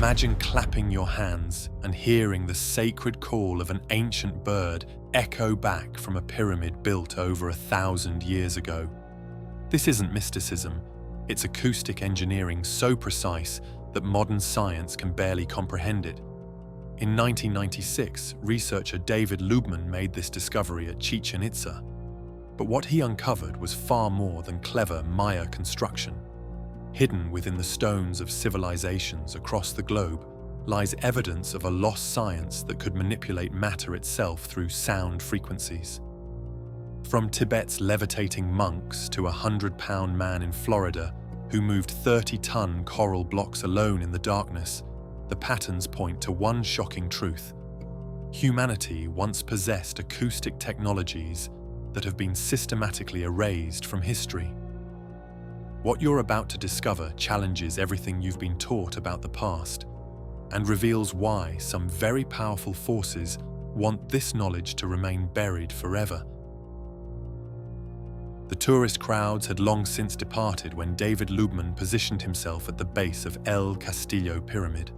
Imagine clapping your hands and hearing the sacred call of an ancient bird echo back from a pyramid built over 1,000 years ago. This isn't mysticism, it's acoustic engineering so precise that modern science can barely comprehend it. In 1996, researcher David Lubman made this discovery at Chichen Itza. But what he uncovered was far more than clever Maya construction. Hidden within the stones of civilizations across the globe lies evidence of a lost science that could manipulate matter itself through sound frequencies. From Tibet's levitating monks to a 100-pound man in Florida who moved 30-ton coral blocks alone in the darkness, the patterns point to one shocking truth. Humanity once possessed acoustic technologies that have been systematically erased from history. What you're about to discover challenges everything you've been taught about the past and reveals why some very powerful forces want this knowledge to remain buried forever. The tourist crowds had long since departed when David Lubman positioned himself at the base of El Castillo Pyramid.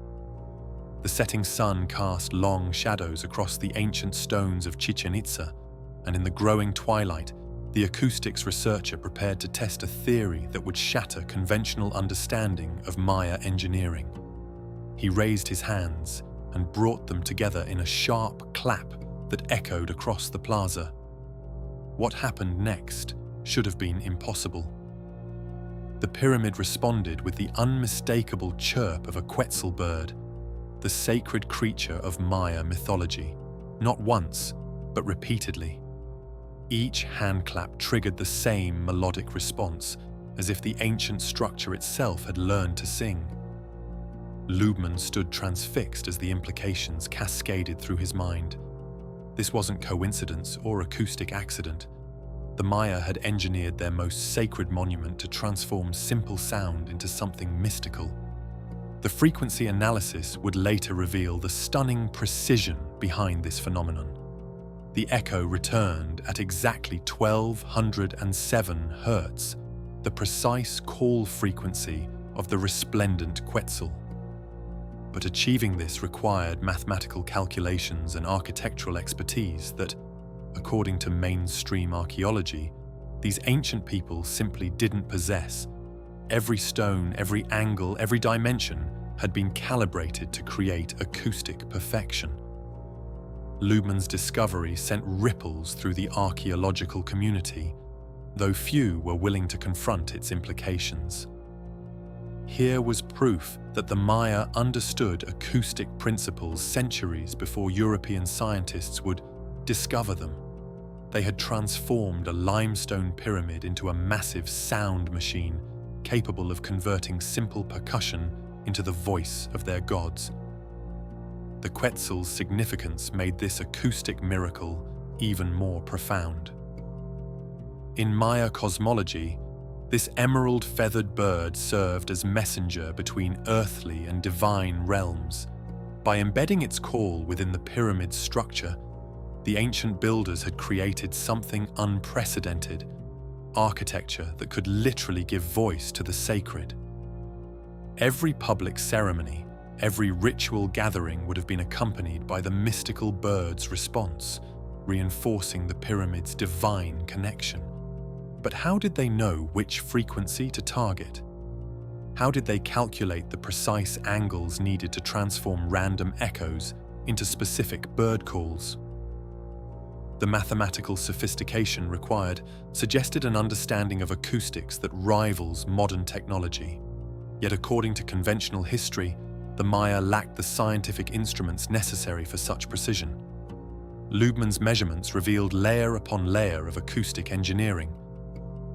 The setting sun cast long shadows across the ancient stones of Chichen Itza, and in the growing twilight, the acoustics researcher prepared to test a theory that would shatter conventional understanding of Maya engineering. He raised his hands and brought them together in a sharp clap that echoed across the plaza. What happened next should have been impossible. The pyramid responded with the unmistakable chirp of a Quetzal bird, the sacred creature of Maya mythology, not once, but repeatedly. Each handclap triggered the same melodic response, as if the ancient structure itself had learned to sing. Lubman stood transfixed as the implications cascaded through his mind. This wasn't coincidence or acoustic accident. The Maya had engineered their most sacred monument to transform simple sound into something mystical. The frequency analysis would later reveal the stunning precision behind this phenomenon. The echo returned at exactly 1207 Hertz, the precise call frequency of the resplendent Quetzal. But achieving this required mathematical calculations and architectural expertise that, according to mainstream archaeology, these ancient people simply didn't possess. Every stone, every angle, every dimension had been calibrated to create acoustic perfection. Lubman's discovery sent ripples through the archaeological community, though few were willing to confront its implications. Here was proof that the Maya understood acoustic principles centuries before European scientists would discover them. They had transformed a limestone pyramid into a massive sound machine capable of converting simple percussion into the voice of their gods. The Quetzal's significance made this acoustic miracle even more profound. In Maya cosmology, this emerald-feathered bird served as messenger between earthly and divine realms. By embedding its call within the pyramid's structure, the ancient builders had created something unprecedented, architecture that could literally give voice to the sacred. Every public ceremony, every ritual gathering would have been accompanied by the mystical bird's response, reinforcing the pyramid's divine connection. But how did they know which frequency to target? How did they calculate the precise angles needed to transform random echoes into specific bird calls? The mathematical sophistication required suggested an understanding of acoustics that rivals modern technology. Yet according to conventional history, the Maya lacked the scientific instruments necessary for such precision. Lubman's measurements revealed layer upon layer of acoustic engineering.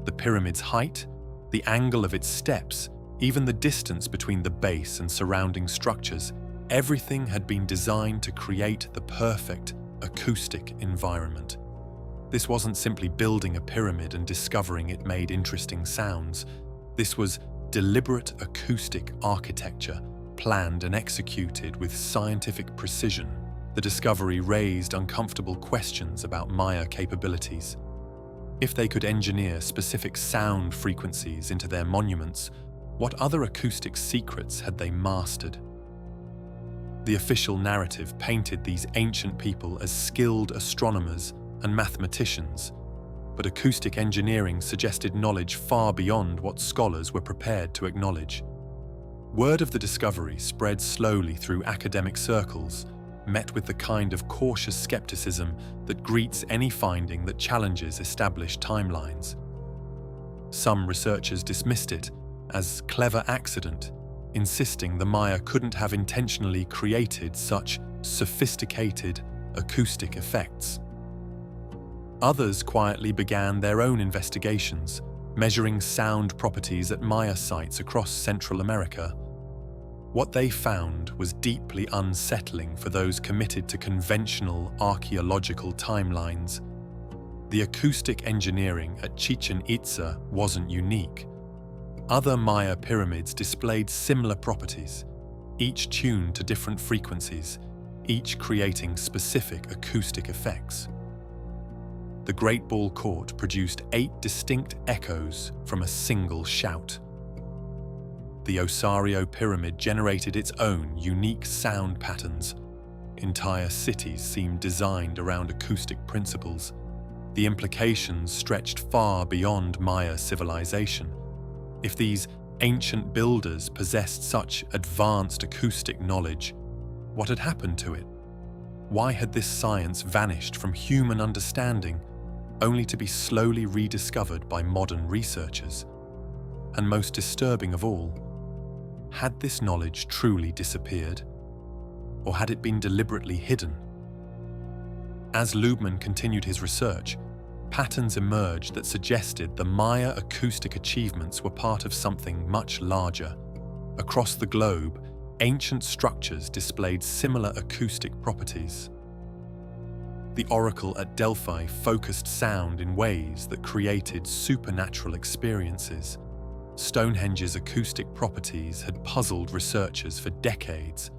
The pyramid's height, the angle of its steps, even the distance between the base and surrounding structures, everything had been designed to create the perfect acoustic environment. This wasn't simply building a pyramid and discovering it made interesting sounds. This was deliberate acoustic architecture, planned and executed with scientific precision. The discovery raised uncomfortable questions about Maya capabilities. If they could engineer specific sound frequencies into their monuments, what other acoustic secrets had they mastered? The official narrative painted these ancient people as skilled astronomers and mathematicians, but acoustic engineering suggested knowledge far beyond what scholars were prepared to acknowledge. Word of the discovery spread slowly through academic circles, met with the kind of cautious skepticism that greets any finding that challenges established timelines. Some researchers dismissed it as clever accident, insisting the Maya couldn't have intentionally created such sophisticated acoustic effects. Others quietly began their own investigations, measuring sound properties at Maya sites across Central America. What they found was deeply unsettling for those committed to conventional archaeological timelines. The acoustic engineering at Chichen Itza wasn't unique. Other Maya pyramids displayed similar properties, each tuned to different frequencies, each creating specific acoustic effects. The Great Ball Court produced 8 distinct echoes from a single shout. The Osario Pyramid generated its own unique sound patterns. Entire cities seemed designed around acoustic principles. The implications stretched far beyond Maya civilization. If these ancient builders possessed such advanced acoustic knowledge, what had happened to it? Why had this science vanished from human understanding, only to be slowly rediscovered by modern researchers? And most disturbing of all, had this knowledge truly disappeared? Or had it been deliberately hidden? As Loubman continued his research, patterns emerged that suggested the Maya acoustic achievements were part of something much larger. Across the globe, ancient structures displayed similar acoustic properties. The oracle at Delphi focused sound in ways that created supernatural experiences. Stonehenge's acoustic properties had puzzled researchers for decades.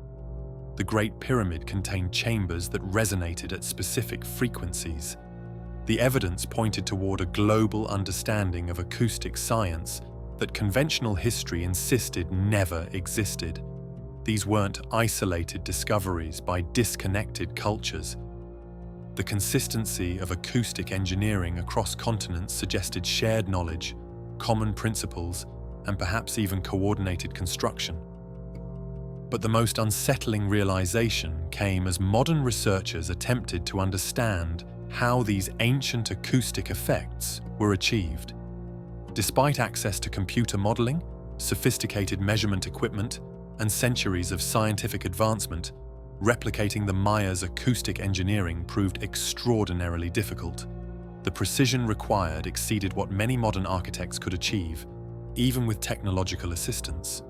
The Great Pyramid contained chambers that resonated at specific frequencies. The evidence pointed toward a global understanding of acoustic science that conventional history insisted never existed. These weren't isolated discoveries by disconnected cultures. The consistency of acoustic engineering across continents suggested shared knowledge, common principles, and perhaps even coordinated construction. But the most unsettling realization came as modern researchers attempted to understand how these ancient acoustic effects were achieved. Despite access to computer modeling, sophisticated measurement equipment, and centuries of scientific advancement, replicating the Mayas' acoustic engineering proved extraordinarily difficult. The precision required exceeded what many modern architects could achieve, even with technological assistance.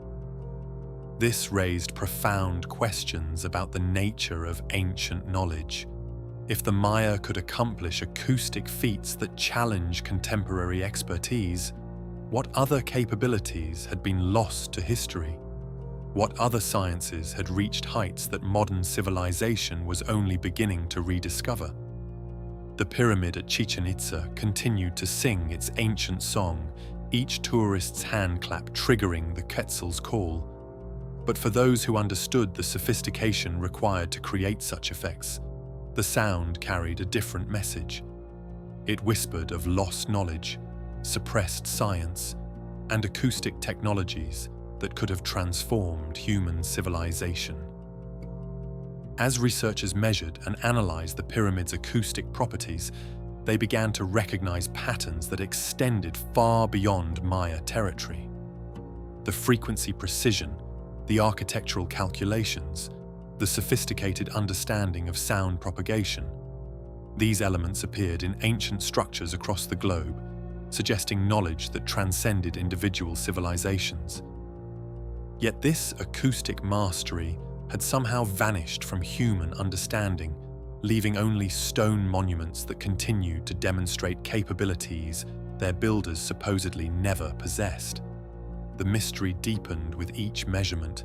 This raised profound questions about the nature of ancient knowledge. If the Maya could accomplish acoustic feats that challenge contemporary expertise, what other capabilities had been lost to history? What other sciences had reached heights that modern civilization was only beginning to rediscover? The pyramid at Chichen Itza continued to sing its ancient song, each tourist's handclap triggering the Quetzal's call. But for those who understood the sophistication required to create such effects, the sound carried a different message. It whispered of lost knowledge, suppressed science, and acoustic technologies that could have transformed human civilization. As researchers measured and analyzed the pyramid's acoustic properties, they began to recognize patterns that extended far beyond Maya territory. The frequency precision, the architectural calculations, the sophisticated understanding of sound propagation. These elements appeared in ancient structures across the globe, suggesting knowledge that transcended individual civilizations. Yet this acoustic mastery had somehow vanished from human understanding, leaving only stone monuments that continued to demonstrate capabilities their builders supposedly never possessed. The mystery deepened with each measurement,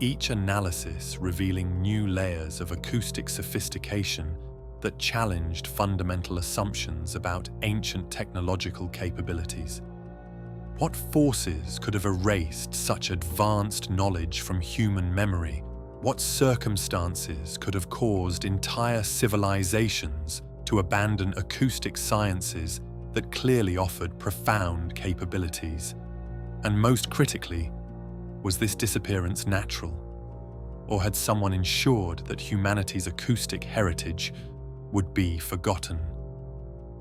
each analysis revealing new layers of acoustic sophistication that challenged fundamental assumptions about ancient technological capabilities. What forces could have erased such advanced knowledge from human memory What circumstances could have caused entire civilizations to abandon acoustic sciences that clearly offered profound capabilities? And most critically, was this disappearance natural? Or had someone ensured that humanity's acoustic heritage would be forgotten?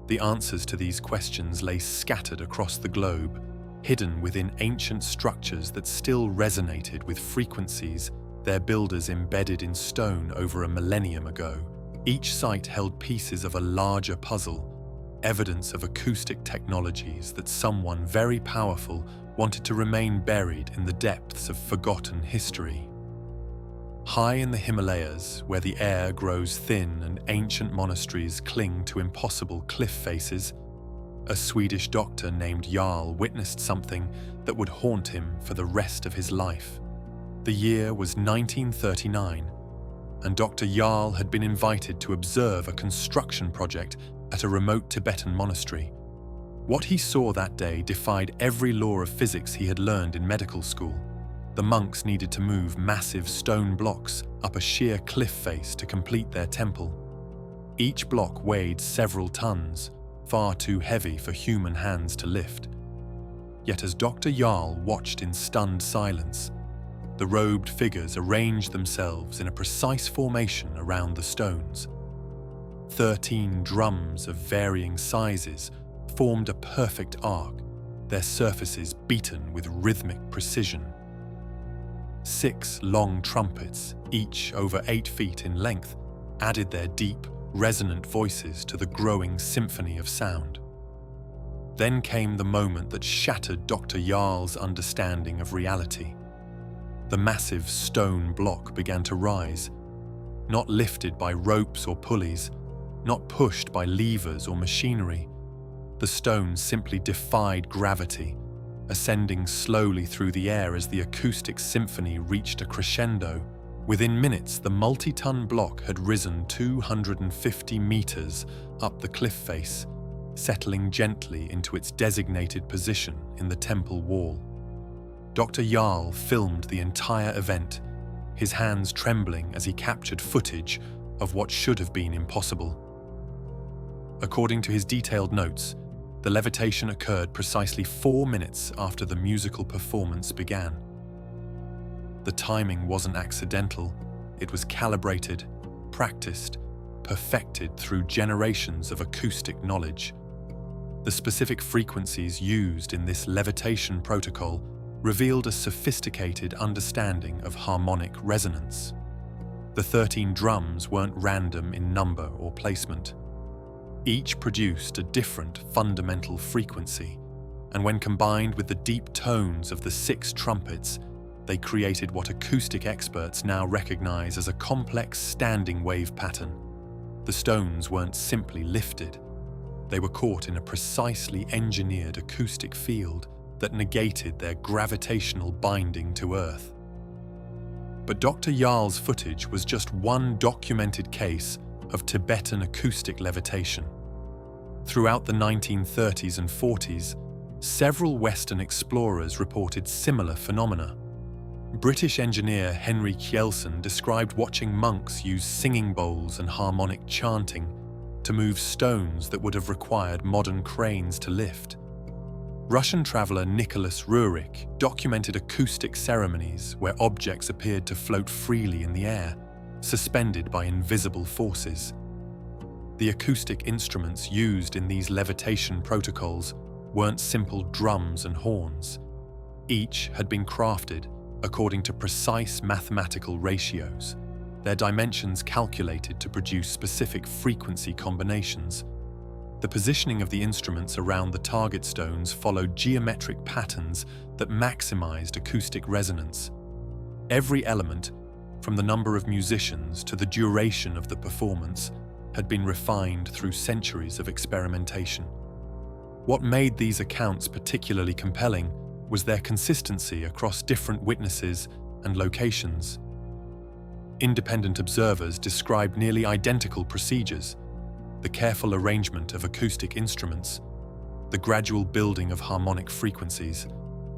The answers to these questions lay scattered across the globe, hidden within ancient structures that still resonated with frequencies their builders embedded in stone over a millennium ago. Each site held pieces of a larger puzzle, evidence of acoustic technologies that someone very powerful wanted to remain buried in the depths of forgotten history. High in the Himalayas, where the air grows thin and ancient monasteries cling to impossible cliff faces, a Swedish doctor named Jarl witnessed something that would haunt him for the rest of his life. The year was 1939, and Dr. Jarl had been invited to observe a construction project at a remote Tibetan monastery. What he saw that day defied every law of physics he had learned in medical school. The monks needed to move massive stone blocks up a sheer cliff face to complete their temple. Each block weighed several tons, far too heavy for human hands to lift. Yet as Dr. Jarl watched in stunned silence, the robed figures arranged themselves in a precise formation around the stones. 13 drums of varying sizes formed a perfect arc, their surfaces beaten with rhythmic precision. 6 long trumpets, each over 8 feet in length, added their deep, resonant voices to the growing symphony of sound. Then came the moment that shattered Dr. Jarl's understanding of reality. The massive stone block began to rise, not lifted by ropes or pulleys, not pushed by levers or machinery. The stone simply defied gravity, ascending slowly through the air as the acoustic symphony reached a crescendo. Within minutes, the multi-ton block had risen 250 meters up the cliff face, settling gently into its designated position in the temple wall. Dr. Jarl filmed the entire event, his hands trembling as he captured footage of what should have been impossible. According to his detailed notes, the levitation occurred precisely 4 minutes after the musical performance began. The timing wasn't accidental, it was calibrated, practiced, perfected through generations of acoustic knowledge. The specific frequencies used in this levitation protocol revealed a sophisticated understanding of harmonic resonance. The 13 drums weren't random in number or placement. Each produced a different fundamental frequency, and when combined with the deep tones of the 6 trumpets, they created what acoustic experts now recognize as a complex standing wave pattern. The stones weren't simply lifted. They were caught in a precisely engineered acoustic field that negated their gravitational binding to Earth. But Dr. Jarl's footage was just one documented case of Tibetan acoustic levitation. Throughout the 1930s and 40s, several Western explorers reported similar phenomena. British engineer Henry Kjelsen described watching monks use singing bowls and harmonic chanting to move stones that would have required modern cranes to lift. Russian traveler Nicholas Rurik documented acoustic ceremonies where objects appeared to float freely in the air, suspended by invisible forces. The acoustic instruments used in these levitation protocols weren't simple drums and horns. Each had been crafted according to precise mathematical ratios, their dimensions calculated to produce specific frequency combinations. The positioning of the instruments around the target stones followed geometric patterns that maximized acoustic resonance. Every element, from the number of musicians to the duration of the performance, had been refined through centuries of experimentation. What made these accounts particularly compelling was their consistency across different witnesses and locations. Independent observers described nearly identical procedures: the careful arrangement of acoustic instruments, the gradual building of harmonic frequencies,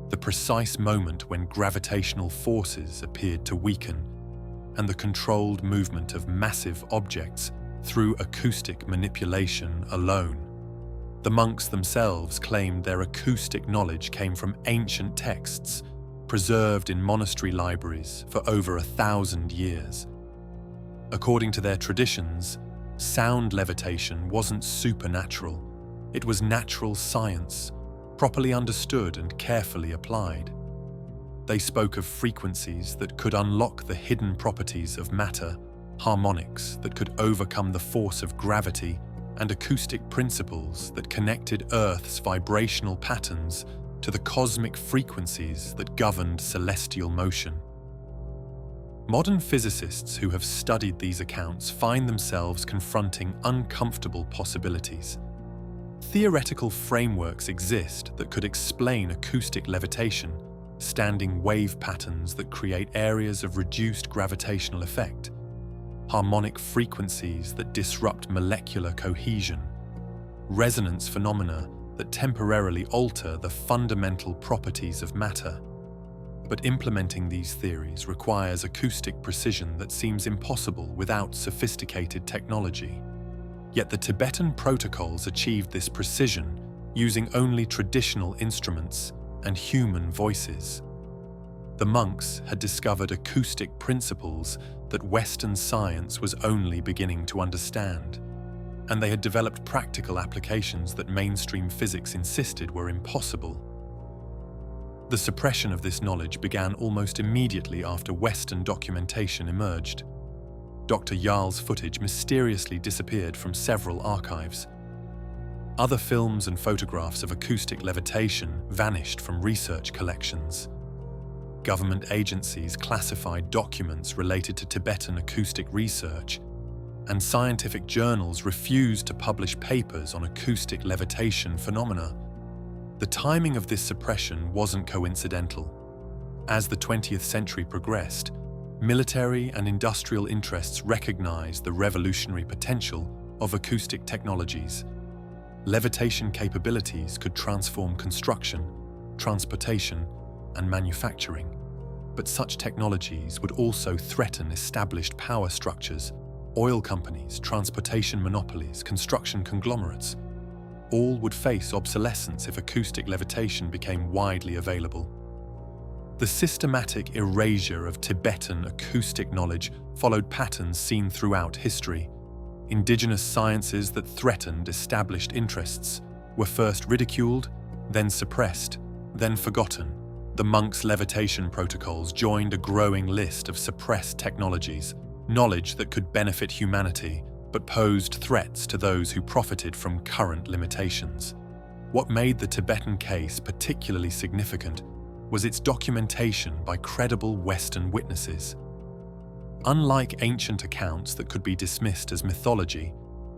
the precise moment when gravitational forces appeared to weaken, and the controlled movement of massive objects through acoustic manipulation alone. The monks themselves claimed their acoustic knowledge came from ancient texts preserved in monastery libraries for over 1,000 years. According to their traditions, sound levitation wasn't supernatural. It was natural science, properly understood and carefully applied. They spoke of frequencies that could unlock the hidden properties of matter, harmonics that could overcome the force of gravity, and acoustic principles that connected Earth's vibrational patterns to the cosmic frequencies that governed celestial motion. Modern physicists who have studied these accounts find themselves confronting uncomfortable possibilities. Theoretical frameworks exist that could explain acoustic levitation, standing wave patterns that create areas of reduced gravitational effect, harmonic frequencies that disrupt molecular cohesion, resonance phenomena that temporarily alter the fundamental properties of matter. But implementing these theories requires acoustic precision that seems impossible without sophisticated technology. Yet the Tibetan protocols achieved this precision using only traditional instruments and human voices. The monks had discovered acoustic principles that Western science was only beginning to understand, and they had developed practical applications that mainstream physics insisted were impossible. The suppression of this knowledge began almost immediately after Western documentation emerged. Dr. Yarl's footage mysteriously disappeared from several archives. Other films and photographs of acoustic levitation vanished from research collections. Government agencies classified documents related to Tibetan acoustic research, and scientific journals refused to publish papers on acoustic levitation phenomena. The timing of this suppression wasn't coincidental. As the 20th century progressed, military and industrial interests recognized the revolutionary potential of acoustic technologies. Levitation capabilities could transform construction, transportation, and manufacturing, but such technologies would also threaten established power structures, oil companies, transportation monopolies, construction conglomerates. All would face obsolescence if acoustic levitation became widely available. The systematic erasure of Tibetan acoustic knowledge followed patterns seen throughout history. Indigenous sciences that threatened established interests were first ridiculed, then suppressed, then forgotten. The monks' levitation protocols joined a growing list of suppressed technologies, knowledge that could benefit humanity, but posed threats to those who profited from current limitations. What made the Tibetan case particularly significant was its documentation by credible Western witnesses. Unlike ancient accounts that could be dismissed as mythology,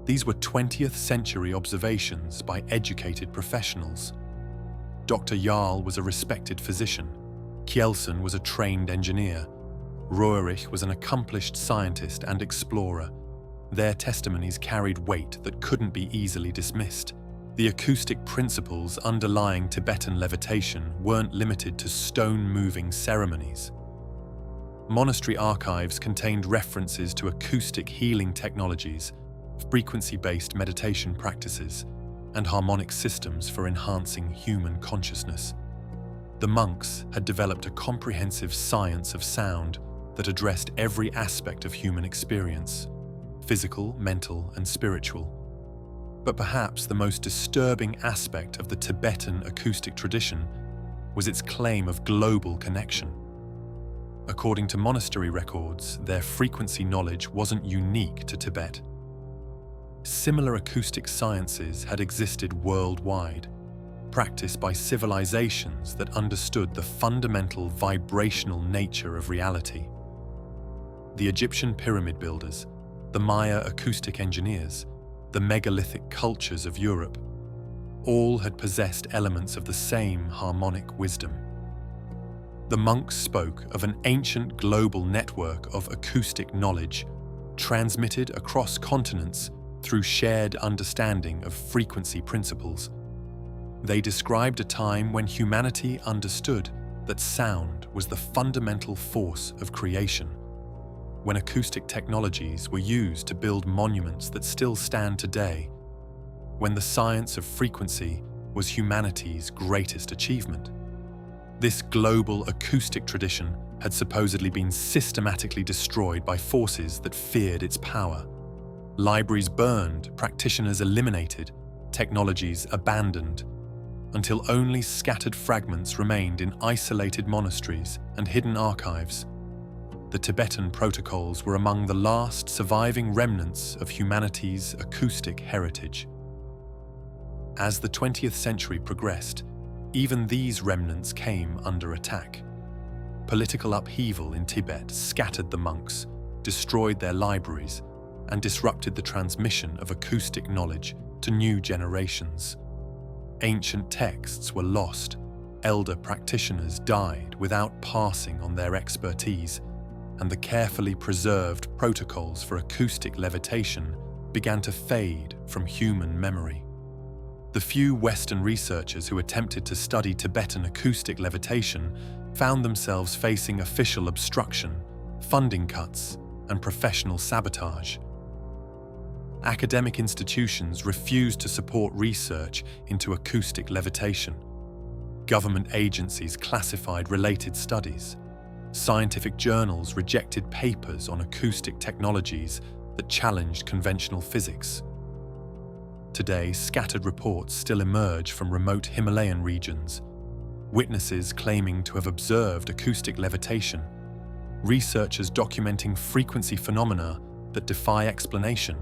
these were 20th century observations by educated professionals. Dr. Yarl was a respected physician. Kjelsen was a trained engineer. Roerich was an accomplished scientist and explorer. Their testimonies carried weight that couldn't be easily dismissed. The acoustic principles underlying Tibetan levitation weren't limited to stone-moving ceremonies. Monastery archives contained references to acoustic healing technologies, frequency-based meditation practices, and harmonic systems for enhancing human consciousness. The monks had developed a comprehensive science of sound that addressed every aspect of human experience: physical, mental, and spiritual. But perhaps the most disturbing aspect of the Tibetan acoustic tradition was its claim of global connection. According to monastery records, their frequency knowledge wasn't unique to Tibet. Similar acoustic sciences had existed worldwide, practiced by civilizations that understood the fundamental vibrational nature of reality. The Egyptian pyramid builders, the Maya acoustic engineers, the megalithic cultures of Europe, all had possessed elements of the same harmonic wisdom. The monks spoke of an ancient global network of acoustic knowledge, transmitted across continents through shared understanding of frequency principles. They described a time when humanity understood that sound was the fundamental force of creation. when acoustic technologies were used to build monuments that still stand today, when the science of frequency was humanity's greatest achievement. This global acoustic tradition had supposedly been systematically destroyed by forces that feared its power. Libraries burned, practitioners eliminated, technologies abandoned, until only scattered fragments remained in isolated monasteries and hidden archives. The Tibetan protocols were among the last surviving remnants of humanity's acoustic heritage. As the 20th century progressed, even these remnants came under attack. Political upheaval in Tibet scattered the monks, destroyed their libraries, and disrupted the transmission of acoustic knowledge to new generations. Ancient texts were lost, elder practitioners died without passing on their expertise, and the carefully preserved protocols for acoustic levitation began to fade from human memory. The few Western researchers who attempted to study Tibetan acoustic levitation found themselves facing official obstruction, funding cuts, and professional sabotage. Academic institutions refused to support research into acoustic levitation. Government agencies classified related studies. Scientific journals rejected papers on acoustic technologies that challenged conventional physics. Today, scattered reports still emerge from remote Himalayan regions, witnesses claiming to have observed acoustic levitation, researchers documenting frequency phenomena that defy explanation,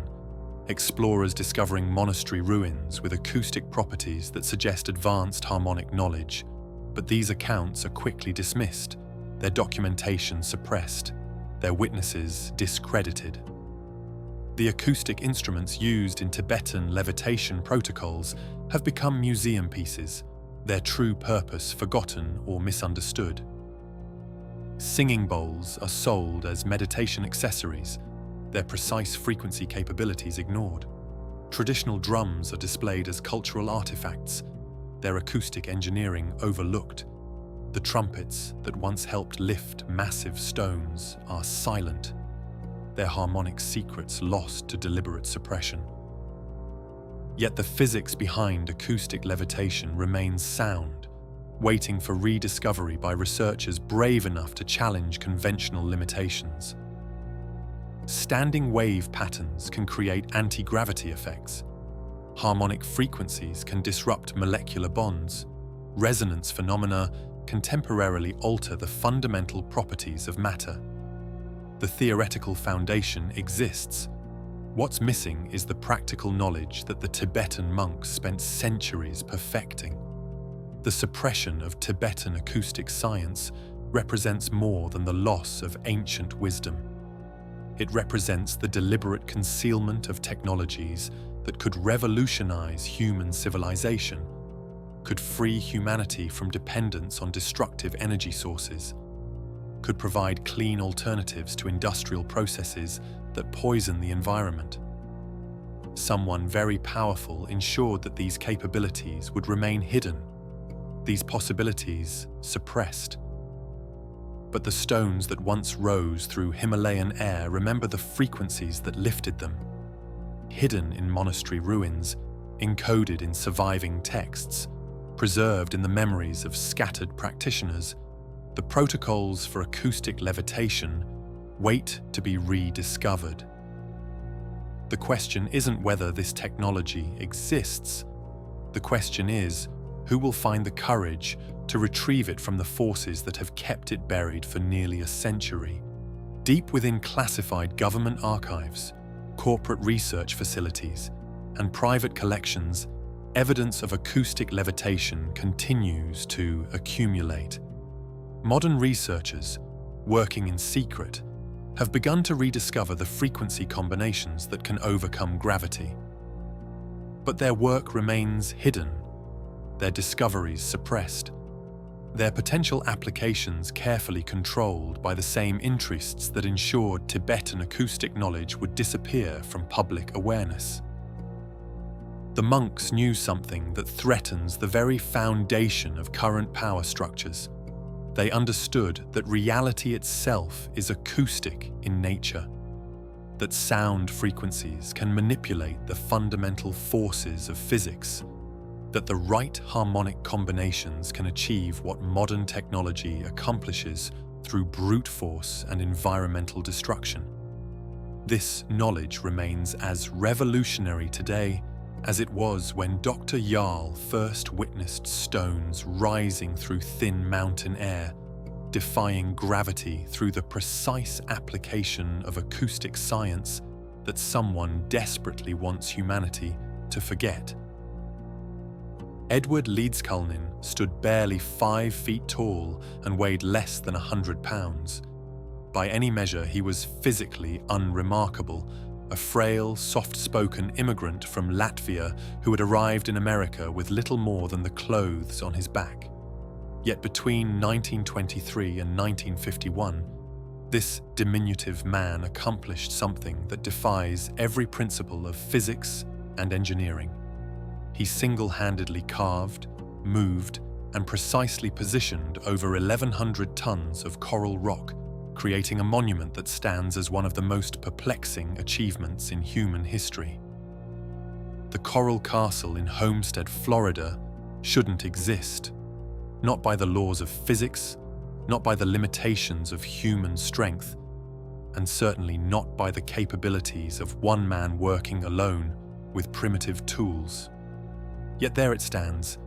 explorers discovering monastery ruins with acoustic properties that suggest advanced harmonic knowledge. But these accounts are quickly dismissed, their documentation suppressed, their witnesses discredited. The acoustic instruments used in Tibetan levitation protocols have become museum pieces, their true purpose forgotten or misunderstood. Singing bowls are sold as meditation accessories, their precise frequency capabilities ignored. Traditional drums are displayed as cultural artifacts, their acoustic engineering overlooked. The trumpets that once helped lift massive stones are silent, their harmonic secrets lost to deliberate suppression. Yet the physics behind acoustic levitation remains sound, waiting for rediscovery by researchers brave enough to challenge conventional limitations. Standing wave patterns can create anti-gravity effects. Harmonic frequencies can disrupt molecular bonds. Resonance phenomena can temporarily alter the fundamental properties of matter. The theoretical foundation exists. What's missing is the practical knowledge that the Tibetan monks spent centuries perfecting. The suppression of Tibetan acoustic science represents more than the loss of ancient wisdom. It represents the deliberate concealment of technologies that could revolutionize human civilization, could free humanity from dependence on destructive energy sources, could provide clean alternatives to industrial processes that poison the environment. Someone very powerful ensured that these capabilities would remain hidden, these possibilities suppressed. But the stones that once rose through Himalayan air remember the frequencies that lifted them. Hidden in monastery ruins, encoded in surviving texts, preserved in the memories of scattered practitioners, the protocols for acoustic levitation wait to be rediscovered. The question isn't whether this technology exists. The question is, who will find the courage to retrieve it from the forces that have kept it buried for nearly a century? Deep within classified government archives, corporate research facilities, and private collections, evidence of acoustic levitation continues to accumulate. Modern researchers, working in secret, have begun to rediscover the frequency combinations that can overcome gravity. But their work remains hidden, their discoveries suppressed, their potential applications carefully controlled by the same interests that ensured Tibetan acoustic knowledge would disappear from public awareness. The monks knew something that threatens the very foundation of current power structures. They understood that reality itself is acoustic in nature, that sound frequencies can manipulate the fundamental forces of physics, that the right harmonic combinations can achieve what modern technology accomplishes through brute force and environmental destruction. This knowledge remains as revolutionary today as it was when Dr. Jarl first witnessed stones rising through thin mountain air, defying gravity through the precise application of acoustic science that someone desperately wants humanity to forget. Edward Leedskalnin stood barely 5 feet tall and weighed less than 100 pounds. By any measure, he was physically unremarkable, a frail, soft-spoken immigrant from Latvia who had arrived in America with little more than the clothes on his back. Yet between 1923 and 1951, this diminutive man accomplished something that defies every principle of physics and engineering. He single-handedly carved, moved, and precisely positioned over 1,100 tons of coral rock, creating a monument that stands as one of the most perplexing achievements in human history. The Coral Castle in Homestead, Florida, shouldn't exist. Not by the laws of physics, not by the limitations of human strength, and certainly not by the capabilities of one man working alone with primitive tools. Yet there it stands,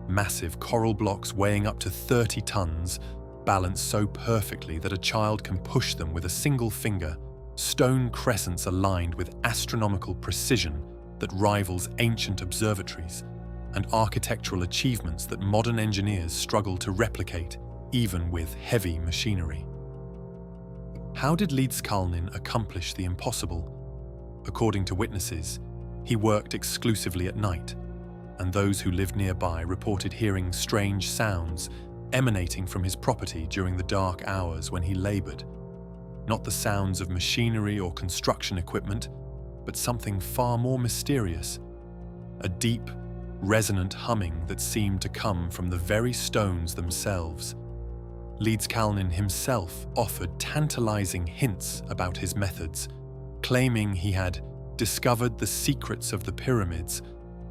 massive coral blocks weighing up to 30 tons, balanced so perfectly that a child can push them with a single finger, stone crescents aligned with astronomical precision that rivals ancient observatories, and architectural achievements that modern engineers struggle to replicate, even with heavy machinery. How did Leedskalnin accomplish the impossible? According to witnesses, he worked exclusively at night, and those who lived nearby reported hearing strange sounds emanating from his property during the dark hours when he labored. Not the sounds of machinery or construction equipment, but something far more mysterious, a deep, resonant humming that seemed to come from the very stones themselves. Leedskalnin himself offered tantalizing hints about his methods, claiming he had discovered the secrets of the pyramids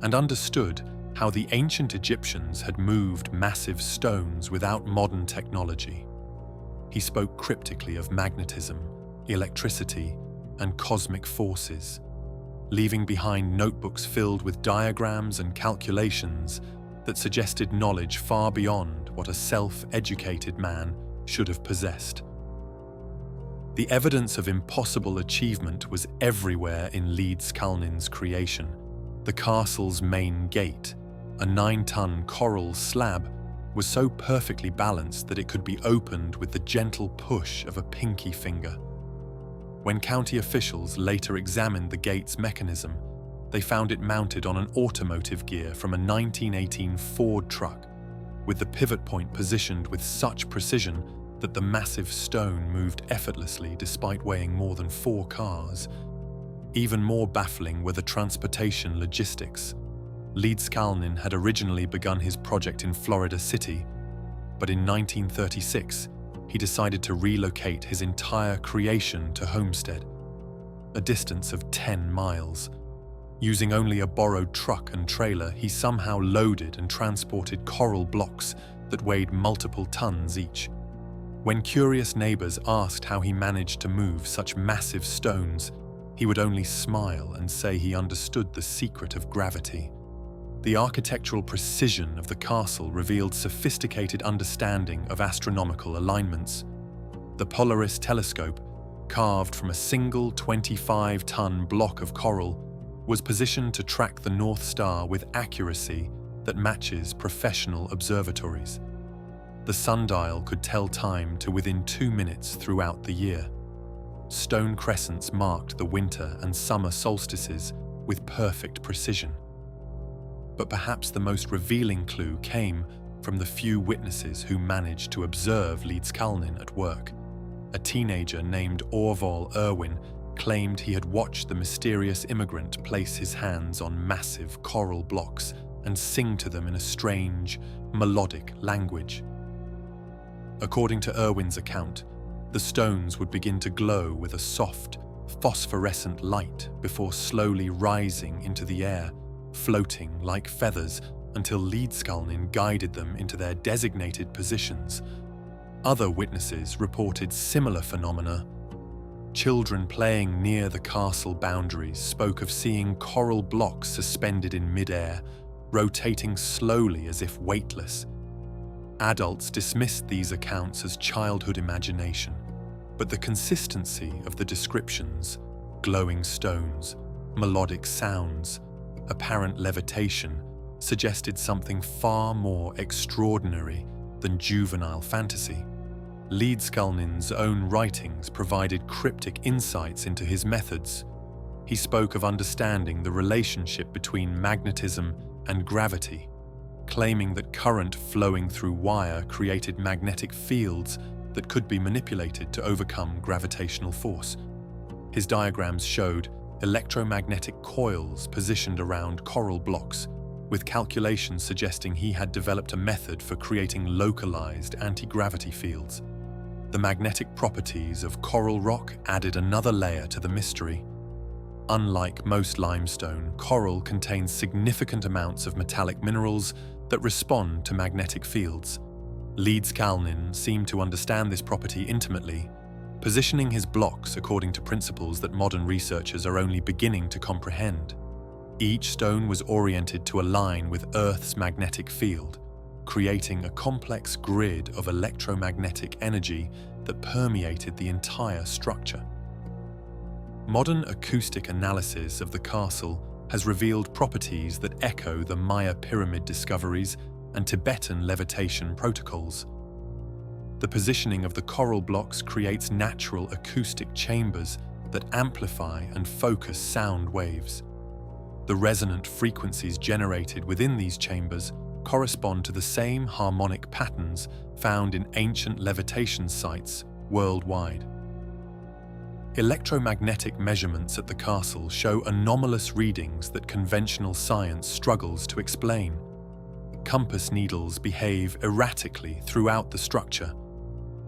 and understood how the ancient Egyptians had moved massive stones without modern technology. He spoke cryptically of magnetism, electricity, and cosmic forces, leaving behind notebooks filled with diagrams and calculations that suggested knowledge far beyond what a self-educated man should have possessed. The evidence of impossible achievement was everywhere in Leedskalnin's creation. The castle's main gate, a 9-ton coral slab, was so perfectly balanced that it could be opened with the gentle push of a pinky finger. When county officials later examined the gate's mechanism, they found it mounted on an automotive gear from a 1918 Ford truck, with the pivot point positioned with such precision that the massive stone moved effortlessly despite weighing more than 4 cars. Even more baffling were the transportation logistics. Leedskalnin had originally begun his project in Florida City, but in 1936, he decided to relocate his entire creation to Homestead, a distance of 10 miles. Using only a borrowed truck and trailer, he somehow loaded and transported coral blocks that weighed multiple tons each. When curious neighbors asked how he managed to move such massive stones, he would only smile and say he understood the secret of gravity. The architectural precision of the castle revealed sophisticated understanding of astronomical alignments. The Polaris telescope, carved from a single 25-ton block of coral, was positioned to track the North Star with accuracy that matches professional observatories. The sundial could tell time to within 2 minutes throughout the year. Stone crescents marked the winter and summer solstices with perfect precision. But perhaps the most revealing clue came from the few witnesses who managed to observe Leedskalnin at work. A teenager named Orvol Irwin claimed he had watched the mysterious immigrant place his hands on massive coral blocks and sing to them in a strange, melodic language. According to Irwin's account, the stones would begin to glow with a soft, phosphorescent light before slowly rising into the air, floating like feathers until Leedskalnin guided them into their designated positions. Other witnesses reported similar phenomena. Children playing near the castle boundaries spoke of seeing coral blocks suspended in mid-air, rotating slowly as if weightless. Adults dismissed these accounts as childhood imagination, but the consistency of the descriptions, glowing stones, melodic sounds, apparent levitation, suggested something far more extraordinary than juvenile fantasy. Leedskalnin's own writings provided cryptic insights into his methods. He spoke of understanding the relationship between magnetism and gravity, claiming that current flowing through wire created magnetic fields that could be manipulated to overcome gravitational force. His diagrams showed electromagnetic coils positioned around coral blocks, with calculations suggesting he had developed a method for creating localized anti-gravity fields. The magnetic properties of coral rock added another layer to the mystery. Unlike most limestone, coral contains significant amounts of metallic minerals that respond to magnetic fields. Leedskalnin seemed to understand this property intimately, positioning his blocks according to principles that modern researchers are only beginning to comprehend. Each stone was oriented to align with Earth's magnetic field, creating a complex grid of electromagnetic energy that permeated the entire structure. Modern acoustic analysis of the castle has revealed properties that echo the Maya pyramid discoveries and Tibetan levitation protocols. The positioning of the coral blocks creates natural acoustic chambers that amplify and focus sound waves. The resonant frequencies generated within these chambers correspond to the same harmonic patterns found in ancient levitation sites worldwide. Electromagnetic measurements at the castle show anomalous readings that conventional science struggles to explain. Compass needles behave erratically throughout the structure.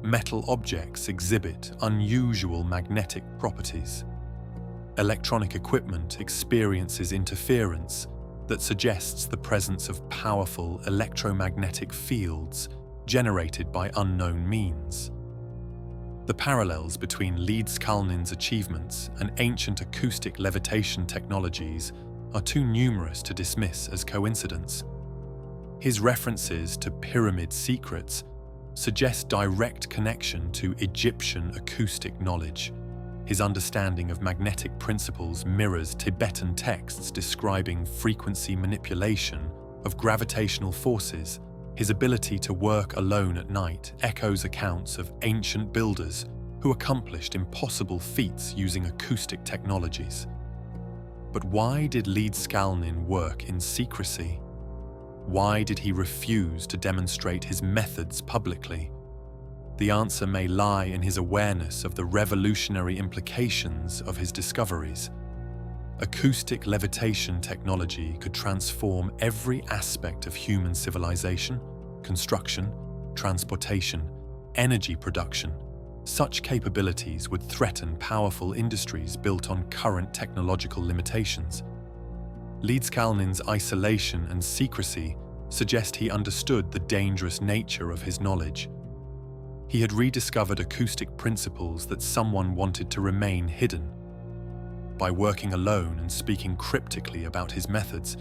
Metal objects exhibit unusual magnetic properties. Electronic equipment experiences interference that suggests the presence of powerful electromagnetic fields generated by unknown means. The parallels between Leedskalnin's achievements and ancient acoustic levitation technologies are too numerous to dismiss as coincidence. His references to pyramid secrets suggest direct connection to Egyptian acoustic knowledge. His understanding of magnetic principles mirrors Tibetan texts describing frequency manipulation of gravitational forces. His ability to work alone at night echoes accounts of ancient builders who accomplished impossible feats using acoustic technologies. But why did Leedskalnin work in secrecy? Why did he refuse to demonstrate his methods publicly? The answer may lie in his awareness of the revolutionary implications of his discoveries. Acoustic levitation technology could transform every aspect of human civilization, construction, transportation, energy production. Such capabilities would threaten powerful industries built on current technological limitations. Leedskalnin's isolation and secrecy suggest he understood the dangerous nature of his knowledge. He had rediscovered acoustic principles that someone wanted to remain hidden. By working alone and speaking cryptically about his methods,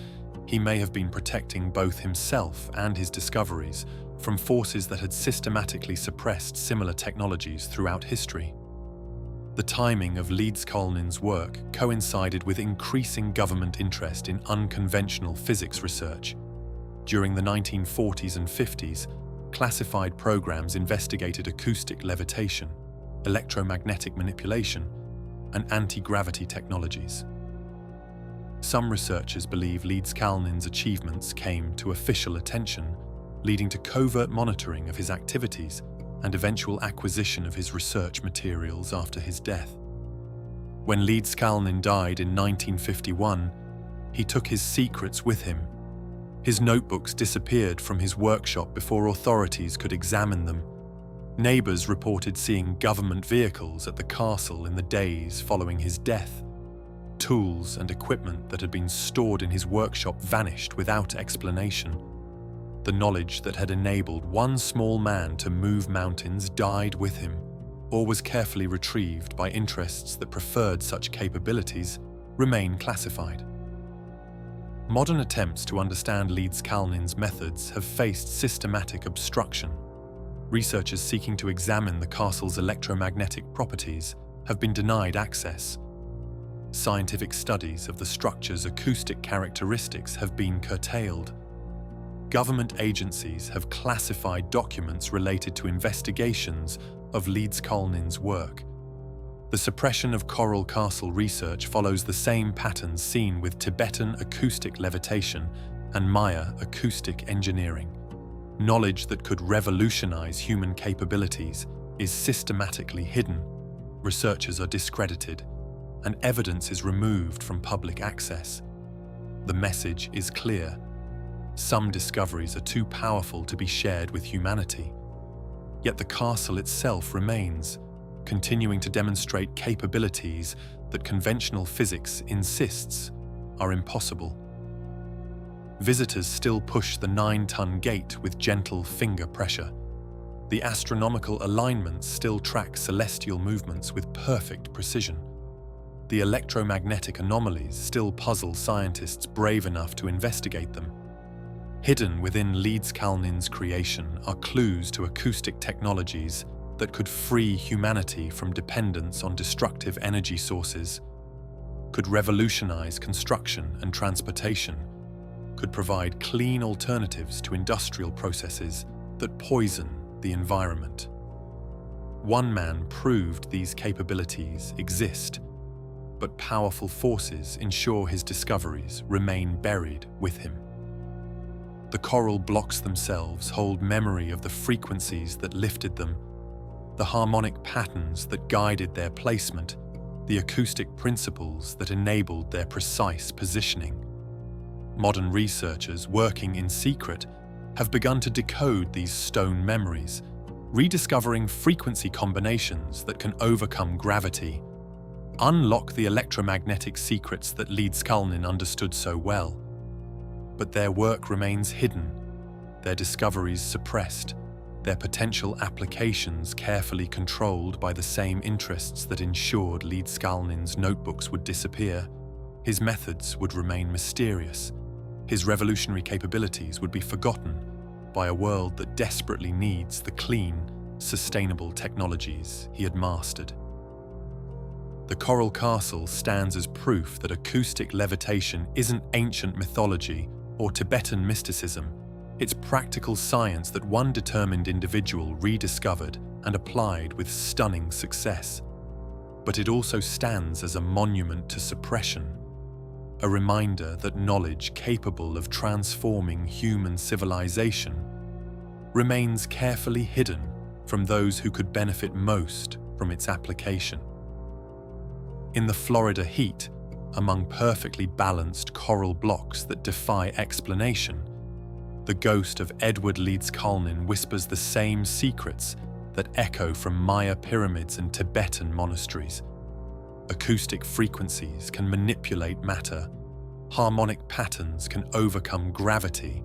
he may have been protecting both himself and his discoveries from forces that had systematically suppressed similar technologies throughout history. The timing of Leedskalnin's work coincided with increasing government interest in unconventional physics research. During the 1940s and 50s, classified programs investigated acoustic levitation, electromagnetic manipulation, and anti-gravity technologies. Some researchers believe Leedskalnin's achievements came to official attention, leading to covert monitoring of his activities and eventual acquisition of his research materials after his death. When Leedskalnin died in 1951, he took his secrets with him. His notebooks disappeared from his workshop before authorities could examine them. Neighbours reported seeing government vehicles at the castle in the days following his death. Tools and equipment that had been stored in his workshop vanished without explanation. The knowledge that had enabled one small man to move mountains died with him, or was carefully retrieved by interests that preferred such capabilities, remain classified. Modern attempts to understand Leeds-Kalnin's methods have faced systematic obstruction. Researchers seeking to examine the castle's electromagnetic properties have been denied access. Scientific studies of the structure's acoustic characteristics have been curtailed. Government agencies have classified documents related to investigations of Leeds-Kalnin's work. The suppression of Coral Castle research follows the same patterns seen with Tibetan acoustic levitation and Maya acoustic engineering. Knowledge that could revolutionize human capabilities is systematically hidden, researchers are discredited, and evidence is removed from public access. The message is clear. Some discoveries are too powerful to be shared with humanity. Yet the castle itself remains, continuing to demonstrate capabilities that conventional physics insists are impossible. Visitors still push the 9-ton gate with gentle finger pressure. The astronomical alignments still track celestial movements with perfect precision. The electromagnetic anomalies still puzzle scientists brave enough to investigate them. Hidden within Leeds-Kalnin's creation are clues to acoustic technologies that could free humanity from dependence on destructive energy sources, could revolutionize construction and transportation, could provide clean alternatives to industrial processes that poison the environment. One man proved these capabilities exist, but powerful forces ensure his discoveries remain buried with him. The coral blocks themselves hold memory of the frequencies that lifted them, the harmonic patterns that guided their placement, the acoustic principles that enabled their precise positioning. Modern researchers working in secret have begun to decode these stone memories, rediscovering frequency combinations that can overcome gravity, unlock the electromagnetic secrets that Leeds-Kalnin understood so well. But their work remains hidden, their discoveries suppressed, their potential applications carefully controlled by the same interests that ensured Leeds-Kalnin's notebooks would disappear. His methods would remain mysterious. His revolutionary capabilities would be forgotten by a world that desperately needs the clean, sustainable technologies he had mastered. The Coral Castle stands as proof that acoustic levitation isn't ancient mythology or Tibetan mysticism. It's practical science that one determined individual rediscovered and applied with stunning success. But it also stands as a monument to suppression, a reminder that knowledge capable of transforming human civilization remains carefully hidden from those who could benefit most from its application. In the Florida heat, among perfectly balanced coral blocks that defy explanation, the ghost of Edward Leeds-Kalnin whispers the same secrets that echo from Maya pyramids and Tibetan monasteries. Acoustic frequencies can manipulate matter, harmonic patterns can overcome gravity,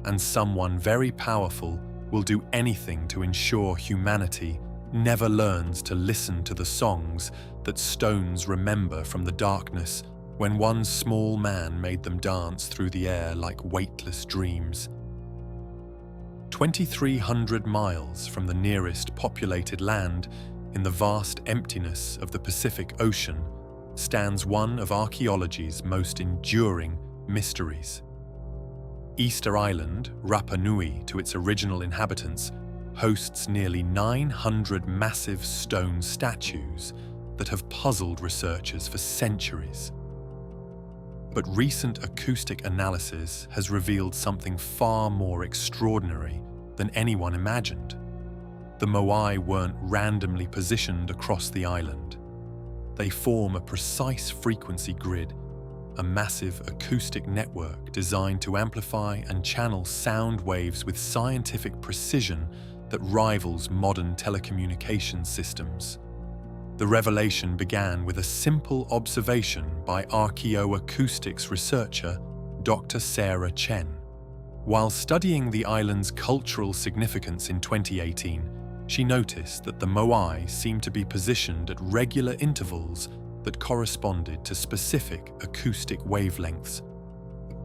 and someone very powerful will do anything to ensure humanity never learns to listen to the songs that stones remember from the darkness when one small man made them dance through the air like weightless dreams. 2,300 miles from the nearest populated land, in the vast emptiness of the Pacific Ocean, stands one of archaeology's most enduring mysteries. Easter Island, Rapa Nui to its original inhabitants, hosts nearly 900 massive stone statues that have puzzled researchers for centuries. But recent acoustic analysis has revealed something far more extraordinary than anyone imagined. The moai weren't randomly positioned across the island. They form a precise frequency grid, a massive acoustic network designed to amplify and channel sound waves with scientific precision that rivals modern telecommunications systems. The revelation began with a simple observation by archaeoacoustics researcher Dr. Sarah Chen. While studying the island's cultural significance in 2018, she noticed that the moai seemed to be positioned at regular intervals that corresponded to specific acoustic wavelengths.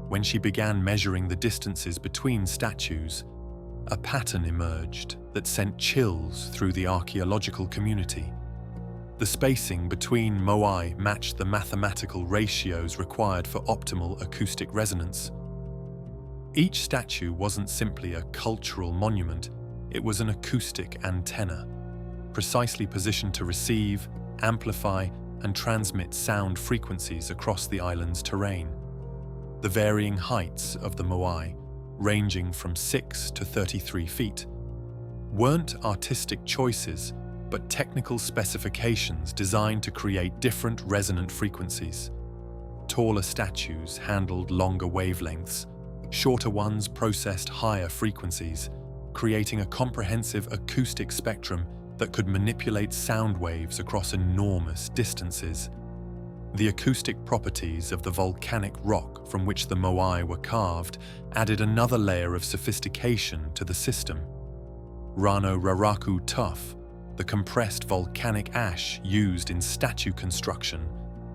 When she began measuring the distances between statues, a pattern emerged that sent chills through the archaeological community. The spacing between moai matched the mathematical ratios required for optimal acoustic resonance. Each statue wasn't simply a cultural monument, it was an acoustic antenna, precisely positioned to receive, amplify, and transmit sound frequencies across the island's terrain. The varying heights of the moai, ranging from 6 to 33 feet, weren't artistic choices, but technical specifications designed to create different resonant frequencies. Taller statues handled longer wavelengths, shorter ones processed higher frequencies, creating a comprehensive acoustic spectrum that could manipulate sound waves across enormous distances. The acoustic properties of the volcanic rock from which the moai were carved added another layer of sophistication to the system. Rano Raraku tuff, the compressed volcanic ash used in statue construction,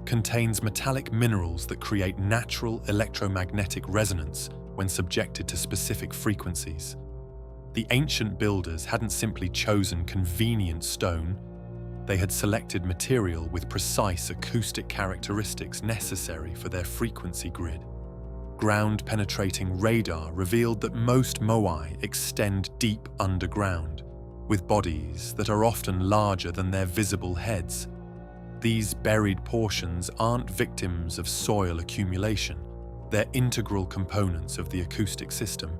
contains metallic minerals that create natural electromagnetic resonance when subjected to specific frequencies. The ancient builders hadn't simply chosen convenient stone, they had selected material with precise acoustic characteristics necessary for their frequency grid. Ground-penetrating radar revealed that most moai extend deep underground, with bodies that are often larger than their visible heads. These buried portions aren't victims of soil accumulation, they're integral components of the acoustic system,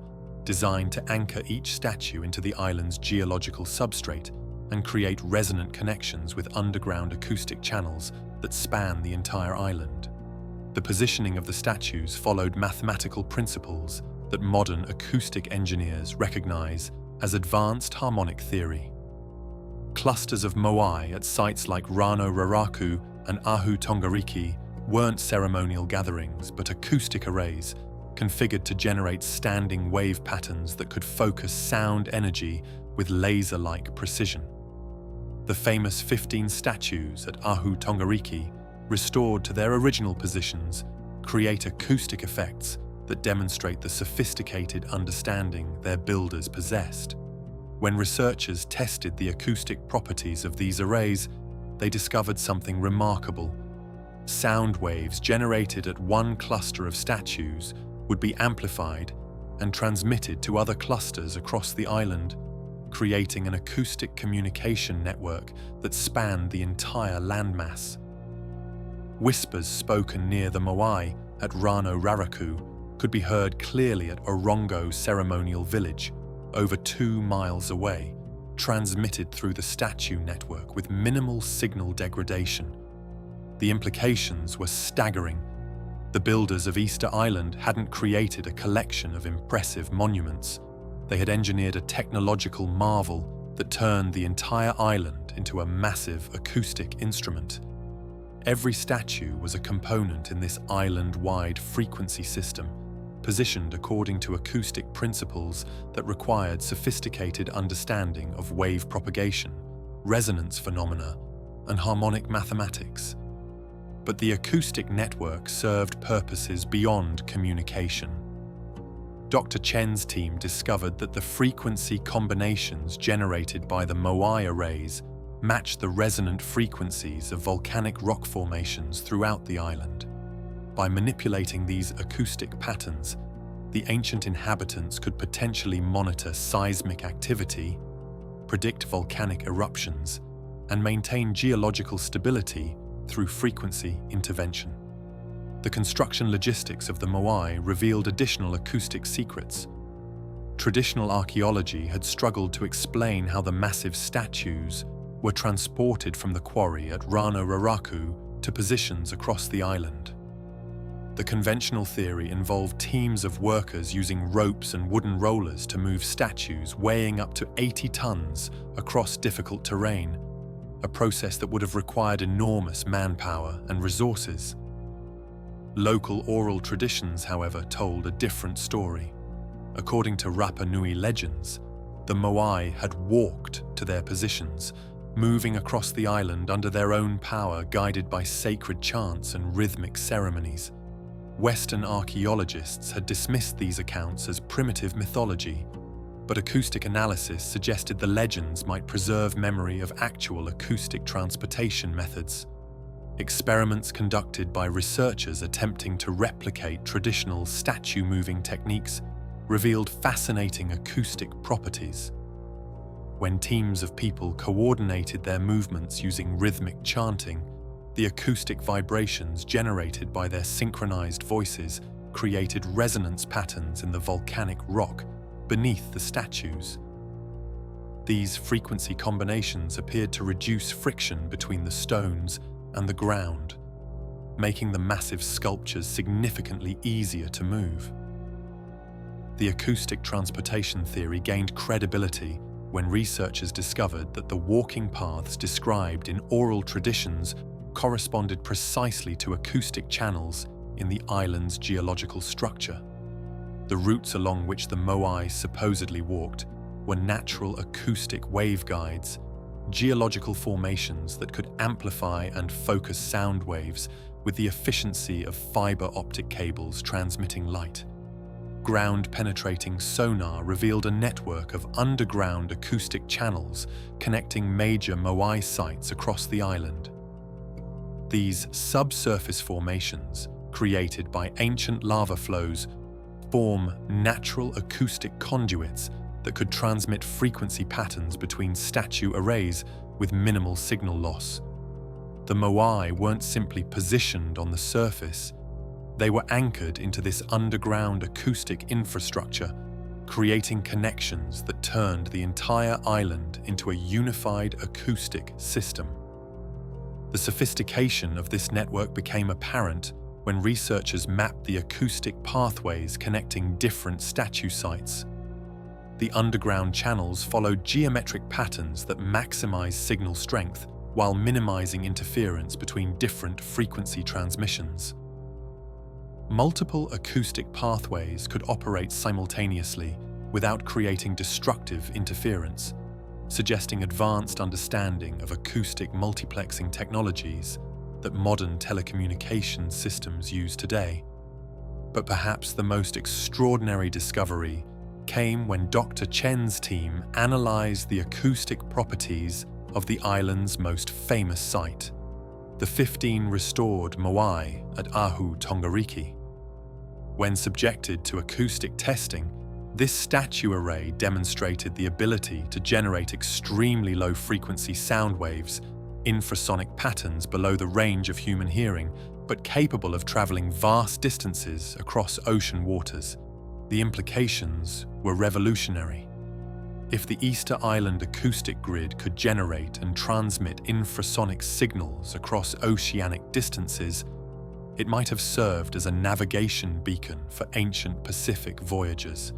designed to anchor each statue into the island's geological substrate and create resonant connections with underground acoustic channels that span the entire island. The positioning of the statues followed mathematical principles that modern acoustic engineers recognize as advanced harmonic theory. Clusters of moai at sites like Rano Raraku and Ahu Tongariki weren't ceremonial gatherings but acoustic arrays configured to generate standing wave patterns that could focus sound energy with laser-like precision. The famous 15 statues at Ahu Tongariki, restored to their original positions, create acoustic effects that demonstrate the sophisticated understanding their builders possessed. When researchers tested the acoustic properties of these arrays, they discovered something remarkable. Sound waves generated at one cluster of statues would be amplified and transmitted to other clusters across the island, creating an acoustic communication network that spanned the entire landmass. Whispers spoken near the moai at Rano Raraku could be heard clearly at Orongo Ceremonial Village, over 2 miles away, transmitted through the statue network with minimal signal degradation. The implications were staggering. The builders of Easter Island hadn't created a collection of impressive monuments. They had engineered a technological marvel that turned the entire island into a massive acoustic instrument. Every statue was a component in this island-wide frequency system, positioned according to acoustic principles that required sophisticated understanding of wave propagation, resonance phenomena, and harmonic mathematics. But the acoustic network served purposes beyond communication. Dr. Chen's team discovered that the frequency combinations generated by the moai arrays matched the resonant frequencies of volcanic rock formations throughout the island. By manipulating these acoustic patterns, the ancient inhabitants could potentially monitor seismic activity, predict volcanic eruptions, and maintain geological stability through frequency intervention. The construction logistics of the moai revealed additional acoustic secrets. Traditional archaeology had struggled to explain how the massive statues were transported from the quarry at Rano Raraku to positions across the island. The conventional theory involved teams of workers using ropes and wooden rollers to move statues weighing up to 80 tons across difficult terrain, a process that would have required enormous manpower and resources. Local oral traditions, however, told a different story. According to Rapa Nui legends, the Moai had walked to their positions, moving across the island under their own power, guided by sacred chants and rhythmic ceremonies. Western archaeologists had dismissed these accounts as primitive mythology, but acoustic analysis suggested the legends might preserve memory of actual acoustic transportation methods. Experiments conducted by researchers attempting to replicate traditional statue-moving techniques revealed fascinating acoustic properties. When teams of people coordinated their movements using rhythmic chanting, the acoustic vibrations generated by their synchronized voices created resonance patterns in the volcanic rock beneath the statues. These frequency combinations appeared to reduce friction between the stones and the ground, making the massive sculptures significantly easier to move. The acoustic transportation theory gained credibility when researchers discovered that the walking paths described in oral traditions corresponded precisely to acoustic channels in the island's geological structure. The routes along which the Moai supposedly walked were natural acoustic waveguides, geological formations that could amplify and focus sound waves with the efficiency of fiber optic cables transmitting light. Ground-penetrating sonar revealed a network of underground acoustic channels connecting major Moai sites across the island. These subsurface formations, created by ancient lava flows, form natural acoustic conduits that could transmit frequency patterns between statue arrays with minimal signal loss. The Moai weren't simply positioned on the surface, they were anchored into this underground acoustic infrastructure, creating connections that turned the entire island into a unified acoustic system. The sophistication of this network became apparent when researchers mapped the acoustic pathways connecting different statue sites. The underground channels followed geometric patterns that maximize signal strength while minimizing interference between different frequency transmissions. Multiple acoustic pathways could operate simultaneously without creating destructive interference, suggesting advanced understanding of acoustic multiplexing technologies that modern telecommunication systems use today. But perhaps the most extraordinary discovery came when Dr. Chen's team analyzed the acoustic properties of the island's most famous site, the 15 restored Moai at Ahu Tongariki. When subjected to acoustic testing, this statue array demonstrated the ability to generate extremely low-frequency sound waves, infrasonic patterns below the range of human hearing, but capable of traveling vast distances across ocean waters. The implications were revolutionary. If the Easter Island acoustic grid could generate and transmit infrasonic signals across oceanic distances, it might have served as a navigation beacon for ancient Pacific voyagers.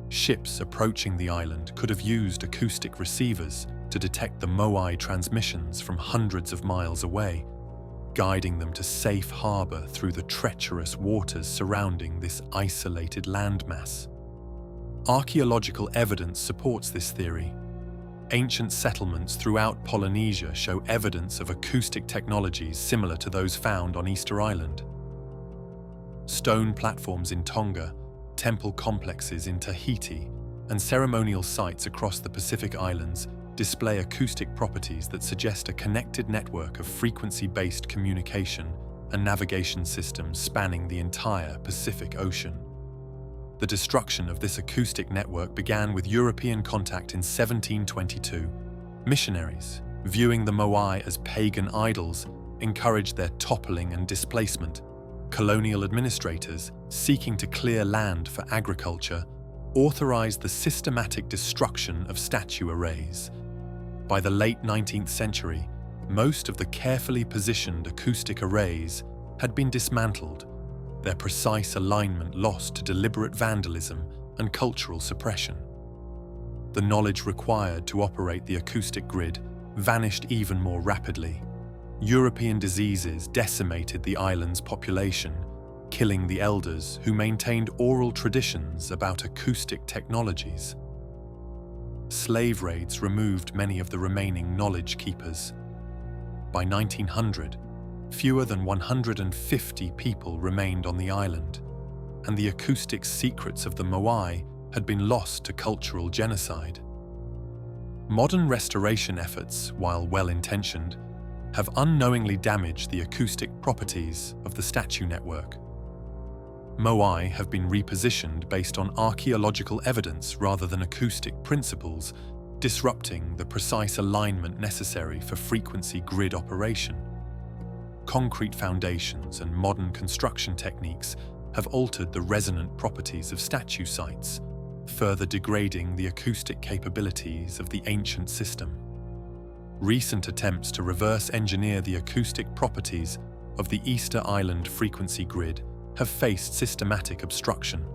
Ships approaching the island could have used acoustic receivers to detect the Moai transmissions from hundreds of miles away, guiding them to safe harbor through the treacherous waters surrounding this isolated landmass. Archaeological evidence supports this theory. Ancient settlements throughout Polynesia show evidence of acoustic technologies similar to those found on Easter Island. Stone platforms in Tonga, temple complexes in Tahiti, and ceremonial sites across the Pacific Islands display acoustic properties that suggest a connected network of frequency-based communication and navigation systems spanning the entire Pacific Ocean. The destruction of this acoustic network began with European contact in 1722. Missionaries, viewing the Moai as pagan idols, encouraged their toppling and displacement. Colonial administrators, seeking to clear land for agriculture, authorized the systematic destruction of statue arrays. By the late 19th century, most of the carefully positioned acoustic arrays had been dismantled, their precise alignment lost to deliberate vandalism and cultural suppression. The knowledge required to operate the acoustic grid vanished even more rapidly. European diseases decimated the island's population, killing the elders who maintained oral traditions about acoustic technologies. Slave raids removed many of the remaining knowledge keepers. By 1900, fewer than 150 people remained on the island, and the acoustic secrets of the Moai had been lost to cultural genocide. Modern restoration efforts, while well-intentioned, have unknowingly damaged the acoustic properties of the statue network. Moai have been repositioned based on archaeological evidence rather than acoustic principles, disrupting the precise alignment necessary for frequency grid operation. Concrete foundations and modern construction techniques have altered the resonant properties of statue sites, further degrading the acoustic capabilities of the ancient system. Recent attempts to reverse engineer the acoustic properties of the Easter Island frequency grid have faced systematic obstruction.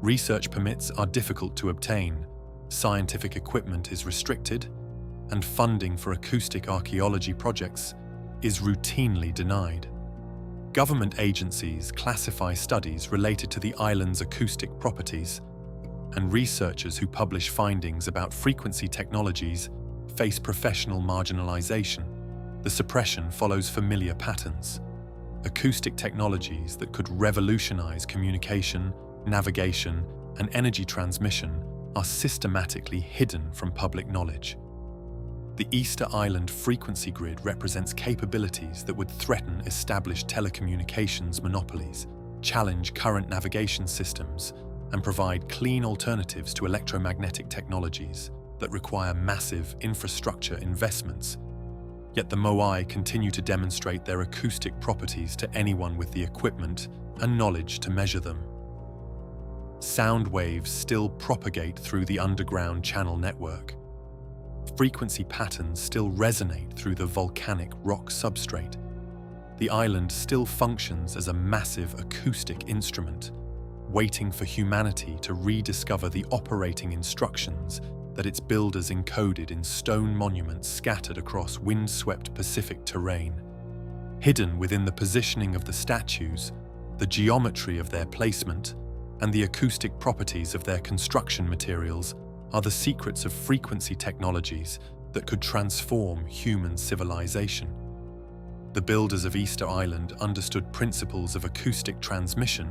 Research permits are difficult to obtain, scientific equipment is restricted, and funding for acoustic archaeology projects is routinely denied. Government agencies classify studies related to the island's acoustic properties, and researchers who publish findings about frequency technologies face professional marginalization. The suppression follows familiar patterns. Acoustic technologies that could revolutionize communication, navigation, and energy transmission are systematically hidden from public knowledge. The Easter Island frequency grid represents capabilities that would threaten established telecommunications monopolies, challenge current navigation systems, and provide clean alternatives to electromagnetic technologies that require massive infrastructure investments. Yet the Moai continue to demonstrate their acoustic properties to anyone with the equipment and knowledge to measure them. Sound waves still propagate through the underground channel network. Frequency patterns still resonate through the volcanic rock substrate. The island still functions as a massive acoustic instrument, waiting for humanity to rediscover the operating instructions that its builders encoded in stone monuments scattered across windswept Pacific terrain. Hidden within the positioning of the statues, the geometry of their placement, and the acoustic properties of their construction materials are the secrets of frequency technologies that could transform human civilization. The builders of Easter Island understood principles of acoustic transmission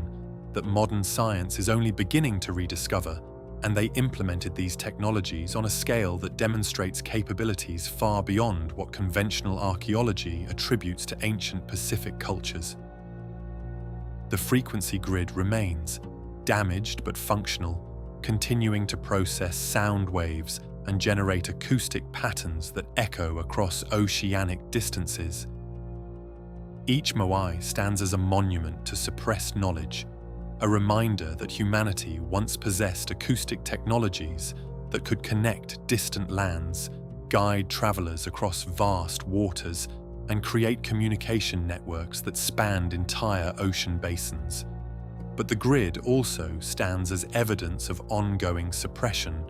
that modern science is only beginning to rediscover, and they implemented these technologies on a scale that demonstrates capabilities far beyond what conventional archaeology attributes to ancient Pacific cultures. The frequency grid remains, damaged but functional, continuing to process sound waves and generate acoustic patterns that echo across oceanic distances. Each Moai stands as a monument to suppressed knowledge, a reminder that humanity once possessed acoustic technologies that could connect distant lands, guide travelers across vast waters, and create communication networks that spanned entire ocean basins. But the grid also stands as evidence of ongoing suppression,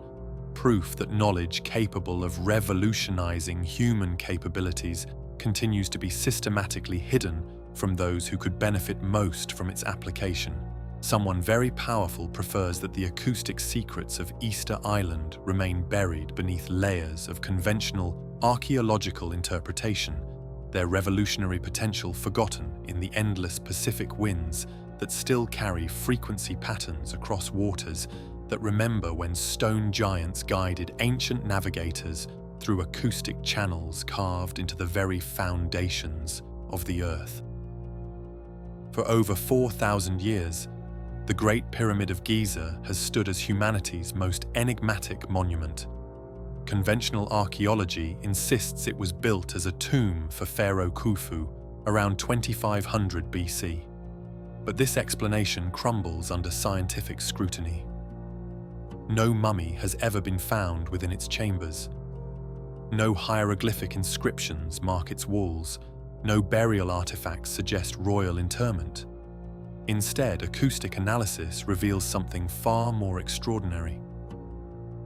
proof that knowledge capable of revolutionizing human capabilities continues to be systematically hidden from those who could benefit most from its application. Someone very powerful prefers that the acoustic secrets of Easter Island remain buried beneath layers of conventional archaeological interpretation, their revolutionary potential forgotten in the endless Pacific winds that still carry frequency patterns across waters that remember when stone giants guided ancient navigators through acoustic channels carved into the very foundations of the Earth. For over 4,000 years, the Great Pyramid of Giza has stood as humanity's most enigmatic monument. Conventional archaeology insists it was built as a tomb for Pharaoh Khufu around 2500 BC. But this explanation crumbles under scientific scrutiny. No mummy has ever been found within its chambers. No hieroglyphic inscriptions mark its walls. No burial artifacts suggest royal interment. Instead, acoustic analysis reveals something far more extraordinary.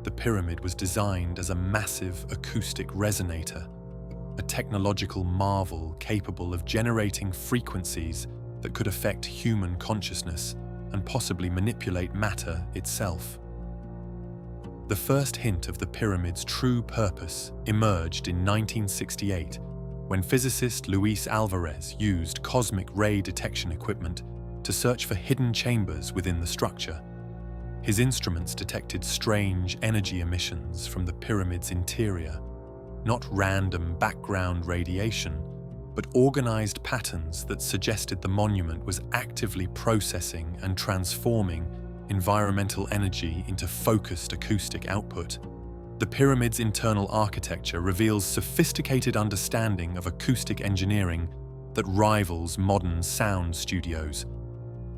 The pyramid was designed as a massive acoustic resonator, a technological marvel capable of generating frequencies that could affect human consciousness and possibly manipulate matter itself. The first hint of the pyramid's true purpose emerged in 1968 when physicist Luis Alvarez used cosmic ray detection equipment to search for hidden chambers within the structure. His instruments detected strange energy emissions from the pyramid's interior, not random background radiation, but organized patterns that suggested the monument was actively processing and transforming environmental energy into focused acoustic output. The pyramid's internal architecture reveals sophisticated understanding of acoustic engineering that rivals modern sound studios.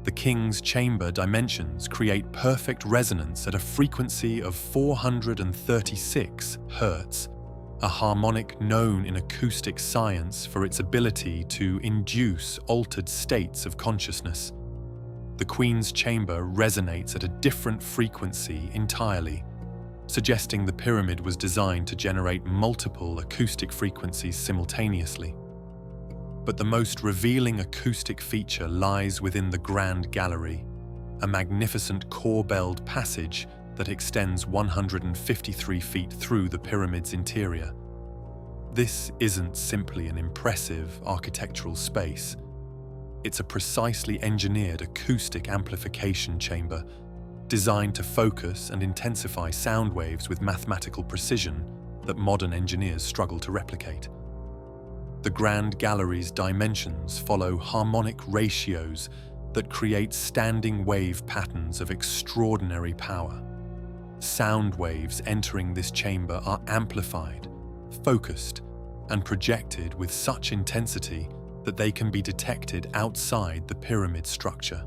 The King's Chamber dimensions create perfect resonance at a frequency of 436 Hz, a harmonic known in acoustic science for its ability to induce altered states of consciousness. The Queen's Chamber resonates at a different frequency entirely, suggesting the pyramid was designed to generate multiple acoustic frequencies simultaneously. But the most revealing acoustic feature lies within the Grand Gallery, a magnificent corbelled passage that extends 153 feet through the pyramid's interior. This isn't simply an impressive architectural space. It's a precisely engineered acoustic amplification chamber designed to focus and intensify sound waves with mathematical precision that modern engineers struggle to replicate. The Grand Gallery's dimensions follow harmonic ratios that create standing wave patterns of extraordinary power. Sound waves entering this chamber are amplified, focused, and projected with such intensity that they can be detected outside the pyramid structure.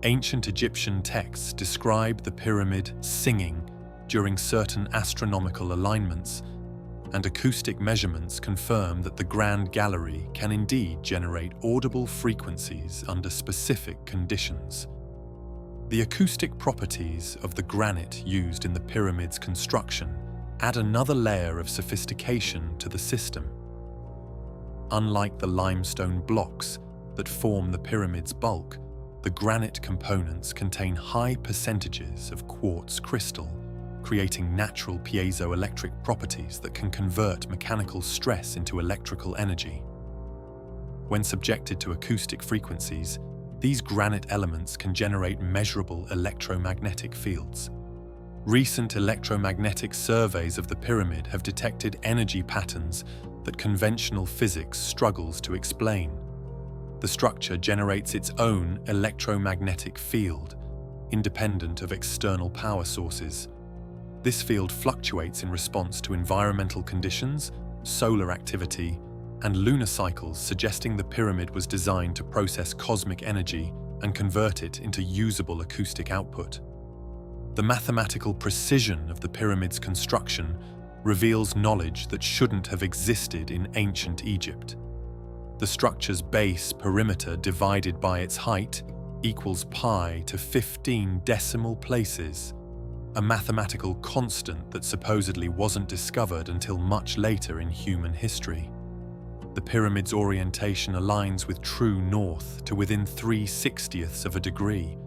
Ancient Egyptian texts describe the pyramid singing during certain astronomical alignments, and acoustic measurements confirm that the Grand Gallery can indeed generate audible frequencies under specific conditions. The acoustic properties of the granite used in the pyramid's construction add another layer of sophistication to the system. Unlike the limestone blocks that form the pyramid's bulk, the granite components contain high percentages of quartz crystal, creating natural piezoelectric properties that can convert mechanical stress into electrical energy. When subjected to acoustic frequencies, these granite elements can generate measurable electromagnetic fields. Recent electromagnetic surveys of the pyramid have detected energy patterns that conventional physics struggles to explain. The structure generates its own electromagnetic field, independent of external power sources. This field fluctuates in response to environmental conditions, solar activity, and lunar cycles, suggesting the pyramid was designed to process cosmic energy and convert it into usable acoustic output. The mathematical precision of the pyramid's construction reveals knowledge that shouldn't have existed in ancient Egypt. The structure's base perimeter divided by its height equals pi to 15 decimal places, a mathematical constant that supposedly wasn't discovered until much later in human history. The pyramid's orientation aligns with true north to within 3/60ths of a degree,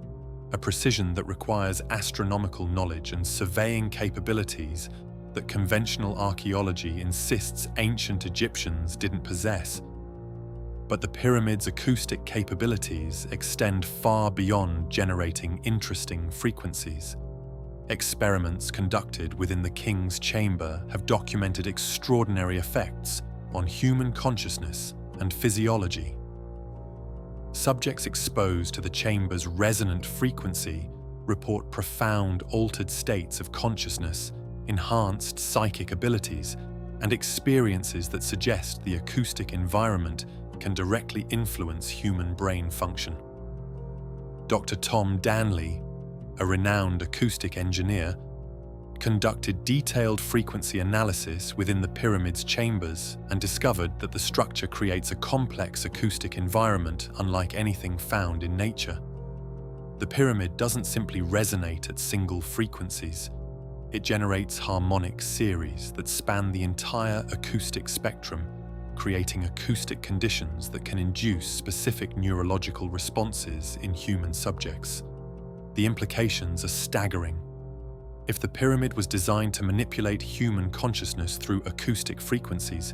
a precision that requires astronomical knowledge and surveying capabilities that conventional archaeology insists ancient Egyptians didn't possess. But the pyramid's acoustic capabilities extend far beyond generating interesting frequencies. Experiments conducted within the King's Chamber have documented extraordinary effects on human consciousness and physiology. Subjects exposed to the chamber's resonant frequency report profound altered states of consciousness, enhanced psychic abilities, and experiences that suggest the acoustic environment can directly influence human brain function. Dr. Tom Danley, a renowned acoustic engineer, conducted detailed frequency analysis within the pyramid's chambers and discovered that the structure creates a complex acoustic environment unlike anything found in nature. The pyramid doesn't simply resonate at single frequencies. It generates harmonic series that span the entire acoustic spectrum, creating acoustic conditions that can induce specific neurological responses in human subjects. The implications are staggering. If the pyramid was designed to manipulate human consciousness through acoustic frequencies,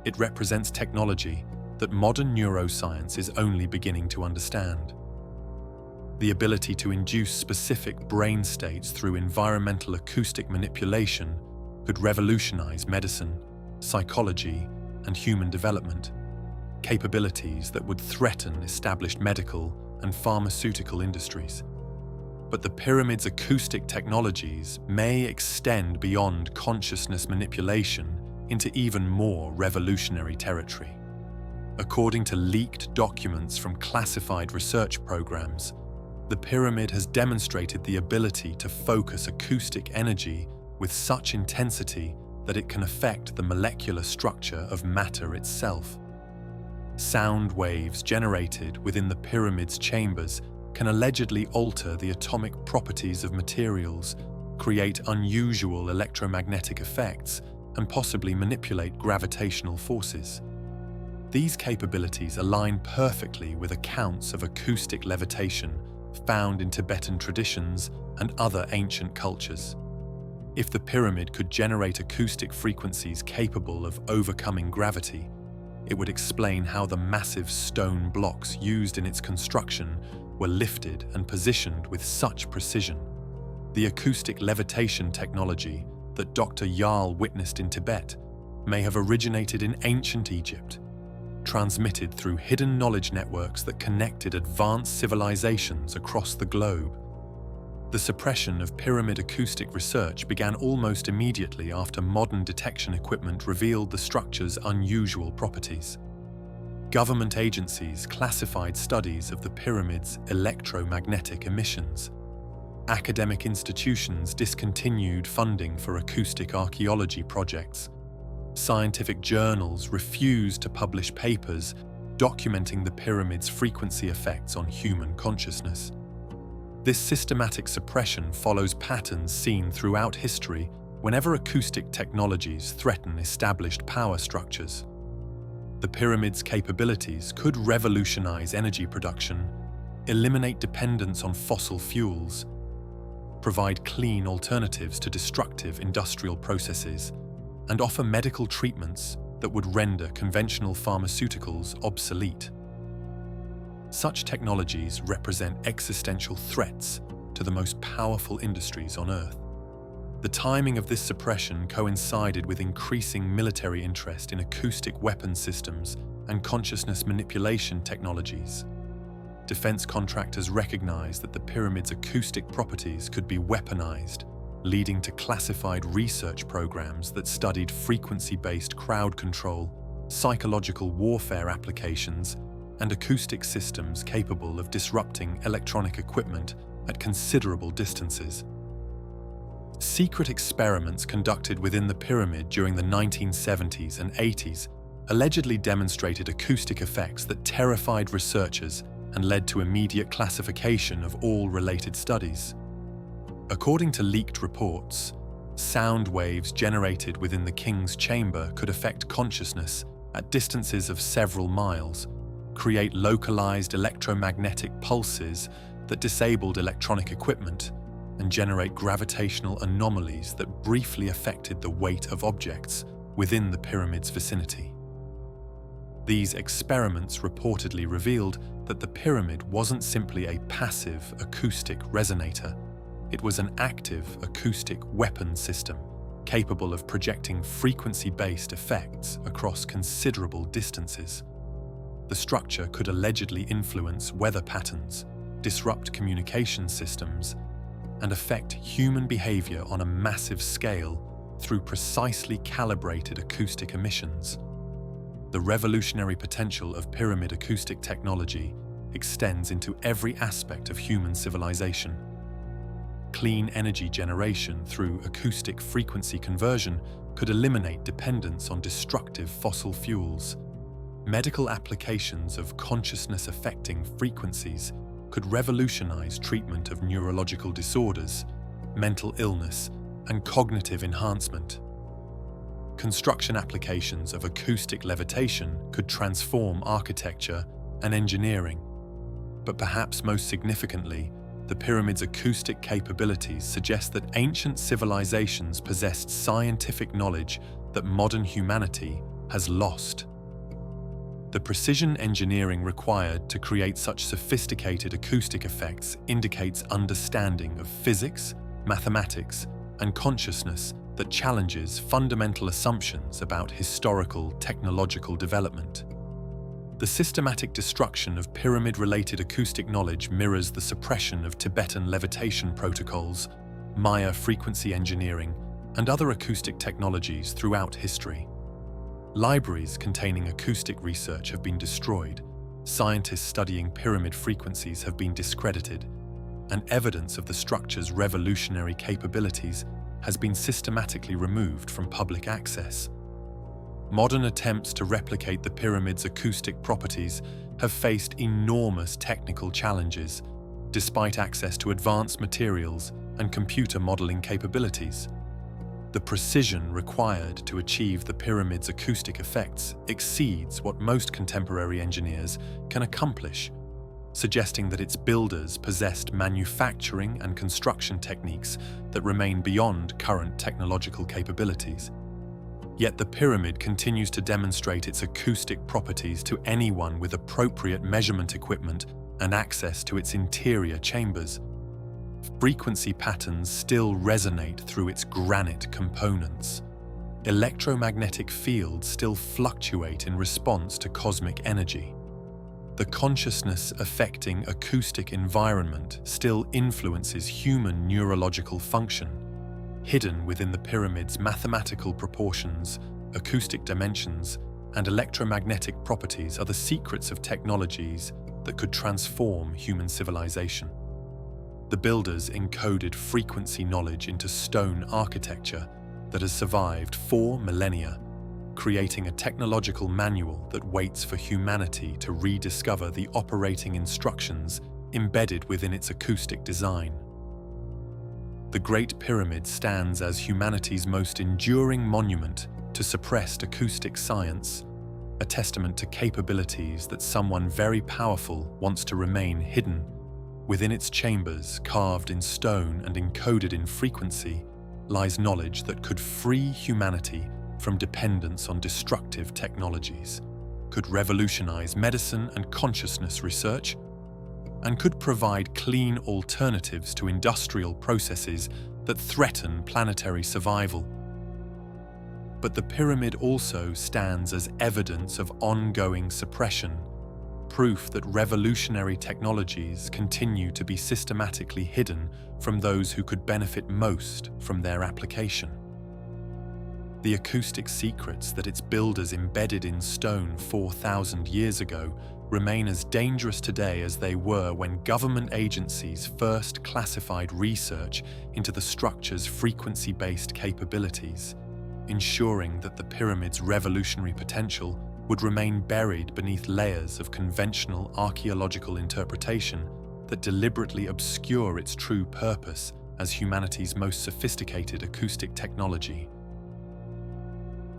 it represents technology that modern neuroscience is only beginning to understand. The ability to induce specific brain states through environmental acoustic manipulation could revolutionize medicine, psychology, and human development, capabilities that would threaten established medical and pharmaceutical industries. But the pyramid's acoustic technologies may extend beyond consciousness manipulation into even more revolutionary territory. According to leaked documents from classified research programs, the pyramid has demonstrated the ability to focus acoustic energy with such intensity that it can affect the molecular structure of matter itself. Sound waves generated within the pyramid's chambers can allegedly alter the atomic properties of materials, create unusual electromagnetic effects, and possibly manipulate gravitational forces. These capabilities align perfectly with accounts of acoustic levitation found in Tibetan traditions and other ancient cultures. If the pyramid could generate acoustic frequencies capable of overcoming gravity, it would explain how the massive stone blocks used in its construction were lifted and positioned with such precision. The acoustic levitation technology that Dr. Jarl witnessed in Tibet may have originated in ancient Egypt, transmitted through hidden knowledge networks that connected advanced civilizations across the globe. The suppression of pyramid acoustic research began almost immediately after modern detection equipment revealed the structure's unusual properties. Government agencies classified studies of the pyramid's electromagnetic emissions. Academic institutions discontinued funding for acoustic archaeology projects. Scientific journals refused to publish papers documenting the pyramid's frequency effects on human consciousness. This systematic suppression follows patterns seen throughout history whenever acoustic technologies threaten established power structures. The pyramid's capabilities could revolutionize energy production, eliminate dependence on fossil fuels, provide clean alternatives to destructive industrial processes, and offer medical treatments that would render conventional pharmaceuticals obsolete. Such technologies represent existential threats to the most powerful industries on Earth. The timing of this suppression coincided with increasing military interest in acoustic weapon systems and consciousness manipulation technologies. Defense contractors recognized that the pyramid's acoustic properties could be weaponized, leading to classified research programs that studied frequency-based crowd control, psychological warfare applications, and acoustic systems capable of disrupting electronic equipment at considerable distances. Secret experiments conducted within the pyramid during the 1970s and 80s allegedly demonstrated acoustic effects that terrified researchers and led to immediate classification of all related studies. According to leaked reports, sound waves generated within the king's chamber could affect consciousness at distances of several miles, create localized electromagnetic pulses that disabled electronic equipment, and generate gravitational anomalies that briefly affected the weight of objects within the pyramid's vicinity. These experiments reportedly revealed that the pyramid wasn't simply a passive acoustic resonator. It was an active acoustic weapon system capable of projecting frequency-based effects across considerable distances. The structure could allegedly influence weather patterns, disrupt communication systems, and affect human behavior on a massive scale through precisely calibrated acoustic emissions. The revolutionary potential of pyramid acoustic technology extends into every aspect of human civilization. clean energy generation through acoustic frequency conversion could eliminate dependence on destructive fossil fuels. Medical applications of consciousness-affecting frequencies could revolutionize treatment of neurological disorders, mental illness, and cognitive enhancement. Construction applications of acoustic levitation could transform architecture and engineering. But perhaps most significantly, the pyramid's acoustic capabilities suggest that ancient civilizations possessed scientific knowledge that modern humanity has lost. The precision engineering required to create such sophisticated acoustic effects indicates understanding of physics, mathematics, and consciousness that challenges fundamental assumptions about historical technological development. The systematic destruction of pyramid-related acoustic knowledge mirrors the suppression of Tibetan levitation protocols, Maya frequency engineering, and other acoustic technologies throughout history. Libraries containing acoustic research have been destroyed, scientists studying pyramid frequencies have been discredited, and evidence of the structure's revolutionary capabilities has been systematically removed from public access. Modern attempts to replicate the pyramid's acoustic properties have faced enormous technical challenges, despite access to advanced materials and computer modeling capabilities. The precision required to achieve the pyramid's acoustic effects exceeds what most contemporary engineers can accomplish, suggesting that its builders possessed manufacturing and construction techniques that remain beyond current technological capabilities. Yet the pyramid continues to demonstrate its acoustic properties to anyone with appropriate measurement equipment and access to its interior chambers. Frequency patterns still resonate through its granite components. Electromagnetic fields still fluctuate in response to cosmic energy. The consciousness-affecting acoustic environment still influences human neurological function. Hidden within the pyramid's mathematical proportions, acoustic dimensions, and electromagnetic properties are the secrets of technologies that could transform human civilization. The builders encoded frequency knowledge into stone architecture that has survived 4 millennia, creating a technological manual that waits for humanity to rediscover the operating instructions embedded within its acoustic design. The Great Pyramid stands as humanity's most enduring monument to suppressed acoustic science, a testament to capabilities that someone very powerful wants to remain hidden. Within its chambers, carved in stone and encoded in frequency, lies knowledge that could free humanity from dependence on destructive technologies, could revolutionize medicine and consciousness research, and could provide clean alternatives to industrial processes that threaten planetary survival. But the pyramid also stands as evidence of ongoing suppression, proof that revolutionary technologies continue to be systematically hidden from those who could benefit most from their application. The acoustic secrets that its builders embedded in stone 4,000 years ago remain as dangerous today as they were when government agencies first classified research into the structure's frequency-based capabilities, ensuring that the pyramid's revolutionary potential would remain buried beneath layers of conventional archaeological interpretation that deliberately obscure its true purpose as humanity's most sophisticated acoustic technology.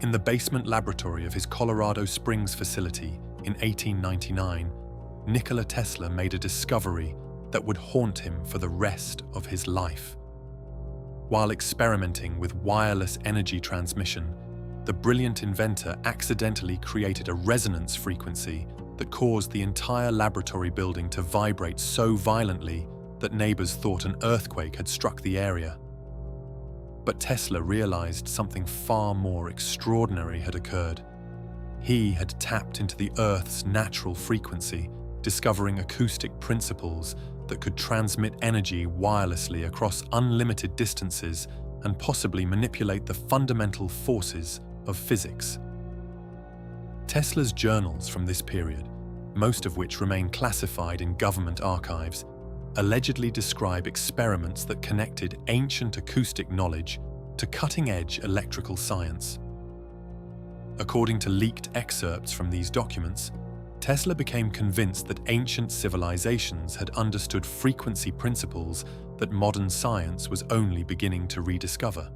In the basement laboratory of his Colorado Springs facility in 1899, Nikola Tesla made a discovery that would haunt him for the rest of his life. While experimenting with wireless energy transmission, the brilliant inventor accidentally created a resonance frequency that caused the entire laboratory building to vibrate so violently that neighbors thought an earthquake had struck the area. But Tesla realized something far more extraordinary had occurred. He had tapped into the Earth's natural frequency, discovering acoustic principles that could transmit energy wirelessly across unlimited distances and possibly manipulate the fundamental forces of physics. Tesla's journals from this period, most of which remain classified in government archives, allegedly describe experiments that connected ancient acoustic knowledge to cutting-edge electrical science. According to leaked excerpts from these documents, Tesla became convinced that ancient civilizations had understood frequency principles that modern science was only beginning to rediscover.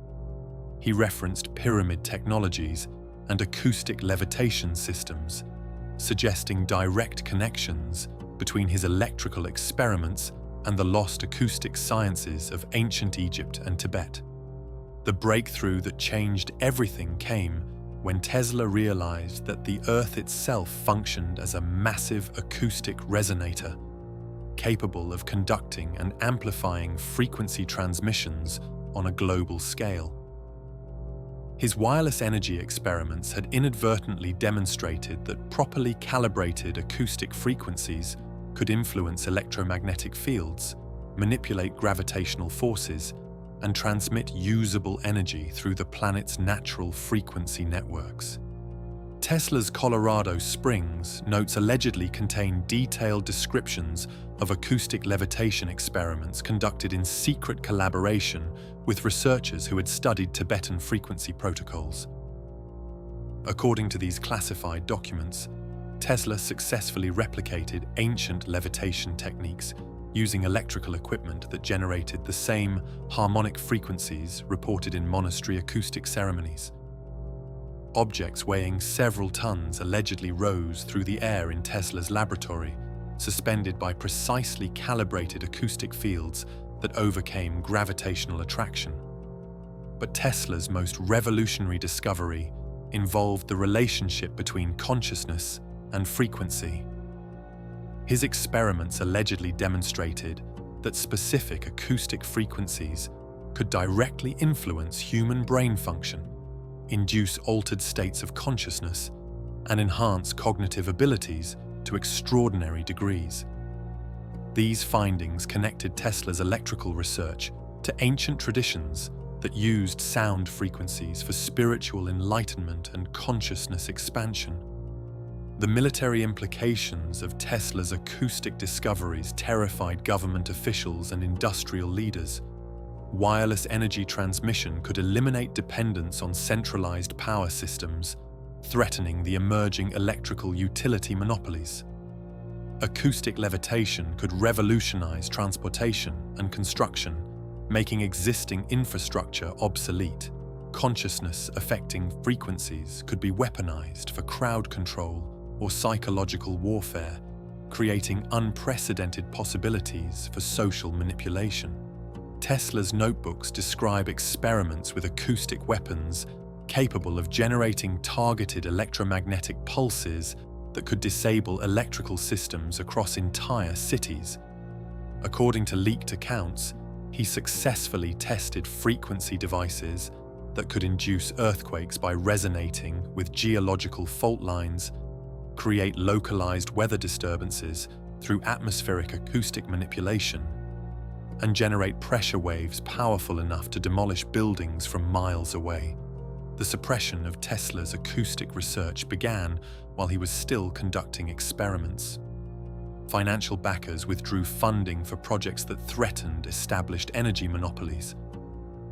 He referenced pyramid technologies and acoustic levitation systems, suggesting direct connections between his electrical experiments and the lost acoustic sciences of ancient Egypt and Tibet. The breakthrough that changed everything came when Tesla realized that the Earth itself functioned as a massive acoustic resonator, capable of conducting and amplifying frequency transmissions on a global scale. His wireless energy experiments had inadvertently demonstrated that properly calibrated acoustic frequencies could influence electromagnetic fields, manipulate gravitational forces, and transmit usable energy through the planet's natural frequency networks. Tesla's Colorado Springs notes allegedly contain detailed descriptions of acoustic levitation experiments conducted in secret collaboration with researchers who had studied Tibetan frequency protocols. According to these classified documents, Tesla successfully replicated ancient levitation techniques using electrical equipment that generated the same harmonic frequencies reported in monastery acoustic ceremonies. Objects weighing several tons allegedly rose through the air in Tesla's laboratory, suspended by precisely calibrated acoustic fields that overcame gravitational attraction. But Tesla's most revolutionary discovery involved the relationship between consciousness and frequency. His experiments allegedly demonstrated that specific acoustic frequencies could directly influence human brain function, induce altered states of consciousness, and enhance cognitive abilities to extraordinary degrees. These findings connected Tesla's electrical research to ancient traditions that used sound frequencies for spiritual enlightenment and consciousness expansion. The military implications of Tesla's acoustic discoveries terrified government officials and industrial leaders. Wireless energy transmission could eliminate dependence on centralized power systems, threatening the emerging electrical utility monopolies. Acoustic levitation could revolutionize transportation and construction, making existing infrastructure obsolete. Consciousness-affecting frequencies could be weaponized for crowd control or psychological warfare, creating unprecedented possibilities for social manipulation. Tesla's notebooks describe experiments with acoustic weapons capable of generating targeted electromagnetic pulses that could disable electrical systems across entire cities. According to leaked accounts, he successfully tested frequency devices that could induce earthquakes by resonating with geological fault lines, create localized weather disturbances through atmospheric acoustic manipulation, and generate pressure waves powerful enough to demolish buildings from miles away. The suppression of Tesla's acoustic research began while he was still conducting experiments. Financial backers withdrew funding for projects that threatened established energy monopolies.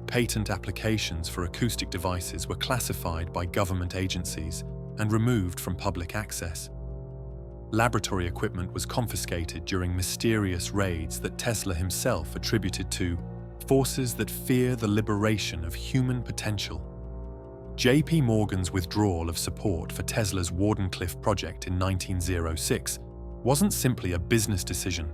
Patent applications for acoustic devices were classified by government agencies and removed from public access. Laboratory equipment was confiscated during mysterious raids that Tesla himself attributed to forces that fear the liberation of human potential. J.P. Morgan's withdrawal of support for Tesla's Wardenclyffe project in 1906 wasn't simply a business decision.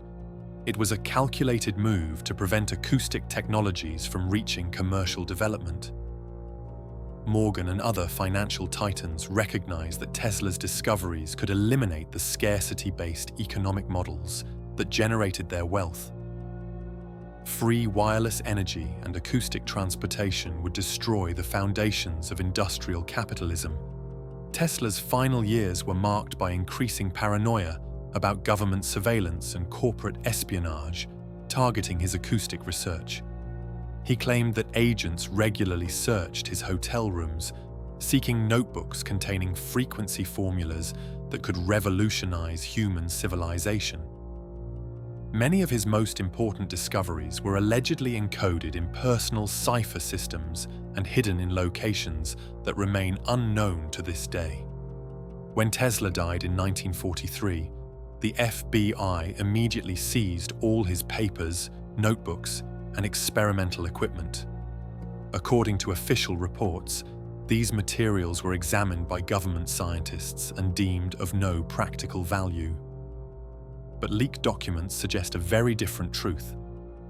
It was a calculated move to prevent acoustic technologies from reaching commercial development. Morgan and other financial titans recognized that Tesla's discoveries could eliminate the scarcity-based economic models that generated their wealth. Free wireless energy and acoustic transportation would destroy the foundations of industrial capitalism. Tesla's final years were marked by increasing paranoia about government surveillance and corporate espionage targeting his acoustic research. He claimed that agents regularly searched his hotel rooms, seeking notebooks containing frequency formulas that could revolutionize human civilization. Many of his most important discoveries were allegedly encoded in personal cipher systems and hidden in locations that remain unknown to this day. When Tesla died in 1943, the FBI immediately seized all his papers, notebooks, and experimental equipment. According to official reports, these materials were examined by government scientists and deemed of no practical value. But leaked documents suggest a very different truth.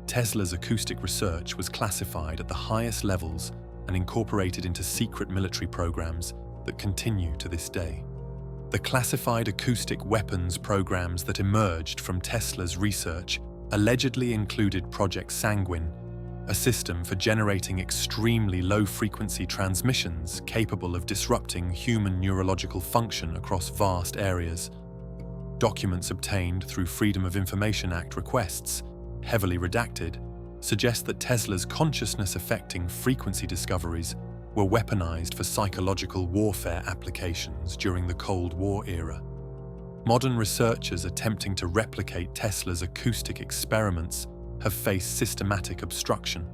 Tesla's acoustic research was classified at the highest levels and incorporated into secret military programs that continue to this day. The classified acoustic weapons programs that emerged from Tesla's research allegedly included Project Sanguine, a system for generating extremely low-frequency transmissions capable of disrupting human neurological function across vast areas. Documents obtained through Freedom of Information Act requests, heavily redacted, suggest that Tesla's consciousness-affecting frequency discoveries were weaponized for psychological warfare applications during the Cold War era. Modern researchers attempting to replicate Tesla's acoustic experiments have faced systematic obstruction.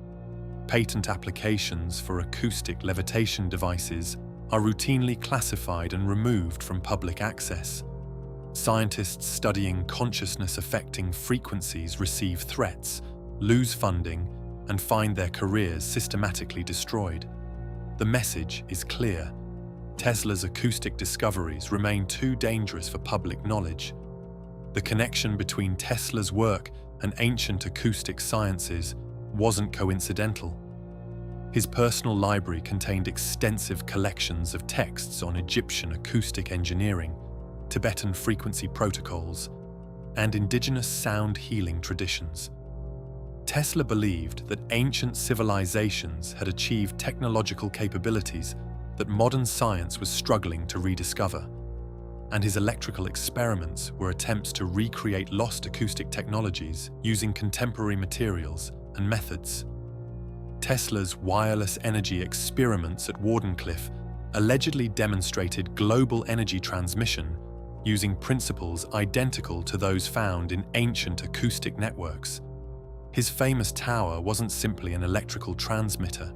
Patent applications for acoustic levitation devices are routinely classified and removed from public access. Scientists studying consciousness-affecting frequencies receive threats, lose funding, and find their careers systematically destroyed. The message is clear. Tesla's acoustic discoveries remain too dangerous for public knowledge. The connection between Tesla's work and ancient acoustic sciences wasn't coincidental. His personal library contained extensive collections of texts on Egyptian acoustic engineering, Tibetan frequency protocols, and indigenous sound healing traditions. Tesla believed that ancient civilizations had achieved technological capabilities that modern science was struggling to rediscover, and his electrical experiments were attempts to recreate lost acoustic technologies using contemporary materials and methods. Tesla's wireless energy experiments at Wardenclyffe allegedly demonstrated global energy transmission using principles identical to those found in ancient acoustic networks. His famous tower wasn't simply an electrical transmitter.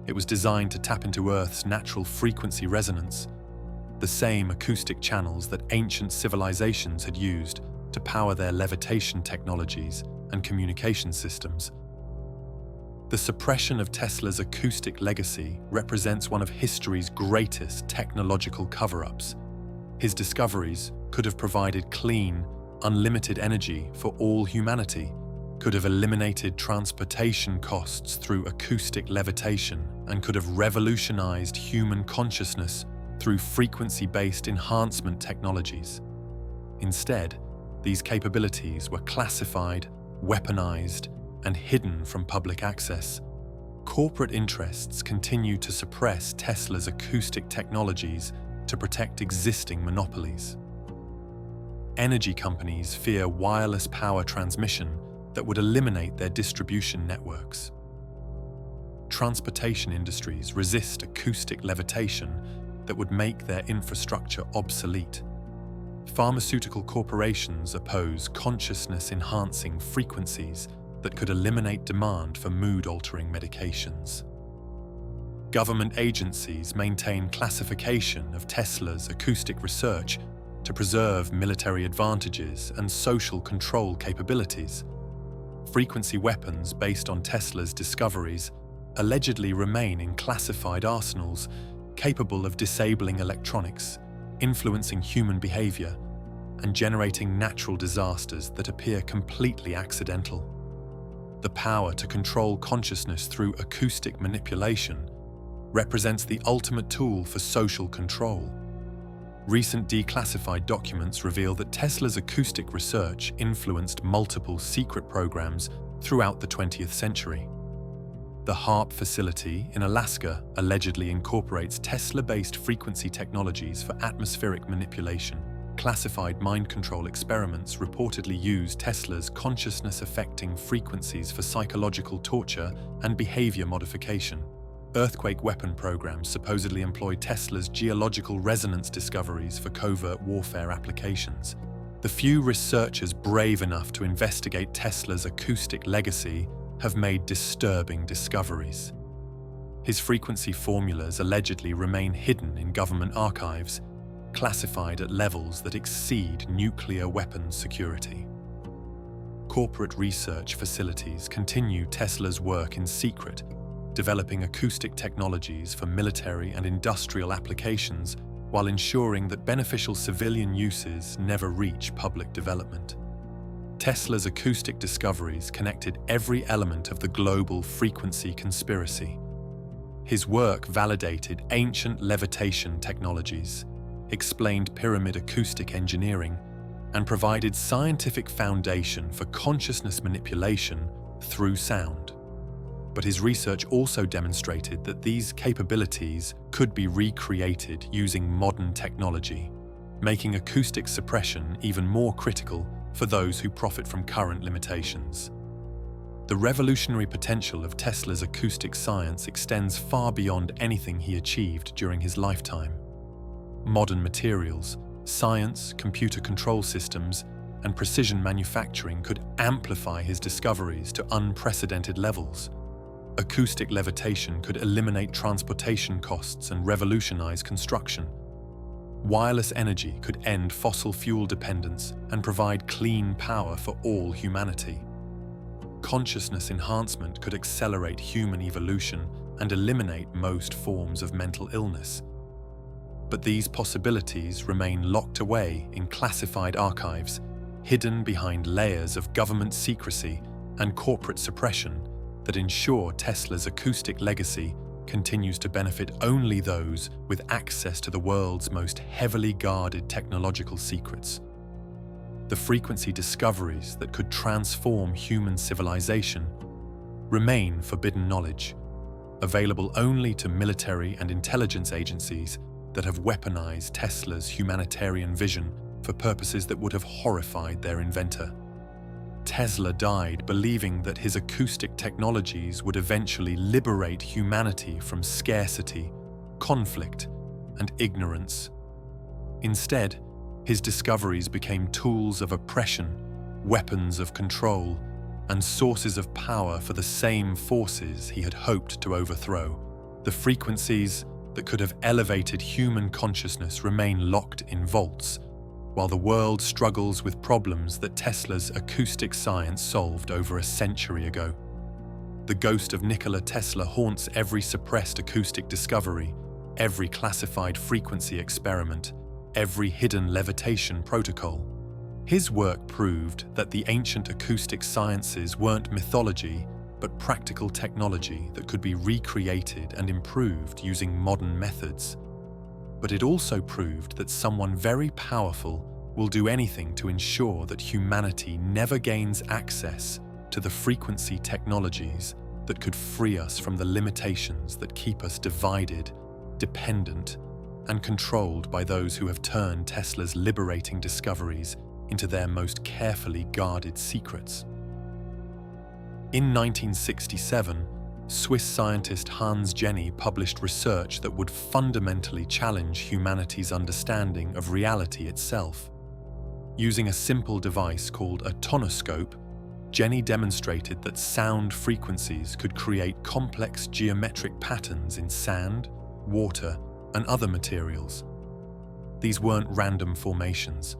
It was designed to tap into Earth's natural frequency resonance, the same acoustic channels that ancient civilizations had used to power their levitation technologies and communication systems. The suppression of Tesla's acoustic legacy represents one of history's greatest technological cover-ups. His discoveries could have provided clean, unlimited energy for all humanity, could have eliminated transportation costs through acoustic levitation, and could have revolutionized human consciousness through frequency-based enhancement technologies. Instead, these capabilities were classified, weaponized, and hidden from public access. Corporate interests continue to suppress Tesla's acoustic technologies to protect existing monopolies. Energy companies fear wireless power transmission that would eliminate their distribution networks. Transportation industries resist acoustic levitation that would make their infrastructure obsolete. Pharmaceutical corporations oppose consciousness-enhancing frequencies that could eliminate demand for mood-altering medications. Government agencies maintain classification of Tesla's acoustic research to preserve military advantages and social control capabilities. Frequency weapons based on Tesla's discoveries allegedly remain in classified arsenals capable of disabling electronics, influencing human behavior, and generating natural disasters that appear completely accidental. The power to control consciousness through acoustic manipulation represents the ultimate tool for social control. Recent declassified documents reveal that Tesla's acoustic research influenced multiple secret programs throughout the 20th century. The HAARP facility in Alaska allegedly incorporates Tesla-based frequency technologies for atmospheric manipulation. Classified mind control experiments reportedly use Tesla's consciousness-affecting frequencies for psychological torture and behavior modification. Earthquake weapon programs supposedly employ Tesla's geological resonance discoveries for covert warfare applications. The few researchers brave enough to investigate Tesla's acoustic legacy have made disturbing discoveries. His frequency formulas allegedly remain hidden in government archives, classified at levels that exceed nuclear weapons security. Corporate research facilities continue Tesla's work in secret, developing acoustic technologies for military and industrial applications while ensuring that beneficial civilian uses never reach public development. Tesla's acoustic discoveries connected every element of the global frequency conspiracy. His work validated ancient levitation technologies, explained pyramid acoustic engineering, and provided scientific foundation for consciousness manipulation through sound. But his research also demonstrated that these capabilities could be recreated using modern technology, making acoustic suppression even more critical for those who profit from current limitations. The revolutionary potential of Tesla's acoustic science extends far beyond anything he achieved during his lifetime. Modern materials, science, computer control systems, and precision manufacturing could amplify his discoveries to unprecedented levels. Acoustic levitation could eliminate transportation costs and revolutionize construction. Wireless energy could end fossil fuel dependence and provide clean power for all humanity. Consciousness enhancement could accelerate human evolution and eliminate most forms of mental illness. But these possibilities remain locked away in classified archives, hidden behind layers of government secrecy and corporate suppression that ensure Tesla's acoustic legacy continues to benefit only those with access to the world's most heavily guarded technological secrets. The frequency discoveries that could transform human civilization remain forbidden knowledge, available only to military and intelligence agencies that have weaponized Tesla's humanitarian vision for purposes that would have horrified their inventor. Tesla died believing that his acoustic technologies would eventually liberate humanity from scarcity, conflict, and ignorance. Instead, his discoveries became tools of oppression, weapons of control, and sources of power for the same forces he had hoped to overthrow. The frequencies that could have elevated human consciousness remain locked in vaults, while the world struggles with problems that Tesla's acoustic science solved over a century ago. The ghost of Nikola Tesla haunts every suppressed acoustic discovery, every classified frequency experiment, every hidden levitation protocol. His work proved that the ancient acoustic sciences weren't mythology, but practical technology that could be recreated and improved using modern methods. But it also proved that someone very powerful will do anything to ensure that humanity never gains access to the frequency technologies that could free us from the limitations that keep us divided, dependent, and controlled by those who have turned Tesla's liberating discoveries into their most carefully guarded secrets. In 1967, Swiss scientist Hans Jenny published research that would fundamentally challenge humanity's understanding of reality itself. Using a simple device called a tonoscope, Jenny demonstrated that sound frequencies could create complex geometric patterns in sand, water, and other materials. These weren't random formations.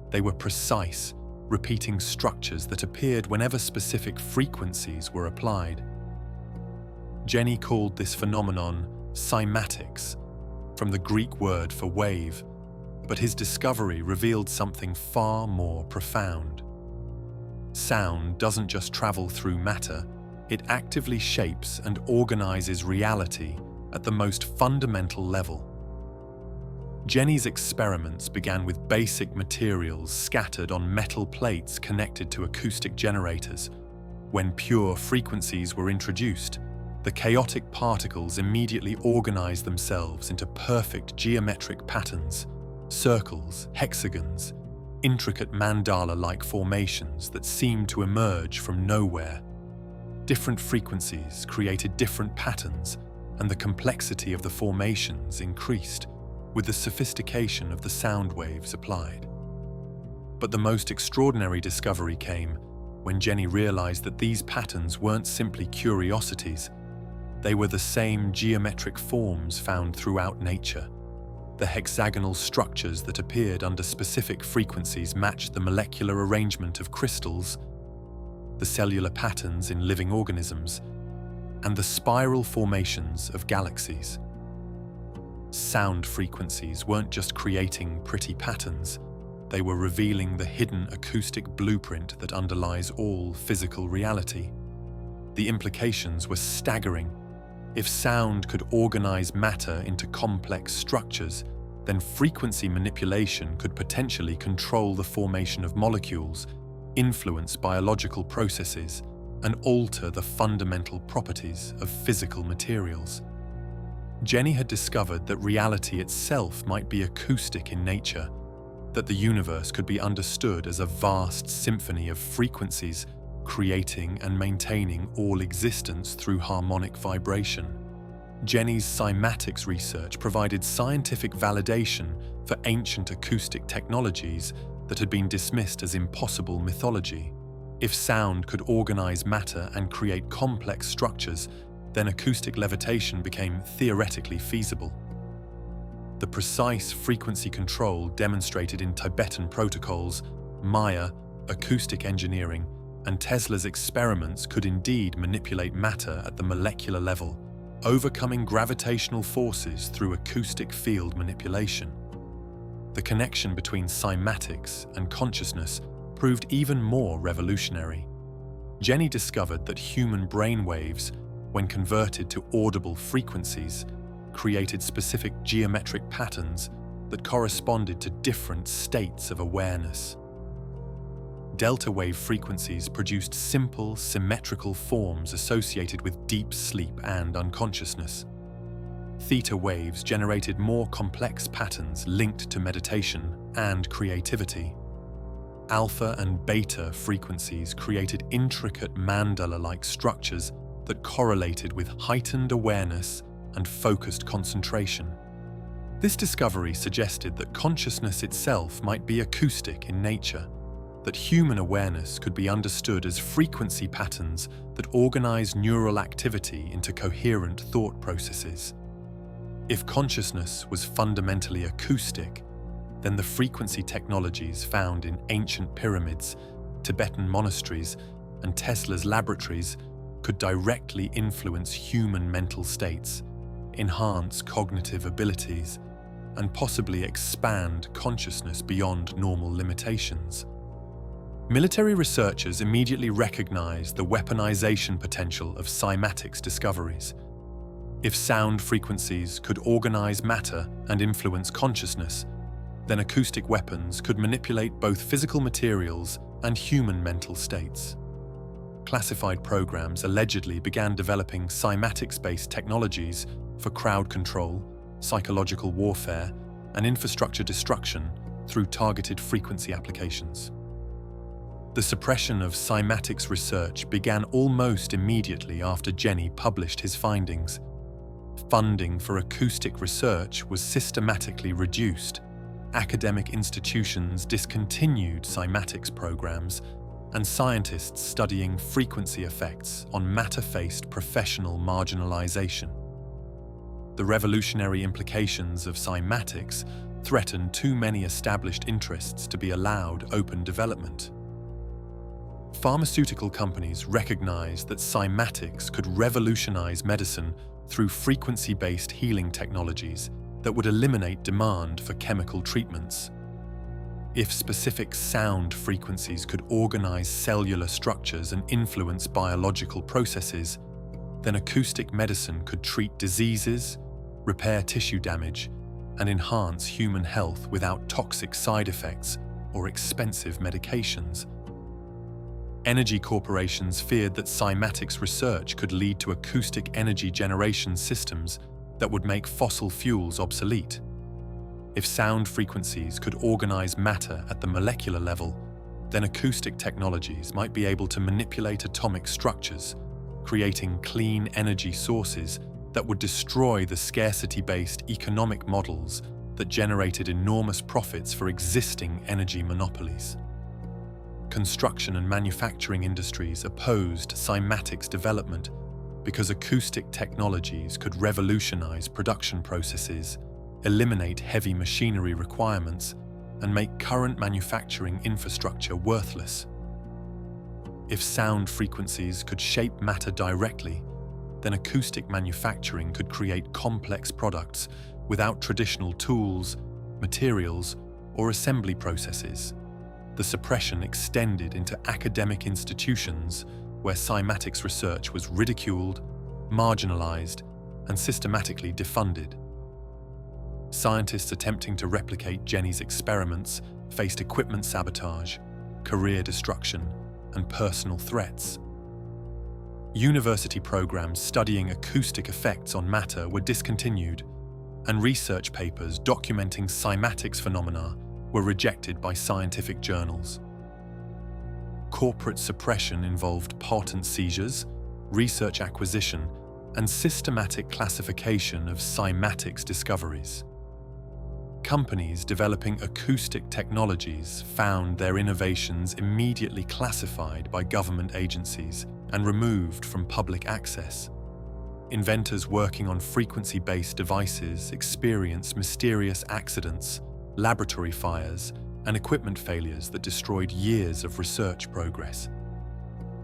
They were precise, repeating structures that appeared whenever specific frequencies were applied. Jenny called this phenomenon cymatics, from the Greek word for wave, but his discovery revealed something far more profound. Sound doesn't just travel through matter, it actively shapes and organizes reality at the most fundamental level. Jenny's experiments began with basic materials scattered on metal plates connected to acoustic generators. When pure frequencies were introduced, the chaotic particles immediately organized themselves into perfect geometric patterns, circles, hexagons, intricate mandala-like formations that seemed to emerge from nowhere. Different frequencies created different patterns, and the complexity of the formations increased with the sophistication of the sound waves applied. But the most extraordinary discovery came when Jenny realized that these patterns weren't simply curiosities. They were the same geometric forms found throughout nature. The hexagonal structures that appeared under specific frequencies matched the molecular arrangement of crystals, the cellular patterns in living organisms, and the spiral formations of galaxies. Sound frequencies weren't just creating pretty patterns, they were revealing the hidden acoustic blueprint that underlies all physical reality. The implications were staggering. If sound could organize matter into complex structures, then frequency manipulation could potentially control the formation of molecules, influence biological processes, and alter the fundamental properties of physical materials. Jenny had discovered that reality itself might be acoustic in nature, that the universe could be understood as a vast symphony of frequencies, creating and maintaining all existence through harmonic vibration. Jenny's cymatics research provided scientific validation for ancient acoustic technologies that had been dismissed as impossible mythology. If sound could organize matter and create complex structures, then acoustic levitation became theoretically feasible. The precise frequency control demonstrated in Tibetan protocols, Maya, acoustic engineering, and Tesla's experiments could indeed manipulate matter at the molecular level, overcoming gravitational forces through acoustic field manipulation. The connection between cymatics and consciousness proved even more revolutionary. Jenny discovered that human brain waves, when converted to audible frequencies, created specific geometric patterns that corresponded to different states of awareness. Delta wave frequencies produced simple, symmetrical forms associated with deep sleep and unconsciousness. Theta waves generated more complex patterns linked to meditation and creativity. Alpha and beta frequencies created intricate mandala-like structures that correlated with heightened awareness and focused concentration. This discovery suggested that consciousness itself might be acoustic in nature, that human awareness could be understood as frequency patterns that organize neural activity into coherent thought processes. If consciousness was fundamentally acoustic, then the frequency technologies found in ancient pyramids, Tibetan monasteries, and Tesla's laboratories could directly influence human mental states, enhance cognitive abilities, and possibly expand consciousness beyond normal limitations. Military researchers immediately recognized the weaponization potential of cymatics discoveries. If sound frequencies could organize matter and influence consciousness, then acoustic weapons could manipulate both physical materials and human mental states. Classified programs allegedly began developing cymatics-based technologies for crowd control, psychological warfare, and infrastructure destruction through targeted frequency applications. The suppression of cymatics research began almost immediately after Jenny published his findings. Funding for acoustic research was systematically reduced. Academic institutions discontinued cymatics programs, and scientists studying frequency effects on matter faced professional marginalization. The revolutionary implications of cymatics threatened too many established interests to be allowed open development. Pharmaceutical companies recognized that cymatics could revolutionize medicine through frequency-based healing technologies that would eliminate demand for chemical treatments. If specific sound frequencies could organize cellular structures and influence biological processes, then acoustic medicine could treat diseases, repair tissue damage, and enhance human health without toxic side effects or expensive medications. Energy corporations feared that cymatics research could lead to acoustic energy generation systems that would make fossil fuels obsolete. If sound frequencies could organize matter at the molecular level, then acoustic technologies might be able to manipulate atomic structures, creating clean energy sources that would destroy the scarcity-based economic models that generated enormous profits for existing energy monopolies. construction and manufacturing industries opposed cymatics development because acoustic technologies could revolutionize production processes, eliminate heavy machinery requirements, and make current manufacturing infrastructure worthless. If sound frequencies could shape matter directly, then acoustic manufacturing could create complex products without traditional tools, materials, or assembly processes. The suppression extended into academic institutions where cymatics research was ridiculed, marginalized, and systematically defunded. Scientists attempting to replicate Jenny's experiments faced equipment sabotage, career destruction, and personal threats. University programs studying acoustic effects on matter were discontinued, and research papers documenting cymatics phenomena were rejected by scientific journals. Corporate suppression involved patent seizures, research acquisition, and systematic classification of cymatics discoveries. Companies developing acoustic technologies found their innovations immediately classified by government agencies and removed from public access. Inventors working on frequency-based devices experienced mysterious accidents, laboratory fires, and equipment failures that destroyed years of research progress.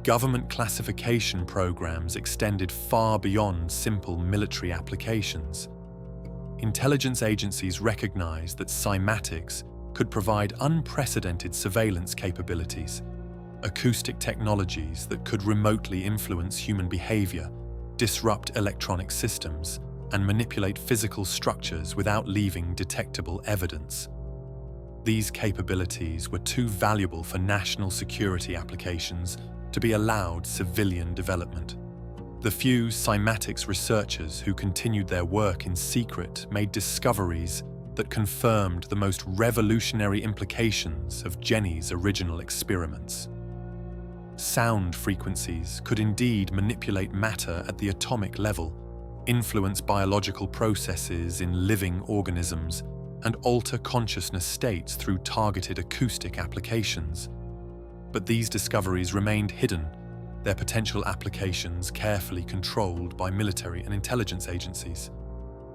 Government classification programs extended far beyond simple military applications. Intelligence agencies recognized that cymatics could provide unprecedented surveillance capabilities, acoustic technologies that could remotely influence human behavior, disrupt electronic systems, and manipulate physical structures without leaving detectable evidence. These capabilities were too valuable for national security applications to be allowed civilian development. The few cymatics researchers who continued their work in secret made discoveries that confirmed the most revolutionary implications of Jenny's original experiments. Sound frequencies could indeed manipulate matter at the atomic level, influence biological processes in living organisms, and alter consciousness states through targeted acoustic applications. But these discoveries remained hidden, their potential applications carefully controlled by military and intelligence agencies.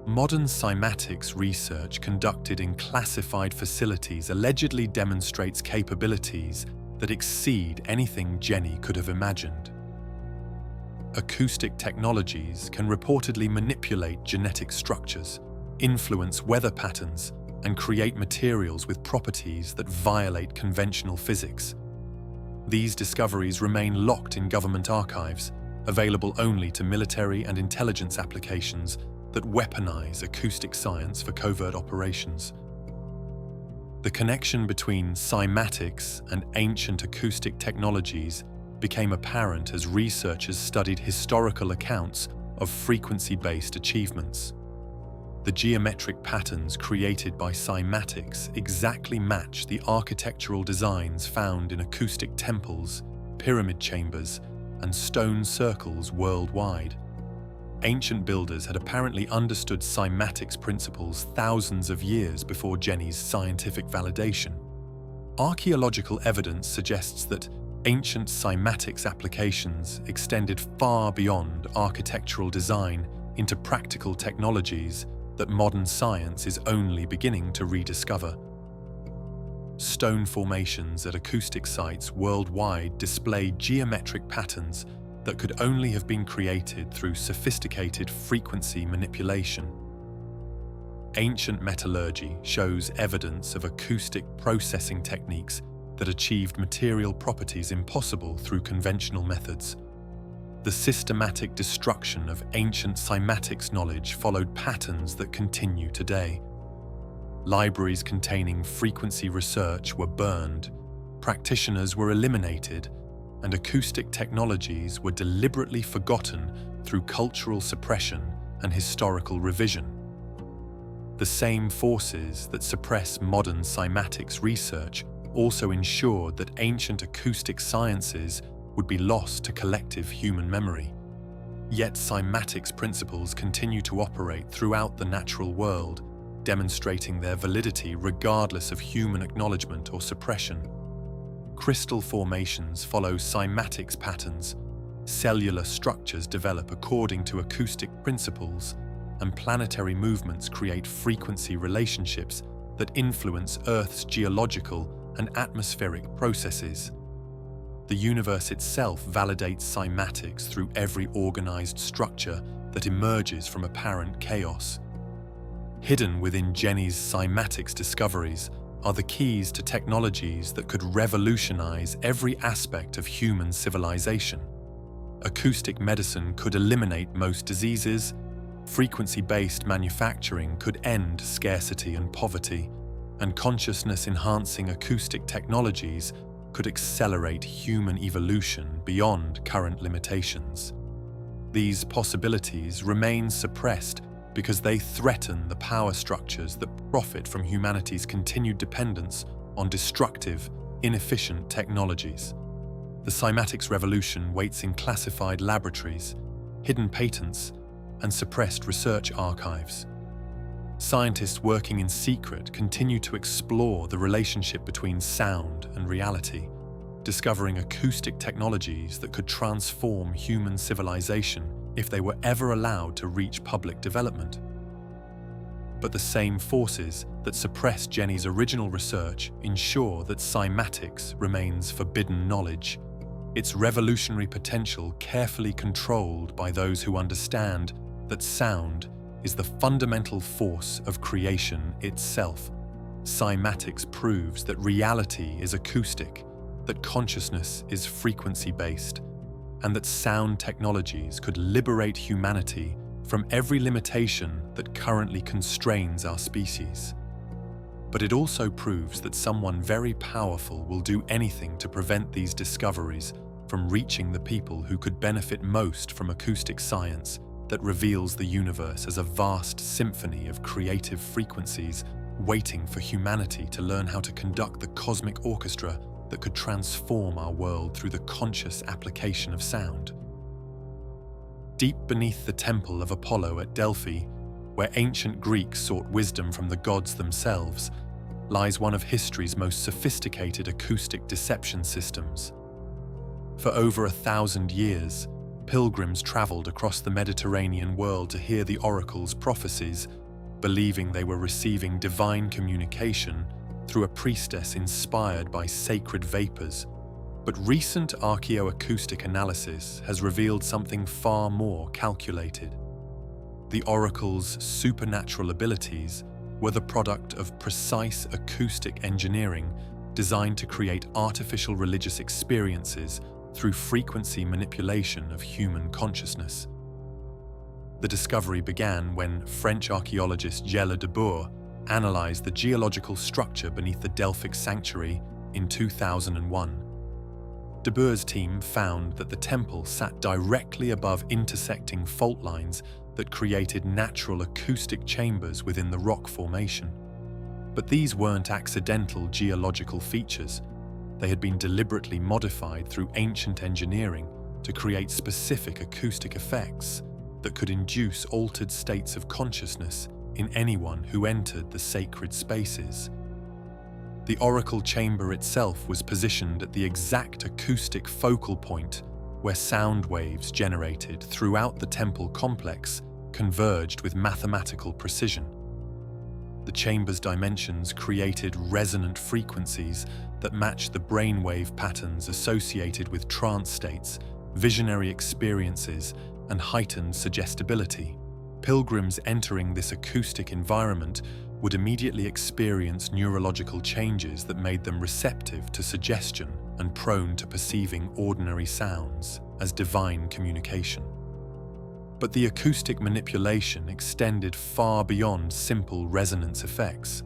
Modern cymatics research conducted in classified facilities allegedly demonstrates capabilities that exceed anything Jenny could have imagined. Acoustic technologies can reportedly manipulate genetic structures, influence weather patterns, and create materials with properties that violate conventional physics. These discoveries remain locked in government archives, available only to military and intelligence applications that weaponize acoustic science for covert operations. The connection between cymatics and ancient acoustic technologies became apparent as researchers studied historical accounts of frequency-based achievements. The geometric patterns created by cymatics exactly match the architectural designs found in acoustic temples, pyramid chambers, and stone circles worldwide. Ancient builders had apparently understood cymatics principles thousands of years before Jenny's scientific validation. Archaeological evidence suggests that ancient cymatics applications extended far beyond architectural design into practical technologies that modern science is only beginning to rediscover. Stone formations at acoustic sites worldwide display geometric patterns that could only have been created through sophisticated frequency manipulation. Ancient metallurgy shows evidence of acoustic processing techniques that achieved material properties impossible through conventional methods. The systematic destruction of ancient cymatics knowledge followed patterns that continue today. Libraries containing frequency research were burned, practitioners were eliminated, and acoustic technologies were deliberately forgotten through cultural suppression and historical revision. The same forces that suppress modern cymatics research also ensured that ancient acoustic sciences would be lost to collective human memory. Yet cymatics principles continue to operate throughout the natural world, demonstrating their validity regardless of human acknowledgement or suppression. Crystal formations follow cymatics patterns, cellular structures develop according to acoustic principles, and planetary movements create frequency relationships that influence Earth's geological and atmospheric processes. The universe itself validates cymatics through every organized structure that emerges from apparent chaos. Hidden within Jenny's cymatics discoveries are the keys to technologies that could revolutionize every aspect of human civilization. Acoustic medicine could eliminate most diseases, frequency-based manufacturing could end scarcity and poverty, and consciousness-enhancing acoustic technologies could accelerate human evolution beyond current limitations. These possibilities remain suppressed because they threaten the power structures that profit from humanity's continued dependence on destructive, inefficient technologies. The cymatics revolution waits in classified laboratories, hidden patents, and suppressed research archives. Scientists working in secret continue to explore the relationship between sound and reality, discovering acoustic technologies that could transform human civilization if they were ever allowed to reach public development. But the same forces that suppressed Jenny's original research ensure that cymatics remains forbidden knowledge, its revolutionary potential carefully controlled by those who understand that sound is the fundamental force of creation itself. Cymatics proves that reality is acoustic, that consciousness is frequency-based, and that sound technologies could liberate humanity from every limitation that currently constrains our species. But it also proves that someone very powerful will do anything to prevent these discoveries from reaching the people who could benefit most from acoustic science that reveals the universe as a vast symphony of creative frequencies waiting for humanity to learn how to conduct the cosmic orchestra that could transform our world through the conscious application of sound. Deep beneath the temple of Apollo at Delphi, where ancient Greeks sought wisdom from the gods themselves, lies one of history's most sophisticated acoustic deception systems. For over 1,000 years, pilgrims traveled across the Mediterranean world to hear the oracle's prophecies, believing they were receiving divine communication through a priestess inspired by sacred vapors. But recent archaeoacoustic analysis has revealed something far more calculated. The oracle's supernatural abilities were the product of precise acoustic engineering designed to create artificial religious experiences through frequency manipulation of human consciousness. The discovery began when French archaeologist Gela de Boer analyzed the geological structure beneath the Delphic sanctuary in 2001. De Boer's team found that the temple sat directly above intersecting fault lines that created natural acoustic chambers within the rock formation. But these weren't accidental geological features. They had been deliberately modified through ancient engineering to create specific acoustic effects that could induce altered states of consciousness in anyone who entered the sacred spaces. The oracle chamber itself was positioned at the exact acoustic focal point where sound waves generated throughout the temple complex converged with mathematical precision. The chamber's dimensions created resonant frequencies that matched the brainwave patterns associated with trance states, visionary experiences, and heightened suggestibility. Pilgrims entering this acoustic environment would immediately experience neurological changes that made them receptive to suggestion and prone to perceiving ordinary sounds as divine communication. But the acoustic manipulation extended far beyond simple resonance effects.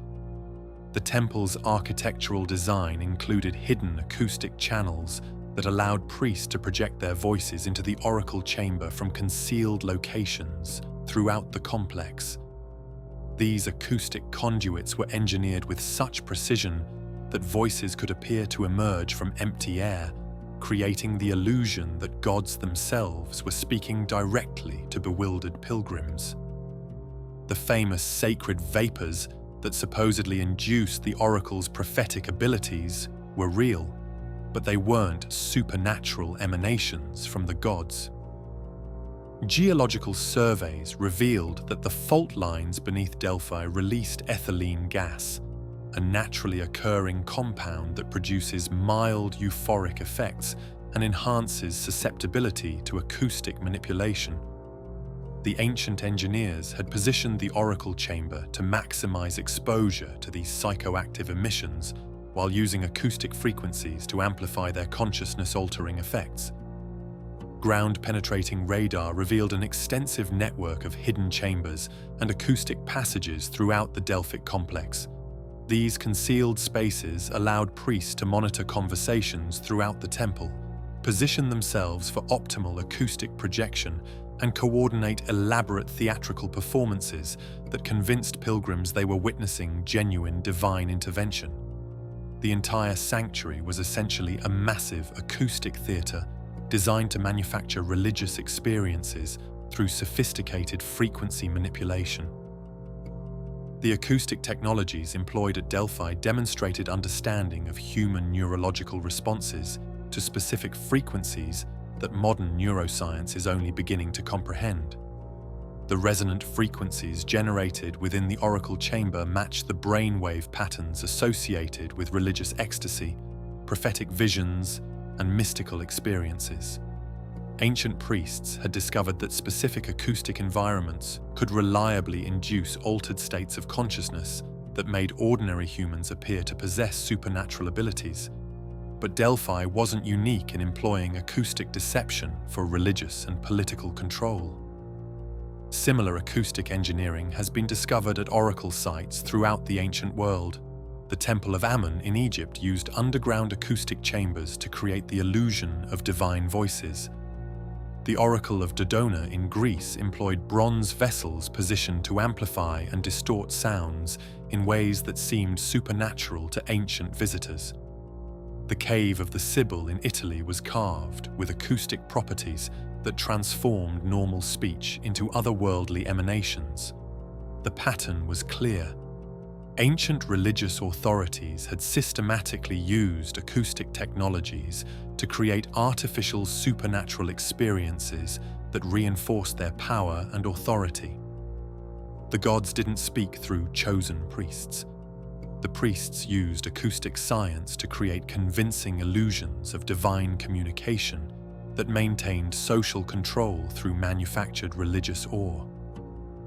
The temple's architectural design included hidden acoustic channels that allowed priests to project their voices into the oracle chamber from concealed locations throughout the complex. These acoustic conduits were engineered with such precision that voices could appear to emerge from empty air, creating the illusion that gods themselves were speaking directly to bewildered pilgrims. The famous sacred vapors that supposedly induced the oracle's prophetic abilities were real. but they weren't supernatural emanations from the gods. Geological surveys revealed that the fault lines beneath Delphi released ethylene gas, a naturally occurring compound that produces mild euphoric effects and enhances susceptibility to acoustic manipulation. The ancient engineers had positioned the oracle chamber to maximize exposure to these psychoactive emissions while using acoustic frequencies to amplify their consciousness-altering effects. Ground-penetrating radar revealed an extensive network of hidden chambers and acoustic passages throughout the Delphic complex. These concealed spaces allowed priests to monitor conversations throughout the temple, position themselves for optimal acoustic projection, and coordinate elaborate theatrical performances that convinced pilgrims they were witnessing genuine divine intervention. The entire sanctuary was essentially a massive acoustic theatre designed to manufacture religious experiences through sophisticated frequency manipulation. The acoustic technologies employed at Delphi demonstrated understanding of human neurological responses to specific frequencies that modern neuroscience is only beginning to comprehend. The resonant frequencies generated within the oracle chamber match the brainwave patterns associated with religious ecstasy, prophetic visions, and mystical experiences. Ancient priests had discovered that specific acoustic environments could reliably induce altered states of consciousness that made ordinary humans appear to possess supernatural abilities. But Delphi wasn't unique in employing acoustic deception for religious and political control. Similar acoustic engineering has been discovered at oracle sites throughout the ancient world. The Temple of Ammon in Egypt used underground acoustic chambers to create the illusion of divine voices. The Oracle of Dodona in Greece employed bronze vessels positioned to amplify and distort sounds in ways that seemed supernatural to ancient visitors. The Cave of the Sibyl in Italy was carved with acoustic properties that transformed normal speech into otherworldly emanations. The pattern was clear. Ancient religious authorities had systematically used acoustic technologies to create artificial supernatural experiences that reinforced their power and authority. The gods didn't speak through chosen priests. The priests used acoustic science to create convincing illusions of divine communication that maintained social control through manufactured religious awe.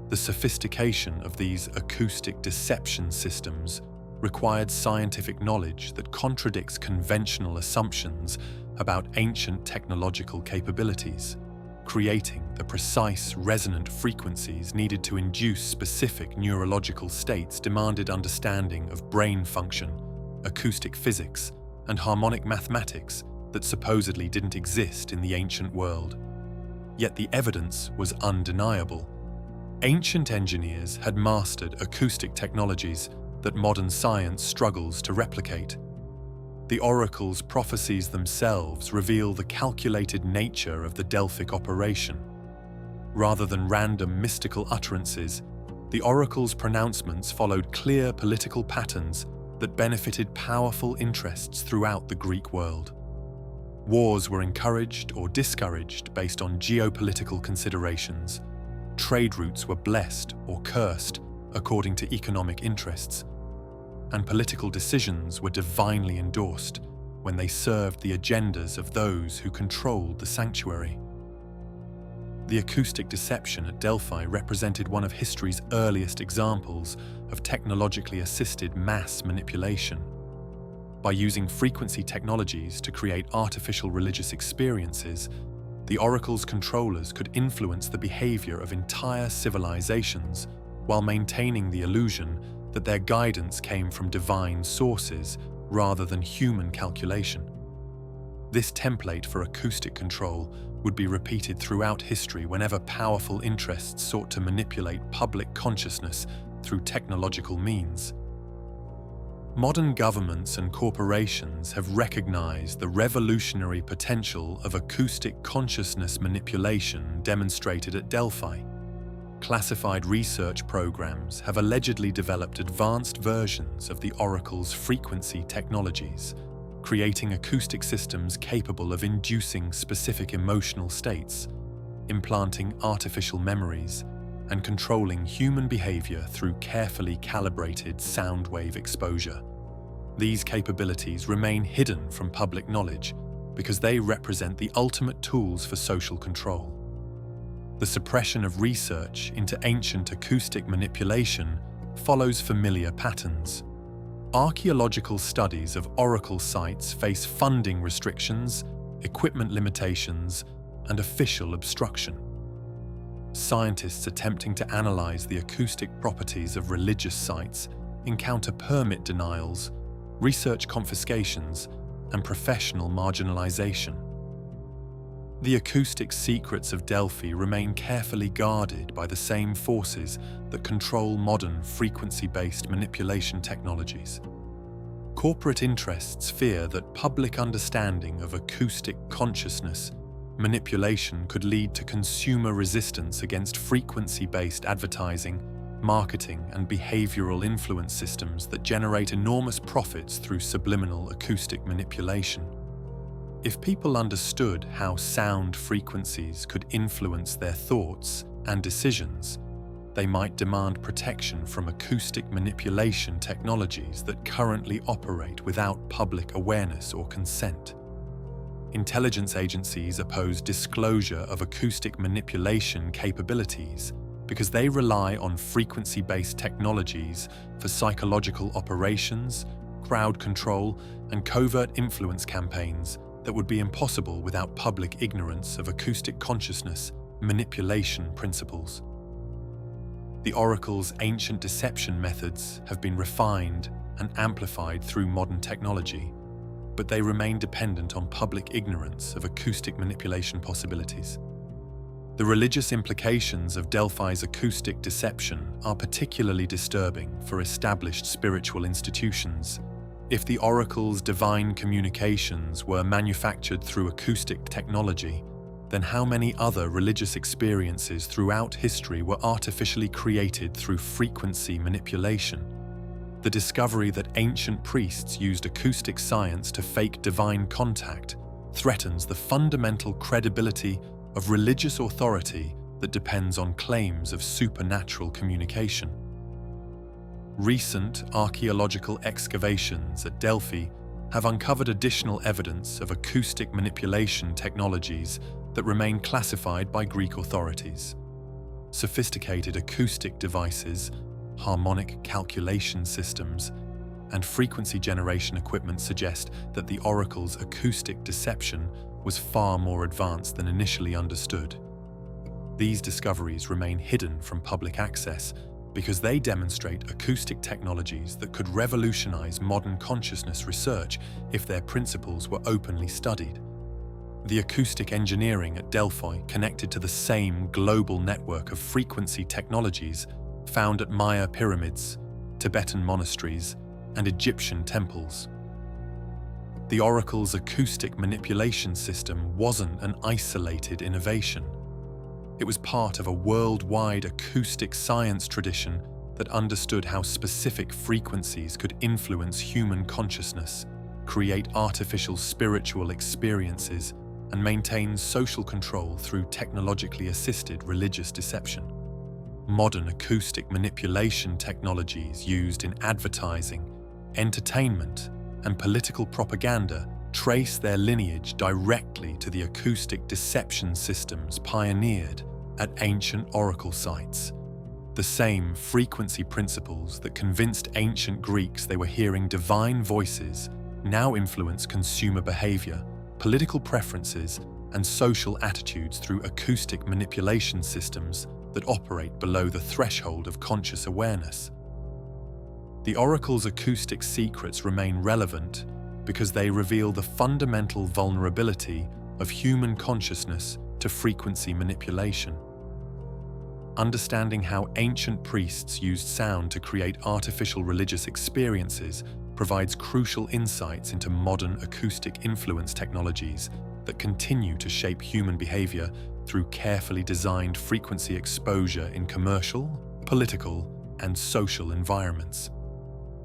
The sophistication of these acoustic deception systems required scientific knowledge that contradicts conventional assumptions about ancient technological capabilities, creating the precise resonant frequencies needed to induce specific neurological states demanded understanding of brain function, acoustic physics, and harmonic mathematics that supposedly didn't exist in the ancient world. Yet the evidence was undeniable. Ancient engineers had mastered acoustic technologies that modern science struggles to replicate. The oracle's prophecies themselves reveal the calculated nature of the Delphic operation. Rather than random mystical utterances, the oracle's pronouncements followed clear political patterns that benefited powerful interests throughout the Greek world. Wars were encouraged or discouraged based on geopolitical considerations. Trade routes were blessed or cursed according to economic interests, and political decisions were divinely endorsed when they served the agendas of those who controlled the sanctuary. The acoustic deception at Delphi represented one of history's earliest examples of technologically assisted mass manipulation. By using frequency technologies to create artificial religious experiences, the oracle's controllers could influence the behavior of entire civilizations while maintaining the illusion that their guidance came from divine sources rather than human calculation. This template for acoustic control would be repeated throughout history whenever powerful interests sought to manipulate public consciousness through technological means. Modern governments and corporations have recognized the revolutionary potential of acoustic consciousness manipulation demonstrated at Delphi. Classified research programs have allegedly developed advanced versions of the oracle's frequency technologies, creating acoustic systems capable of inducing specific emotional states, implanting artificial memories, and controlling human behavior through carefully calibrated sound wave exposure. These capabilities remain hidden from public knowledge because they represent the ultimate tools for social control. The suppression of research into ancient acoustic manipulation follows familiar patterns. Archaeological studies of oracle sites face funding restrictions, equipment limitations, and official obstruction. Scientists attempting to analyze the acoustic properties of religious sites encounter permit denials, research confiscations, and professional marginalization. The acoustic secrets of Delphi remain carefully guarded by the same forces that control modern frequency-based manipulation technologies. Corporate interests fear that public understanding of acoustic consciousness manipulation could lead to consumer resistance against frequency-based advertising, marketing, and behavioral influence systems that generate enormous profits through subliminal acoustic manipulation. If people understood how sound frequencies could influence their thoughts and decisions, they might demand protection from acoustic manipulation technologies that currently operate without public awareness or consent. Intelligence agencies oppose disclosure of acoustic manipulation capabilities because they rely on frequency-based technologies for psychological operations, crowd control, and covert influence campaigns that would be impossible without public ignorance of acoustic consciousness manipulation principles. The oracle's ancient deception methods have been refined and amplified through modern technology, but they remain dependent on public ignorance of acoustic manipulation possibilities. The religious implications of Delphi's acoustic deception are particularly disturbing for established spiritual institutions. If the oracle's divine communications were manufactured through acoustic technology, then how many other religious experiences throughout history were artificially created through frequency manipulation? The discovery that ancient priests used acoustic science to fake divine contact threatens the fundamental credibility of religious authority that depends on claims of supernatural communication. Recent archaeological excavations at Delphi have uncovered additional evidence of acoustic manipulation technologies that remain classified by Greek authorities. Sophisticated acoustic devices, harmonic calculation systems, and frequency generation equipment suggest that the oracle's acoustic deception was far more advanced than initially understood. These discoveries remain hidden from public access because they demonstrate acoustic technologies that could revolutionize modern consciousness research if their principles were openly studied. The acoustic engineering at Delphi connected to the same global network of frequency technologies found at Maya pyramids, Tibetan monasteries, and Egyptian temples. The oracle's acoustic manipulation system wasn't an isolated innovation. It was part of a worldwide acoustic science tradition that understood how specific frequencies could influence human consciousness, create artificial spiritual experiences, and maintain social control through technologically assisted religious deception. Modern acoustic manipulation technologies used in advertising, entertainment, and political propaganda trace their lineage directly to the acoustic deception systems pioneered at ancient oracle sites. The same frequency principles that convinced ancient Greeks they were hearing divine voices now influence consumer behavior, political preferences, and social attitudes through acoustic manipulation systems that operate below the threshold of conscious awareness. The oracle's acoustic secrets remain relevant because they reveal the fundamental vulnerability of human consciousness to frequency manipulation. Understanding how ancient priests used sound to create artificial religious experiences provides crucial insights into modern acoustic influence technologies that continue to shape human behavior through carefully designed frequency exposure in commercial, political, and social environments.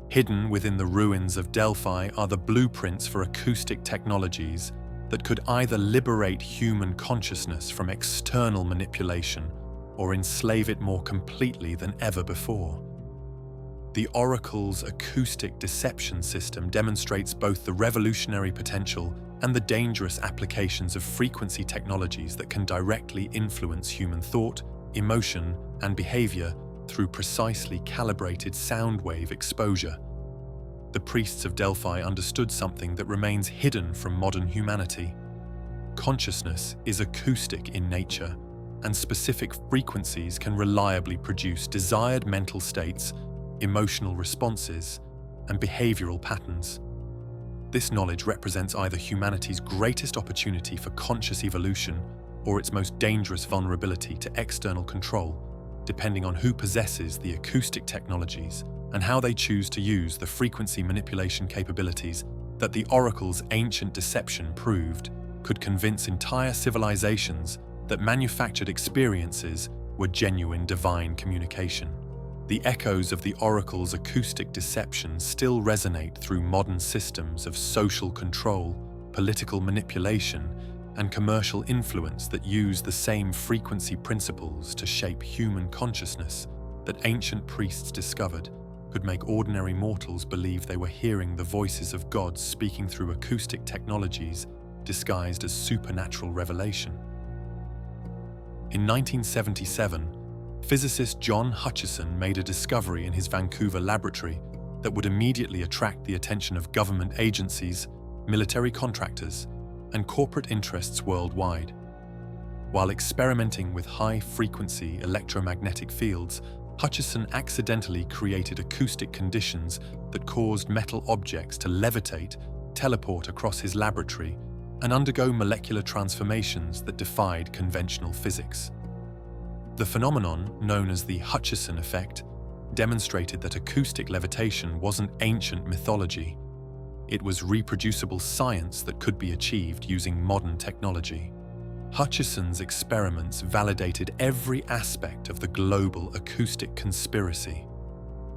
Hidden within the ruins of Delphi are the blueprints for acoustic technologies that could either liberate human consciousness from external manipulation or enslave it more completely than ever before. The Oracle's acoustic deception system demonstrates both the revolutionary potential and the dangerous applications of frequency technologies that can directly influence human thought, emotion, and behavior through precisely calibrated sound wave exposure. The priests of Delphi understood something that remains hidden from modern humanity. Consciousness is acoustic in nature, and specific frequencies can reliably produce desired mental states, emotional responses, and behavioral patterns. This knowledge represents either humanity's greatest opportunity for conscious evolution or its most dangerous vulnerability to external control, depending on who possesses the acoustic technologies and how they choose to use the frequency manipulation capabilities that the Oracle's ancient deception proved could convince entire civilizations that manufactured experiences were genuine divine communication. The echoes of the Oracle's acoustic deception still resonate through modern systems of social control, political manipulation, and commercial influence that use the same frequency principles to shape human consciousness that ancient priests discovered could make ordinary mortals believe they were hearing the voices of gods speaking through acoustic technologies disguised as supernatural revelation. In 1977, physicist John Hutchison made a discovery in his Vancouver laboratory that would immediately attract the attention of government agencies, military contractors, and corporate interests worldwide. While experimenting with high-frequency electromagnetic fields, Hutchison accidentally created acoustic conditions that caused metal objects to levitate, teleport across his laboratory, and undergo molecular transformations that defied conventional physics. The phenomenon, known as the Hutchison effect, demonstrated that acoustic levitation wasn't ancient mythology. It was reproducible science that could be achieved using modern technology. Hutchison's experiments validated every aspect of the global acoustic conspiracy.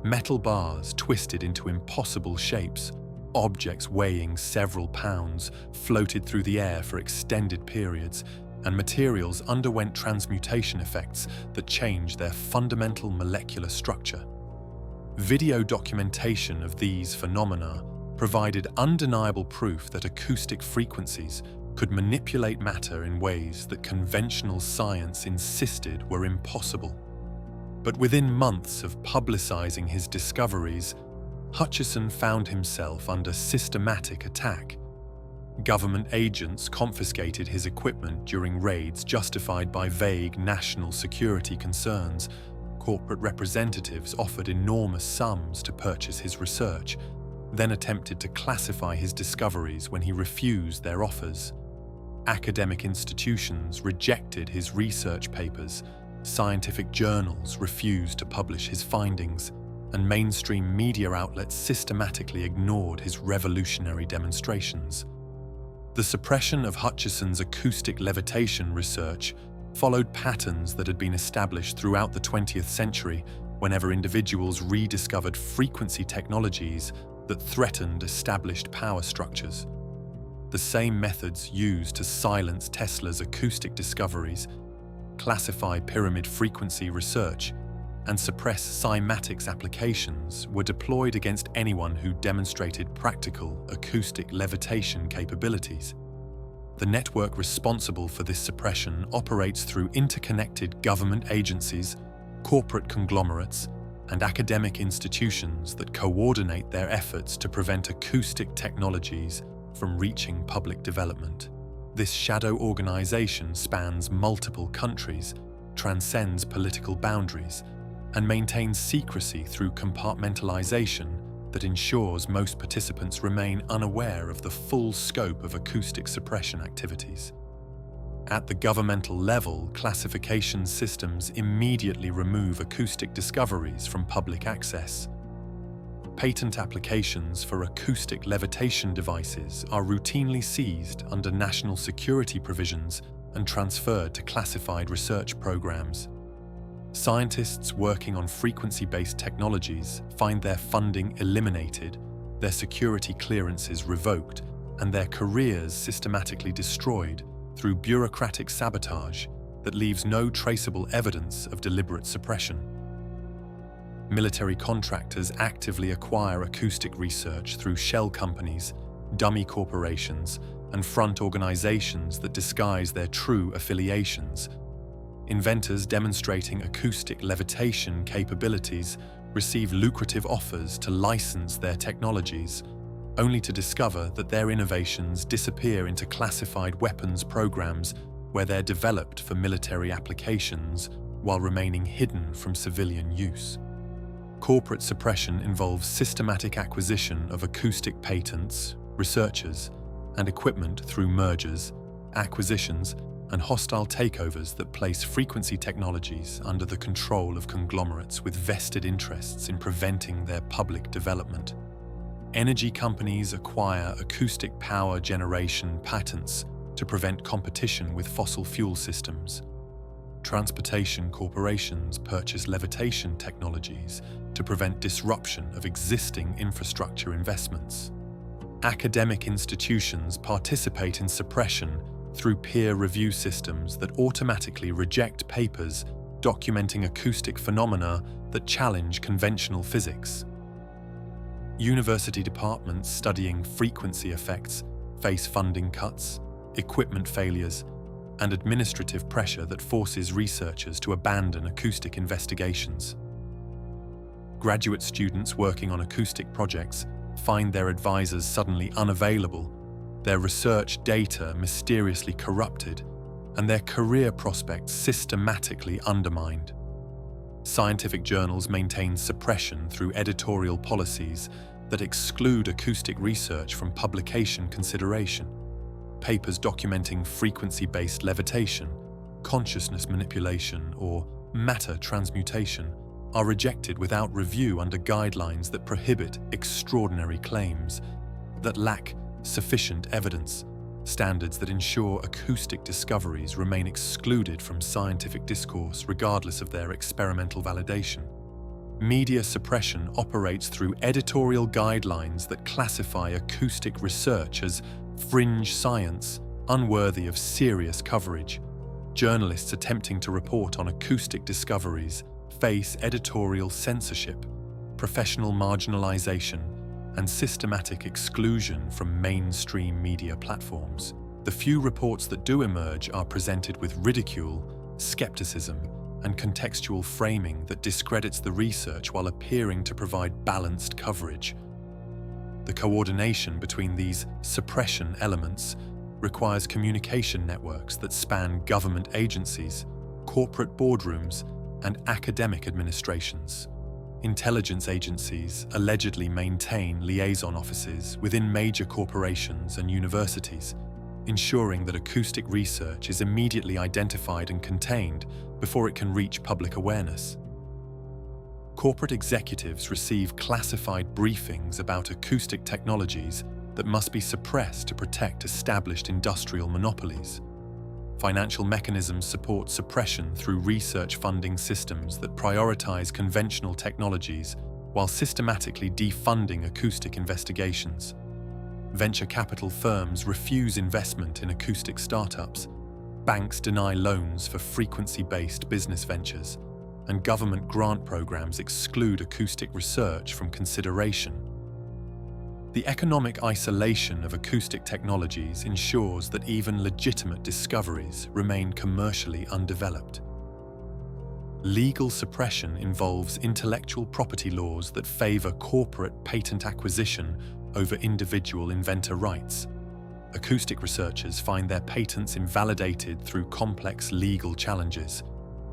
Metal bars twisted into impossible shapes, objects weighing several pounds floated through the air for extended periods, and materials underwent transmutation effects that changed their fundamental molecular structure. Video documentation of these phenomena provided undeniable proof that acoustic frequencies could manipulate matter in ways that conventional science insisted were impossible. But within months of publicizing his discoveries, Hutchison found himself under systematic attack. Government agents confiscated his equipment during raids justified by vague national security concerns. Corporate representatives offered enormous sums to purchase his research, then attempted to classify his discoveries when he refused their offers. Academic institutions rejected his research papers, scientific journals refused to publish his findings, and mainstream media outlets systematically ignored his revolutionary demonstrations. The suppression of Hutchison's acoustic levitation research followed patterns that had been established throughout the 20th century whenever individuals rediscovered frequency technologies that threatened established power structures. The same methods used to silence Tesla's acoustic discoveries, classify pyramid frequency research, and suppress cymatics applications were deployed against anyone who demonstrated practical acoustic levitation capabilities. The network responsible for this suppression operates through interconnected government agencies, corporate conglomerates, and academic institutions that coordinate their efforts to prevent acoustic technologies from reaching public development. This shadow organization spans multiple countries, transcends political boundaries, and maintains secrecy through compartmentalization that ensures most participants remain unaware of the full scope of acoustic suppression activities. At the governmental level, classification systems immediately remove acoustic discoveries from public access. Patent applications for acoustic levitation devices are routinely seized under national security provisions and transferred to classified research programs. Scientists working on frequency-based technologies find their funding eliminated, their security clearances revoked, and their careers systematically destroyed through bureaucratic sabotage that leaves no traceable evidence of deliberate suppression. Military contractors actively acquire acoustic research through shell companies, dummy corporations, and front organizations that disguise their true affiliations. Inventors demonstrating acoustic levitation capabilities receive lucrative offers to license their technologies, only to discover that their innovations disappear into classified weapons programs where they're developed for military applications while remaining hidden from civilian use. Corporate suppression involves systematic acquisition of acoustic patents, researchers, and equipment through mergers, acquisitions, and hostile takeovers that place frequency technologies under the control of conglomerates with vested interests in preventing their public development. Energy companies acquire acoustic power generation patents to prevent competition with fossil fuel systems. Transportation corporations purchase levitation technologies to prevent disruption of existing infrastructure investments. Academic institutions participate in suppression through peer review systems that automatically reject papers documenting acoustic phenomena that challenge conventional physics. University departments studying frequency effects face funding cuts, equipment failures, and administrative pressure that forces researchers to abandon acoustic investigations. Graduate students working on acoustic projects find their advisors suddenly unavailable, their research data mysteriously corrupted, and their career prospects systematically undermined. Scientific journals maintain suppression through editorial policies that exclude acoustic research from publication consideration. Papers documenting frequency-based levitation, consciousness manipulation, or matter transmutation are rejected without review under guidelines that prohibit extraordinary claims, that lack sufficient evidence, standards that ensure acoustic discoveries remain excluded from scientific discourse regardless of their experimental validation. Media suppression operates through editorial guidelines that classify acoustic research as fringe science, unworthy of serious coverage. Journalists attempting to report on acoustic discoveries face editorial censorship, professional marginalization, and systematic exclusion from mainstream media platforms. The few reports that do emerge are presented with ridicule, skepticism, and contextual framing that discredits the research while appearing to provide balanced coverage. The coordination between these suppression elements requires communication networks that span government agencies, corporate boardrooms, and academic administrations. Intelligence agencies allegedly maintain liaison offices within major corporations and universities, ensuring that acoustic research is immediately identified and contained before it can reach public awareness. Corporate executives receive classified briefings about acoustic technologies that must be suppressed to protect established industrial monopolies. Financial mechanisms support suppression through research funding systems that prioritize conventional technologies while systematically defunding acoustic investigations. Venture capital firms refuse investment in acoustic startups. Banks deny loans for frequency-based business ventures, and government grant programs exclude acoustic research from consideration. The economic isolation of acoustic technologies ensures that even legitimate discoveries remain commercially undeveloped. Legal suppression involves intellectual property laws that favor corporate patent acquisition over individual inventor rights. Acoustic researchers find their patents invalidated through complex legal challenges,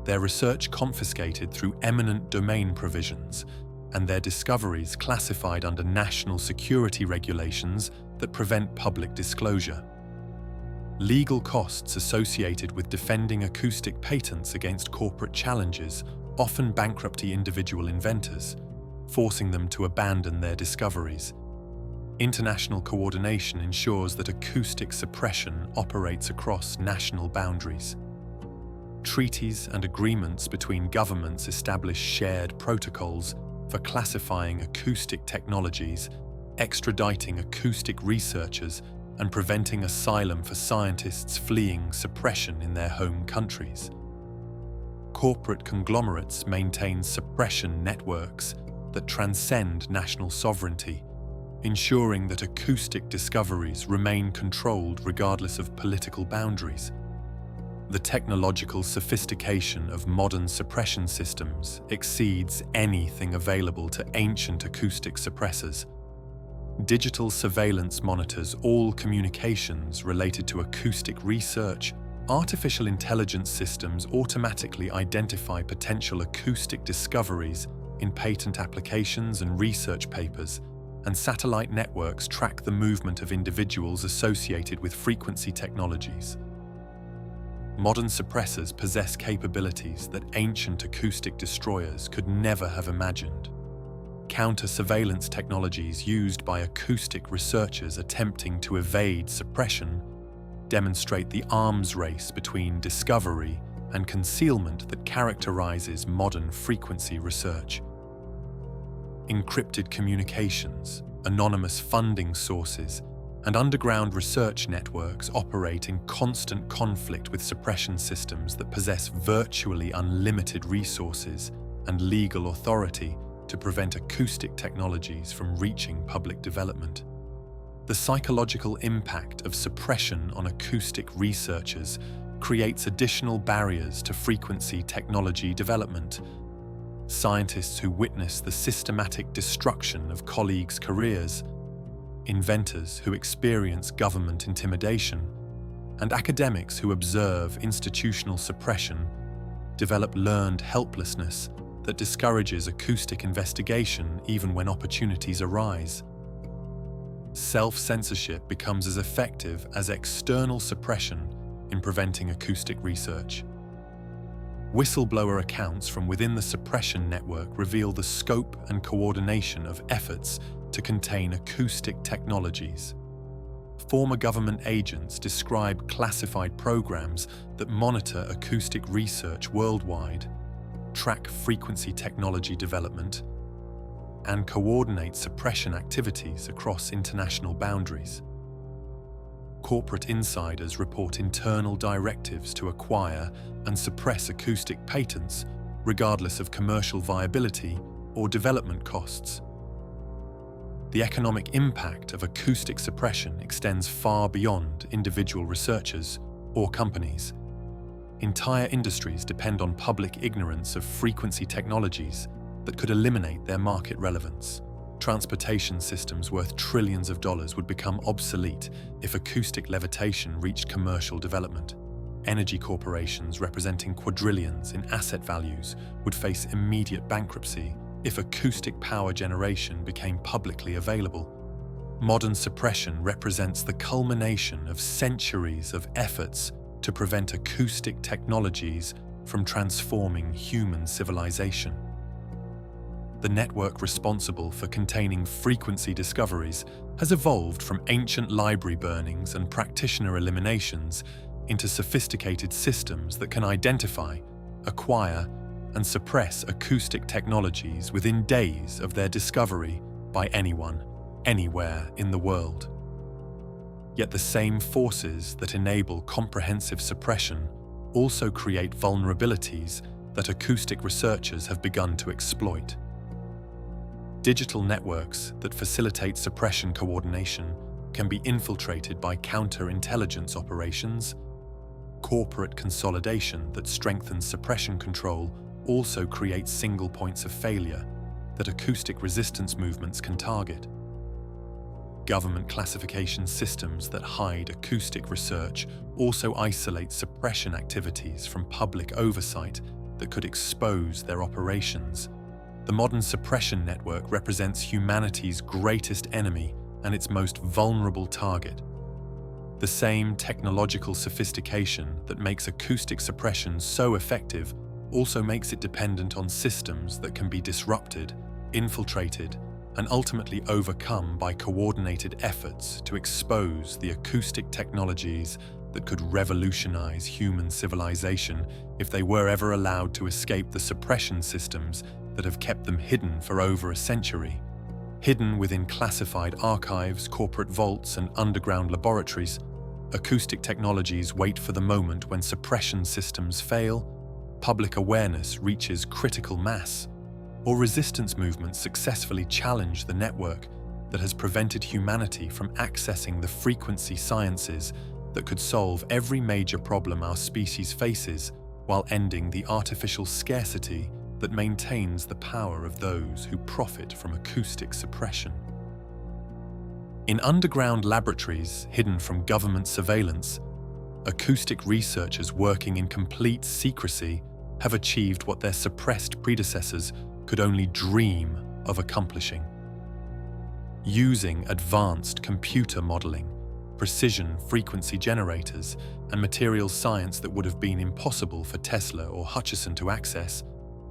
their research confiscated through eminent domain provisions, and their discoveries classified under national security regulations that prevent public disclosure. Legal costs associated with defending acoustic patents against corporate challenges often bankrupt individual inventors, forcing them to abandon their discoveries. International coordination ensures that acoustic suppression operates across national boundaries. Treaties and agreements between governments establish shared protocols for classifying acoustic technologies, extraditing acoustic researchers, and preventing asylum for scientists fleeing suppression in their home countries. Corporate conglomerates maintain suppression networks that transcend national sovereignty, ensuring that acoustic discoveries remain controlled regardless of political boundaries. The technological sophistication of modern suppression systems exceeds anything available to ancient acoustic suppressors. Digital surveillance monitors all communications related to acoustic research. Artificial intelligence systems automatically identify potential acoustic discoveries in patent applications and research papers, and satellite networks track the movement of individuals associated with frequency technologies. Modern suppressors possess capabilities that ancient acoustic destroyers could never have imagined. Counter-surveillance technologies used by acoustic researchers attempting to evade suppression demonstrate the arms race between discovery and concealment that characterizes modern frequency research. Encrypted communications, anonymous funding sources, and underground research networks operate in constant conflict with suppression systems that possess virtually unlimited resources and legal authority to prevent acoustic technologies from reaching public development. The psychological impact of suppression on acoustic researchers creates additional barriers to frequency technology development. Scientists who witness the systematic destruction of colleagues' careers, inventors who experience government intimidation, and academics who observe institutional suppression develop learned helplessness that discourages acoustic investigation even when opportunities arise. Self-censorship becomes as effective as external suppression in preventing acoustic research. Whistleblower accounts from within the suppression network reveal the scope and coordination of efforts to contain acoustic technologies. Former government agents describe classified programs that monitor acoustic research worldwide, track frequency technology development, and coordinate suppression activities across international boundaries. Corporate insiders report internal directives to acquire and suppress acoustic patents, regardless of commercial viability or development costs. The economic impact of acoustic suppression extends far beyond individual researchers or companies. Entire industries depend on public ignorance of frequency technologies that could eliminate their market relevance. Transportation systems worth trillions of dollars would become obsolete if acoustic levitation reached commercial development. Energy corporations representing quadrillions in asset values would face immediate bankruptcy if acoustic power generation became publicly available. Modern suppression represents the culmination of centuries of efforts to prevent acoustic technologies from transforming human civilization. The network responsible for containing frequency discoveries has evolved from ancient library burnings and practitioner eliminations into sophisticated systems that can identify, acquire, and suppress acoustic technologies within days of their discovery by anyone, anywhere in the world. Yet the same forces that enable comprehensive suppression also create vulnerabilities that acoustic researchers have begun to exploit. Digital networks that facilitate suppression coordination can be infiltrated by counterintelligence operations. Corporate consolidation that strengthens suppression control also creates single points of failure that acoustic resistance movements can target. Government classification systems that hide acoustic research also isolate suppression activities from public oversight that could expose their operations. The modern suppression network represents humanity's greatest enemy and its most vulnerable target. The same technological sophistication that makes acoustic suppression so effective also makes it dependent on systems that can be disrupted, infiltrated, and ultimately overcome by coordinated efforts to expose the acoustic technologies that could revolutionize human civilization if they were ever allowed to escape the suppression systems that have kept them hidden for over a century. Hidden within classified archives, corporate vaults, and underground laboratories, acoustic technologies wait for the moment when suppression systems fail, public awareness reaches critical mass, or resistance movements successfully challenge the network that has prevented humanity from accessing the frequency sciences that could solve every major problem our species faces while ending the artificial scarcity that maintains the power of those who profit from acoustic suppression. In underground laboratories hidden from government surveillance, acoustic researchers working in complete secrecy have achieved what their suppressed predecessors could only dream of accomplishing. Using advanced computer modeling, precision frequency generators, and materials science that would have been impossible for Tesla or Hutchison to access,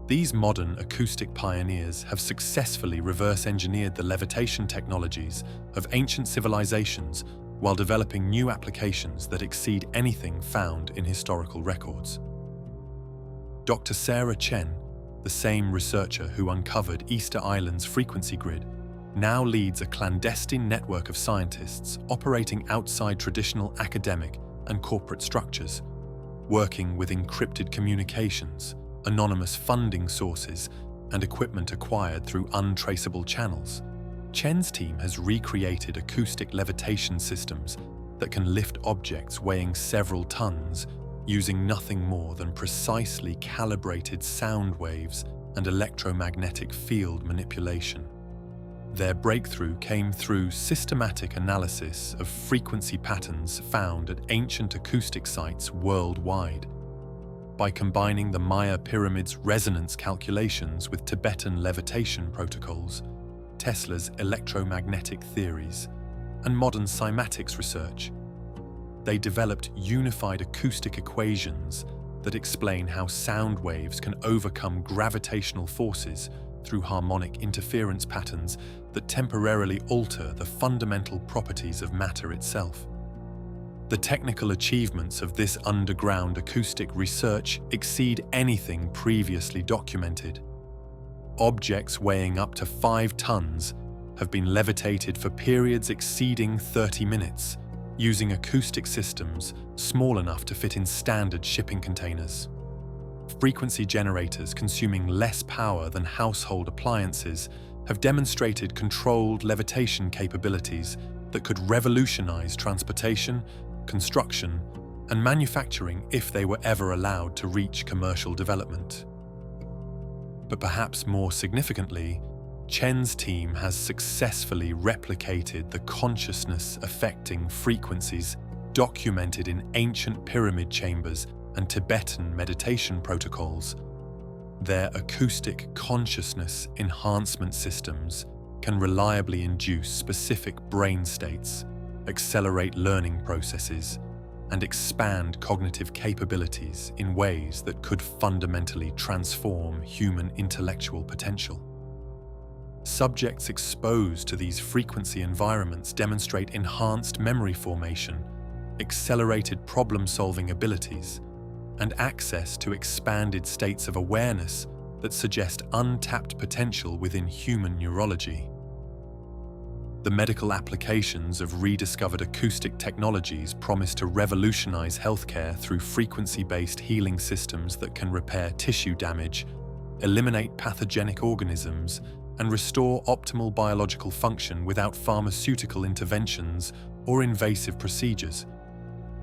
these modern acoustic pioneers have successfully reverse-engineered the levitation technologies of ancient civilizations while developing new applications that exceed anything found in historical records. Dr. Sarah Chen, the same researcher who uncovered Easter Island's frequency grid, now leads a clandestine network of scientists operating outside traditional academic and corporate structures, working with encrypted communications, anonymous funding sources, and equipment acquired through untraceable channels. Chen's team has recreated acoustic levitation systems that can lift objects weighing several tons using nothing more than precisely calibrated sound waves and electromagnetic field manipulation. Their breakthrough came through systematic analysis of frequency patterns found at ancient acoustic sites worldwide. By combining the Maya Pyramid's resonance calculations with Tibetan levitation protocols, Tesla's electromagnetic theories, and modern cymatics research, they developed unified acoustic equations that explain how sound waves can overcome gravitational forces through harmonic interference patterns that temporarily alter the fundamental properties of matter itself. The technical achievements of this underground acoustic research exceed anything previously documented. Objects weighing up to 5 tons have been levitated for periods exceeding 30 minutes, using acoustic systems small enough to fit in standard shipping containers. Frequency generators consuming less power than household appliances have demonstrated controlled levitation capabilities that could revolutionize transportation, construction, and manufacturing if they were ever allowed to reach commercial development. But perhaps more significantly, Chen's team has successfully replicated the consciousness-affecting frequencies documented in ancient pyramid chambers and Tibetan meditation protocols. Their acoustic consciousness enhancement systems can reliably induce specific brain states, accelerate learning processes, and expand cognitive capabilities in ways that could fundamentally transform human intellectual potential. Subjects exposed to these frequency environments demonstrate enhanced memory formation, accelerated problem-solving abilities, and access to expanded states of awareness that suggest untapped potential within human neurology. The medical applications of rediscovered acoustic technologies promise to revolutionize healthcare through frequency-based healing systems that can repair tissue damage, eliminate pathogenic organisms, and restore optimal biological function without pharmaceutical interventions or invasive procedures.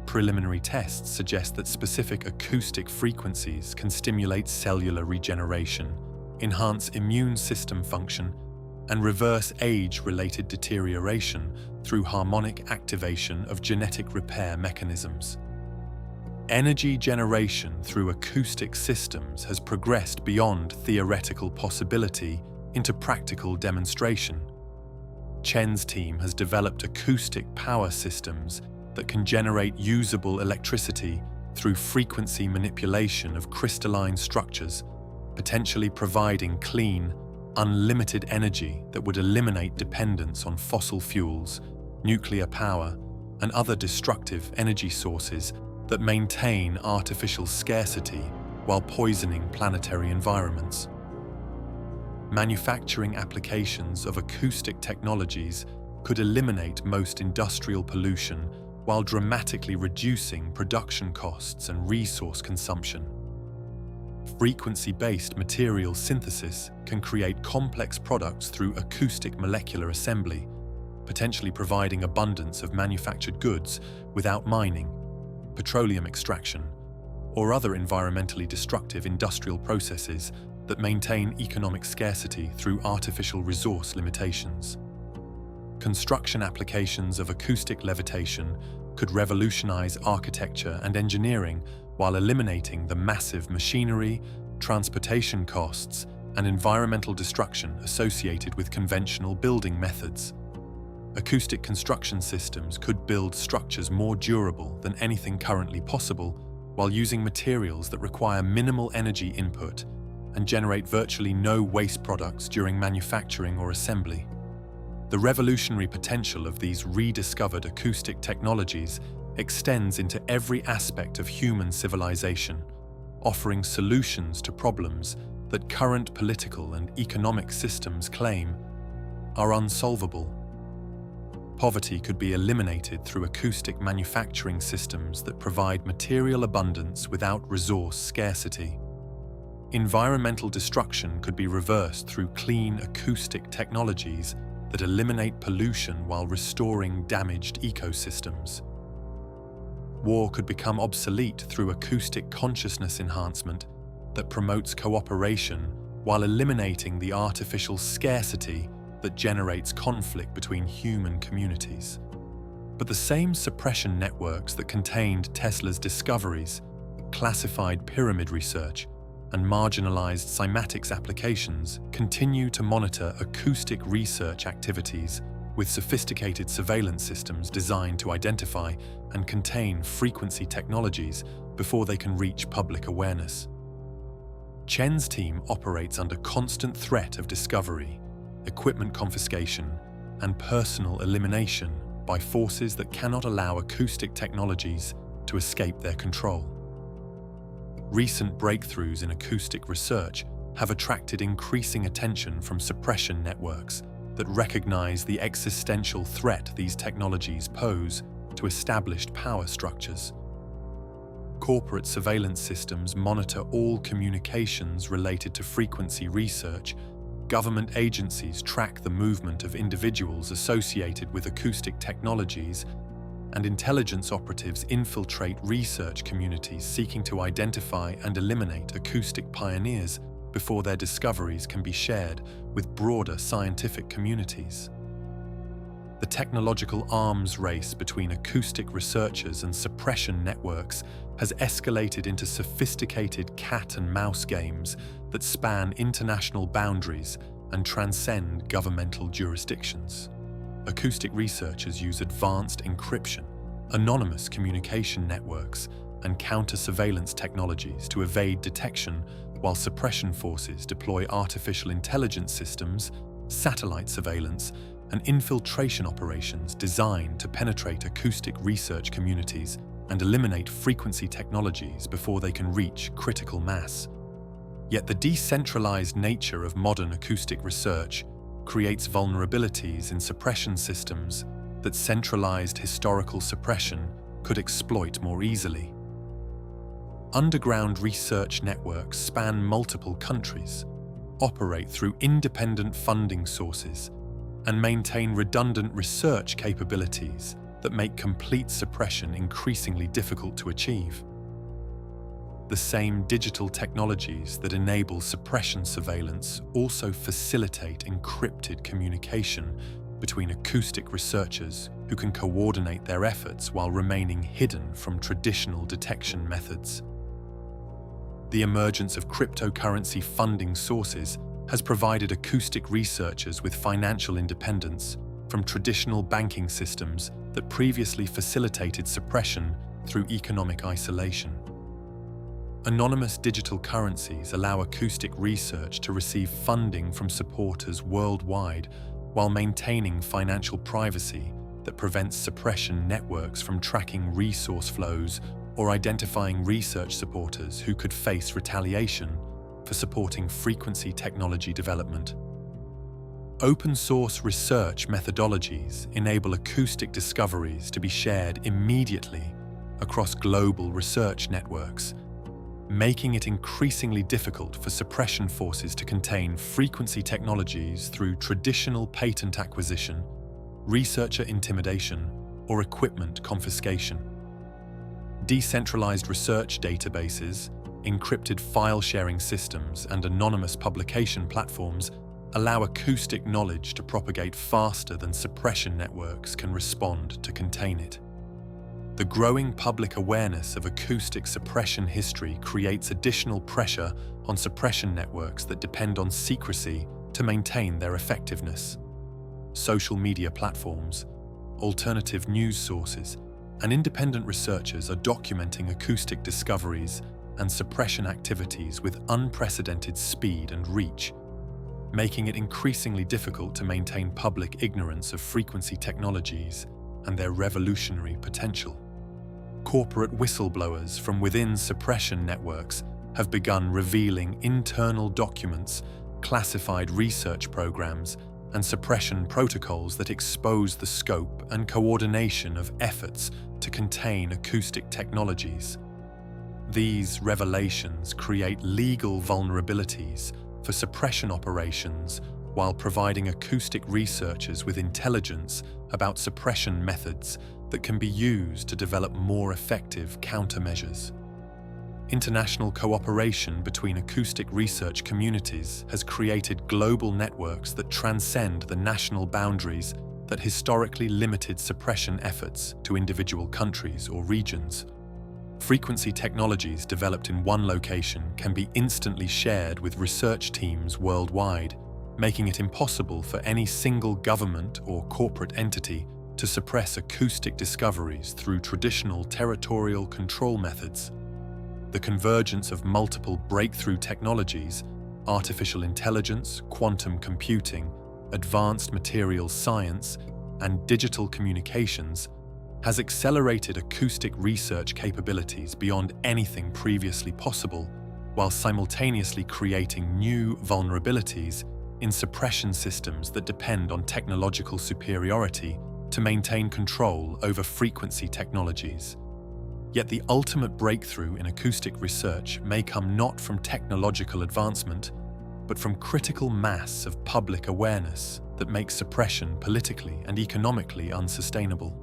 Preliminary tests suggest that specific acoustic frequencies can stimulate cellular regeneration, enhance immune system function, and reverse age-related deterioration through harmonic activation of genetic repair mechanisms. Energy generation through acoustic systems has progressed beyond theoretical possibility into practical demonstration. Chen's team has developed acoustic power systems that can generate usable electricity through frequency manipulation of crystalline structures, potentially providing clean, unlimited energy that would eliminate dependence on fossil fuels, nuclear power, and other destructive energy sources that maintain artificial scarcity while poisoning planetary environments. Manufacturing applications of acoustic technologies could eliminate most industrial pollution while dramatically reducing production costs and resource consumption. Frequency-based material synthesis can create complex products through acoustic molecular assembly, potentially providing abundance of manufactured goods without mining, petroleum extraction, or other environmentally destructive industrial processes that maintain economic scarcity through artificial resource limitations. Construction applications of acoustic levitation could revolutionize architecture and engineering while eliminating the massive machinery, transportation costs, and environmental destruction associated with conventional building methods. Acoustic construction systems could build structures more durable than anything currently possible while using materials that require minimal energy input and generate virtually no waste products during manufacturing or assembly. The revolutionary potential of these rediscovered acoustic technologies extends into every aspect of human civilization, offering solutions to problems that current political and economic systems claim are unsolvable. Poverty could be eliminated through acoustic manufacturing systems that provide material abundance without resource scarcity. Environmental destruction could be reversed through clean acoustic technologies that eliminate pollution while restoring damaged ecosystems. War could become obsolete through acoustic consciousness enhancement that promotes cooperation while eliminating the artificial scarcity that generates conflict between human communities. But the same suppression networks that contained Tesla's discoveries, classified pyramid research, and marginalized cymatics applications continue to monitor acoustic research activities with sophisticated surveillance systems designed to identify and contain frequency technologies before they can reach public awareness. Chen's team operates under constant threat of discovery, equipment confiscation, and personal elimination by forces that cannot allow acoustic technologies to escape their control. Recent breakthroughs in acoustic research have attracted increasing attention from suppression networks that recognize the existential threat these technologies pose to established power structures. Corporate surveillance systems monitor all communications related to frequency research. Government agencies track the movement of individuals associated with acoustic technologies, and intelligence operatives infiltrate research communities seeking to identify and eliminate acoustic pioneers before their discoveries can be shared with broader scientific communities. The technological arms race between acoustic researchers and suppression networks has escalated into sophisticated cat and mouse games that span international boundaries and transcend governmental jurisdictions. Acoustic researchers use advanced encryption, anonymous communication networks, and counter-surveillance technologies to evade detection, while suppression forces deploy artificial intelligence systems, satellite surveillance, and infiltration operations designed to penetrate acoustic research communities and eliminate frequency technologies before they can reach critical mass. Yet the decentralized nature of modern acoustic research creates vulnerabilities in suppression systems that centralized historical suppression could exploit more easily. Underground research networks span multiple countries, operate through independent funding sources, and maintain redundant research capabilities that make complete suppression increasingly difficult to achieve. The same digital technologies that enable suppression surveillance also facilitate encrypted communication between acoustic researchers who can coordinate their efforts while remaining hidden from traditional detection methods. The emergence of cryptocurrency funding sources has provided acoustic researchers with financial independence from traditional banking systems that previously facilitated suppression through economic isolation. Anonymous digital currencies allow acoustic research to receive funding from supporters worldwide while maintaining financial privacy that prevents suppression networks from tracking resource flows or identifying research supporters who could face retaliation for supporting frequency technology development. Open-source research methodologies enable acoustic discoveries to be shared immediately across global research networks, making it increasingly difficult for suppression forces to contain frequency technologies through traditional patent acquisition, researcher intimidation, or equipment confiscation. Decentralized research databases, encrypted file-sharing systems, and anonymous publication platforms allow acoustic knowledge to propagate faster than suppression networks can respond to contain it. The growing public awareness of acoustic suppression history creates additional pressure on suppression networks that depend on secrecy to maintain their effectiveness. Social media platforms, alternative news sources, and independent researchers are documenting acoustic discoveries and suppression activities with unprecedented speed and reach, making it increasingly difficult to maintain public ignorance of frequency technologies and their revolutionary potential. Corporate whistleblowers from within suppression networks have begun revealing internal documents, classified research programs, and suppression protocols that expose the scope and coordination of efforts to contain acoustic technologies. These revelations create legal vulnerabilities for suppression operations while providing acoustic researchers with intelligence about suppression methods that can be used to develop more effective countermeasures. International cooperation between acoustic research communities has created global networks that transcend the national boundaries that historically limited suppression efforts to individual countries or regions. Frequency technologies developed in one location can be instantly shared with research teams worldwide, making it impossible for any single government or corporate entity to suppress acoustic discoveries through traditional territorial control methods. The convergence of multiple breakthrough technologies, artificial intelligence, quantum computing, advanced materials science, and digital communications has accelerated acoustic research capabilities beyond anything previously possible, while simultaneously creating new vulnerabilities in suppression systems that depend on technological superiority to maintain control over frequency technologies. Yet the ultimate breakthrough in acoustic research may come not from technological advancement, but from critical mass of public awareness that makes suppression politically and economically unsustainable.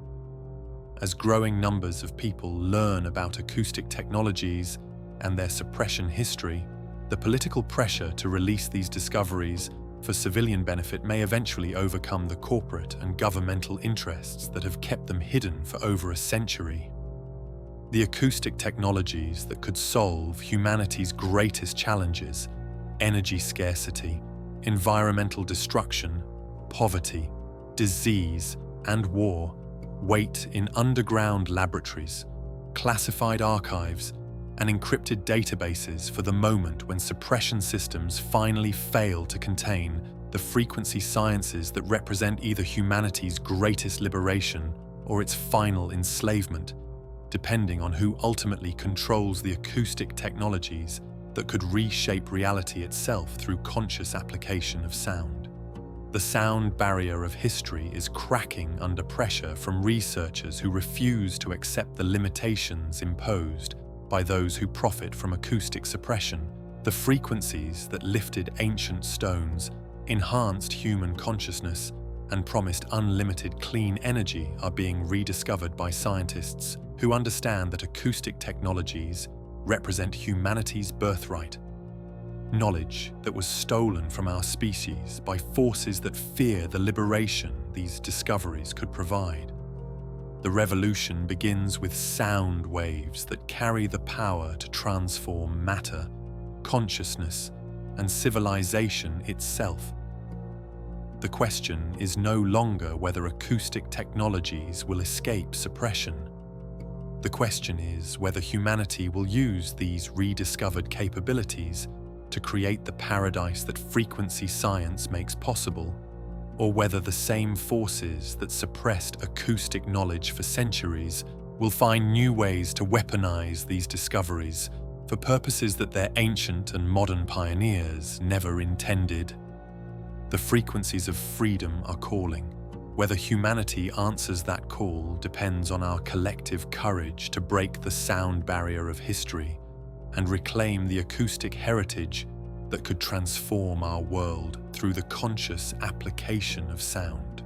As growing numbers of people learn about acoustic technologies and their suppression history, the political pressure to release these discoveries for civilian benefit may eventually overcome the corporate and governmental interests that have kept them hidden for over a century. The acoustic technologies that could solve humanity's greatest challenges, energy scarcity, environmental destruction, poverty, disease, and war, wait in underground laboratories, classified archives, and encrypted databases for the moment when suppression systems finally fail to contain the frequency sciences that represent either humanity's greatest liberation or its final enslavement, depending on who ultimately controls the acoustic technologies that could reshape reality itself through conscious application of sound. The sound barrier of history is cracking under pressure from researchers who refuse to accept the limitations imposed by those who profit from acoustic suppression. The frequencies that lifted ancient stones, enhanced human consciousness, and promised unlimited clean energy are being rediscovered by scientists who understand that acoustic technologies represent humanity's birthright. Knowledge that was stolen from our species by forces that fear the liberation these discoveries could provide. The revolution begins with sound waves that carry the power to transform matter, consciousness, and civilization itself. The question is no longer whether acoustic technologies will escape suppression. The question is whether humanity will use these rediscovered capabilities to create the paradise that frequency science makes possible, or whether the same forces that suppressed acoustic knowledge for centuries will find new ways to weaponize these discoveries for purposes that their ancient and modern pioneers never intended. The frequencies of freedom are calling. Whether humanity answers that call depends on our collective courage to break the sound barrier of history and reclaim the acoustic heritage that could transform our world through the conscious application of sound.